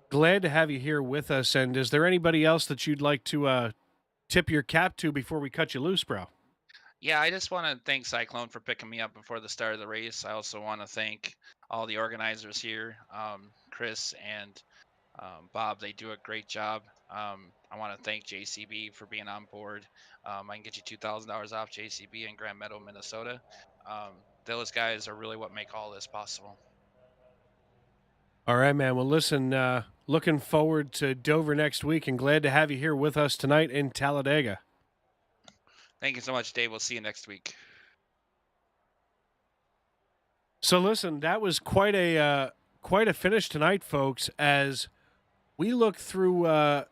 glad to have you here with us. And is there anybody else that you'd like to tip your cap to before we cut you loose, bro? Yeah, I just want to thank Cyclone for picking me up before the start of the race. I also want to thank all the organizers here, Chris and Bob. They do a great job. I want to thank JCB for being on board. I can get you $2,000 off JCB in Grand Meadow, Minnesota. Those guys are really what make all this possible. All right, man. Well, listen, looking forward to Dover next week, and glad to have you here with us tonight in Talladega. Thank you so much, Dave. We'll see you next week. So listen, that was quite a finish tonight, folks, as we look through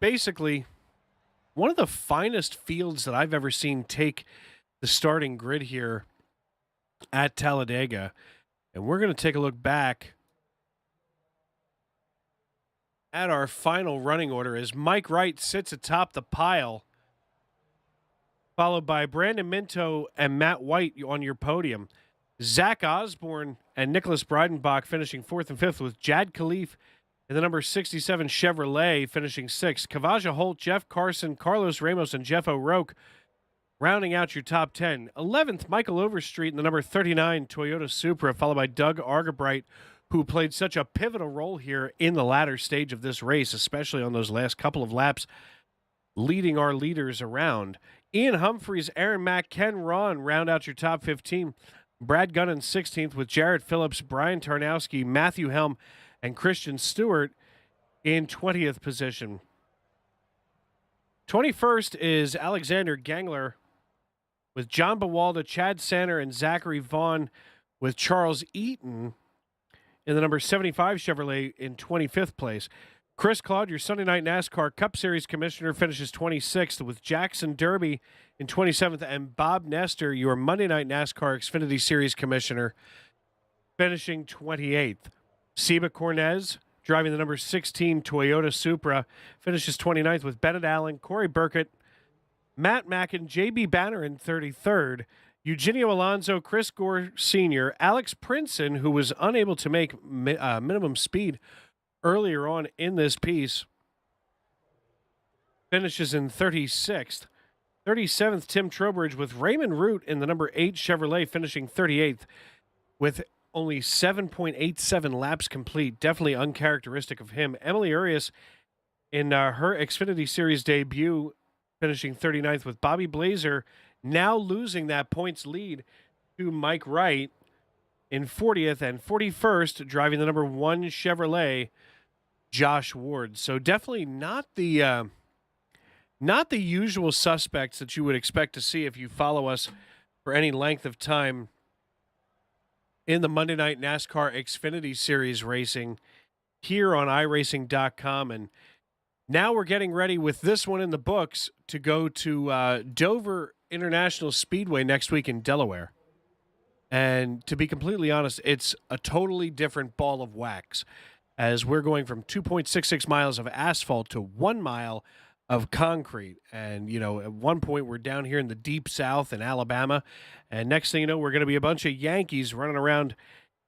basically one of the finest fields that I've ever seen take the starting grid here at Talladega. And we're going to take a look back at our final running order as Mike Wright sits atop the pile, followed by Brandon Minto and Matt White on your podium. Zach Osborne and Nicholas Breidenbach finishing 4th and 5th, with Jad Khalif in the number 67 Chevrolet finishing 6th. Kavaja Holt, Jeff Carson, Carlos Ramos, and Jeff O'Rourke rounding out your top 10. 11th, Michael Overstreet in the number 39 Toyota Supra, followed by Doug Argabright, who played such a pivotal role here in the latter stage of this race, especially on those last couple of laps, leading our leaders around. Ian Humphreys, Aaron Mack, Ken Ron round out your top 15. Brad Gunn in 16th, with Jarrett Phillips, Brian Tarnowski, Matthew Helm, and Christian Stewart in 20th position. 21st is Alexander Gangler, with John Bawalda, Chad Sanner, and Zachary Vaughn, with Charles Eaton in the number 75 Chevrolet in 25th place. Chris Claude, your Sunday Night NASCAR Cup Series commissioner, finishes 26th, with Jackson Derby in 27th, and Bob Nestor, your Monday Night NASCAR Xfinity Series commissioner, finishing 28th. Seba Cornez, driving the number 16 Toyota Supra, finishes 29th, with Bennett Allen, Corey Burkett, Matt Mackin, J.B. Banner in 33rd. Eugenio Alonso, Chris Gore Sr., Alex Princeton, who was unable to make minimum speed earlier on in this piece, finishes in 36th. 37th, Tim Trowbridge, with Raymond Root in the number 8 Chevrolet, finishing 38th, with only 7.87 laps complete. Definitely uncharacteristic of him. Emily Urias in her Xfinity Series debut, finishing 39th, with Bobby Blazer now losing that points lead to Mike Wright in 40th, and 41st, driving the number 1 Chevrolet, Josh Ward. So definitely not the usual suspects that you would expect to see if you follow us for any length of time in the Monday Night NASCAR Xfinity Series racing here on iRacing.com. And now we're getting ready with this one in the books to go to Dover International Speedway next week in Delaware. And to be completely honest, it's a totally different ball of wax, as we're going from 2.66 miles of asphalt to 1 mile of concrete. And, at one point we're down here in the deep south in Alabama, and next thing you know, we're going to be a bunch of Yankees running around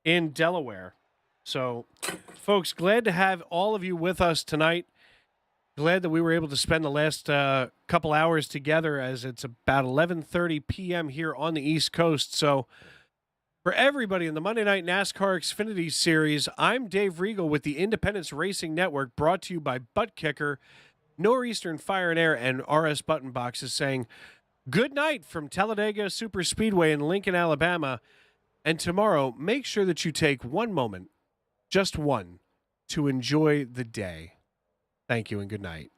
in Delaware. So, folks, glad to have all of you with us tonight. Glad that we were able to spend the last couple hours together, as it's about 11:30 p.m. here on the East Coast. So for everybody in the Monday Night NASCAR Xfinity Series, I'm Dave Regal with the Independence Racing Network, brought to you by Butt Kicker, Northeastern Fire and Air, and RS Button Boxes, saying good night from Talladega Superspeedway in Lincoln, Alabama. And tomorrow, make sure that you take one moment, just one, to enjoy the day. Thank you and good night.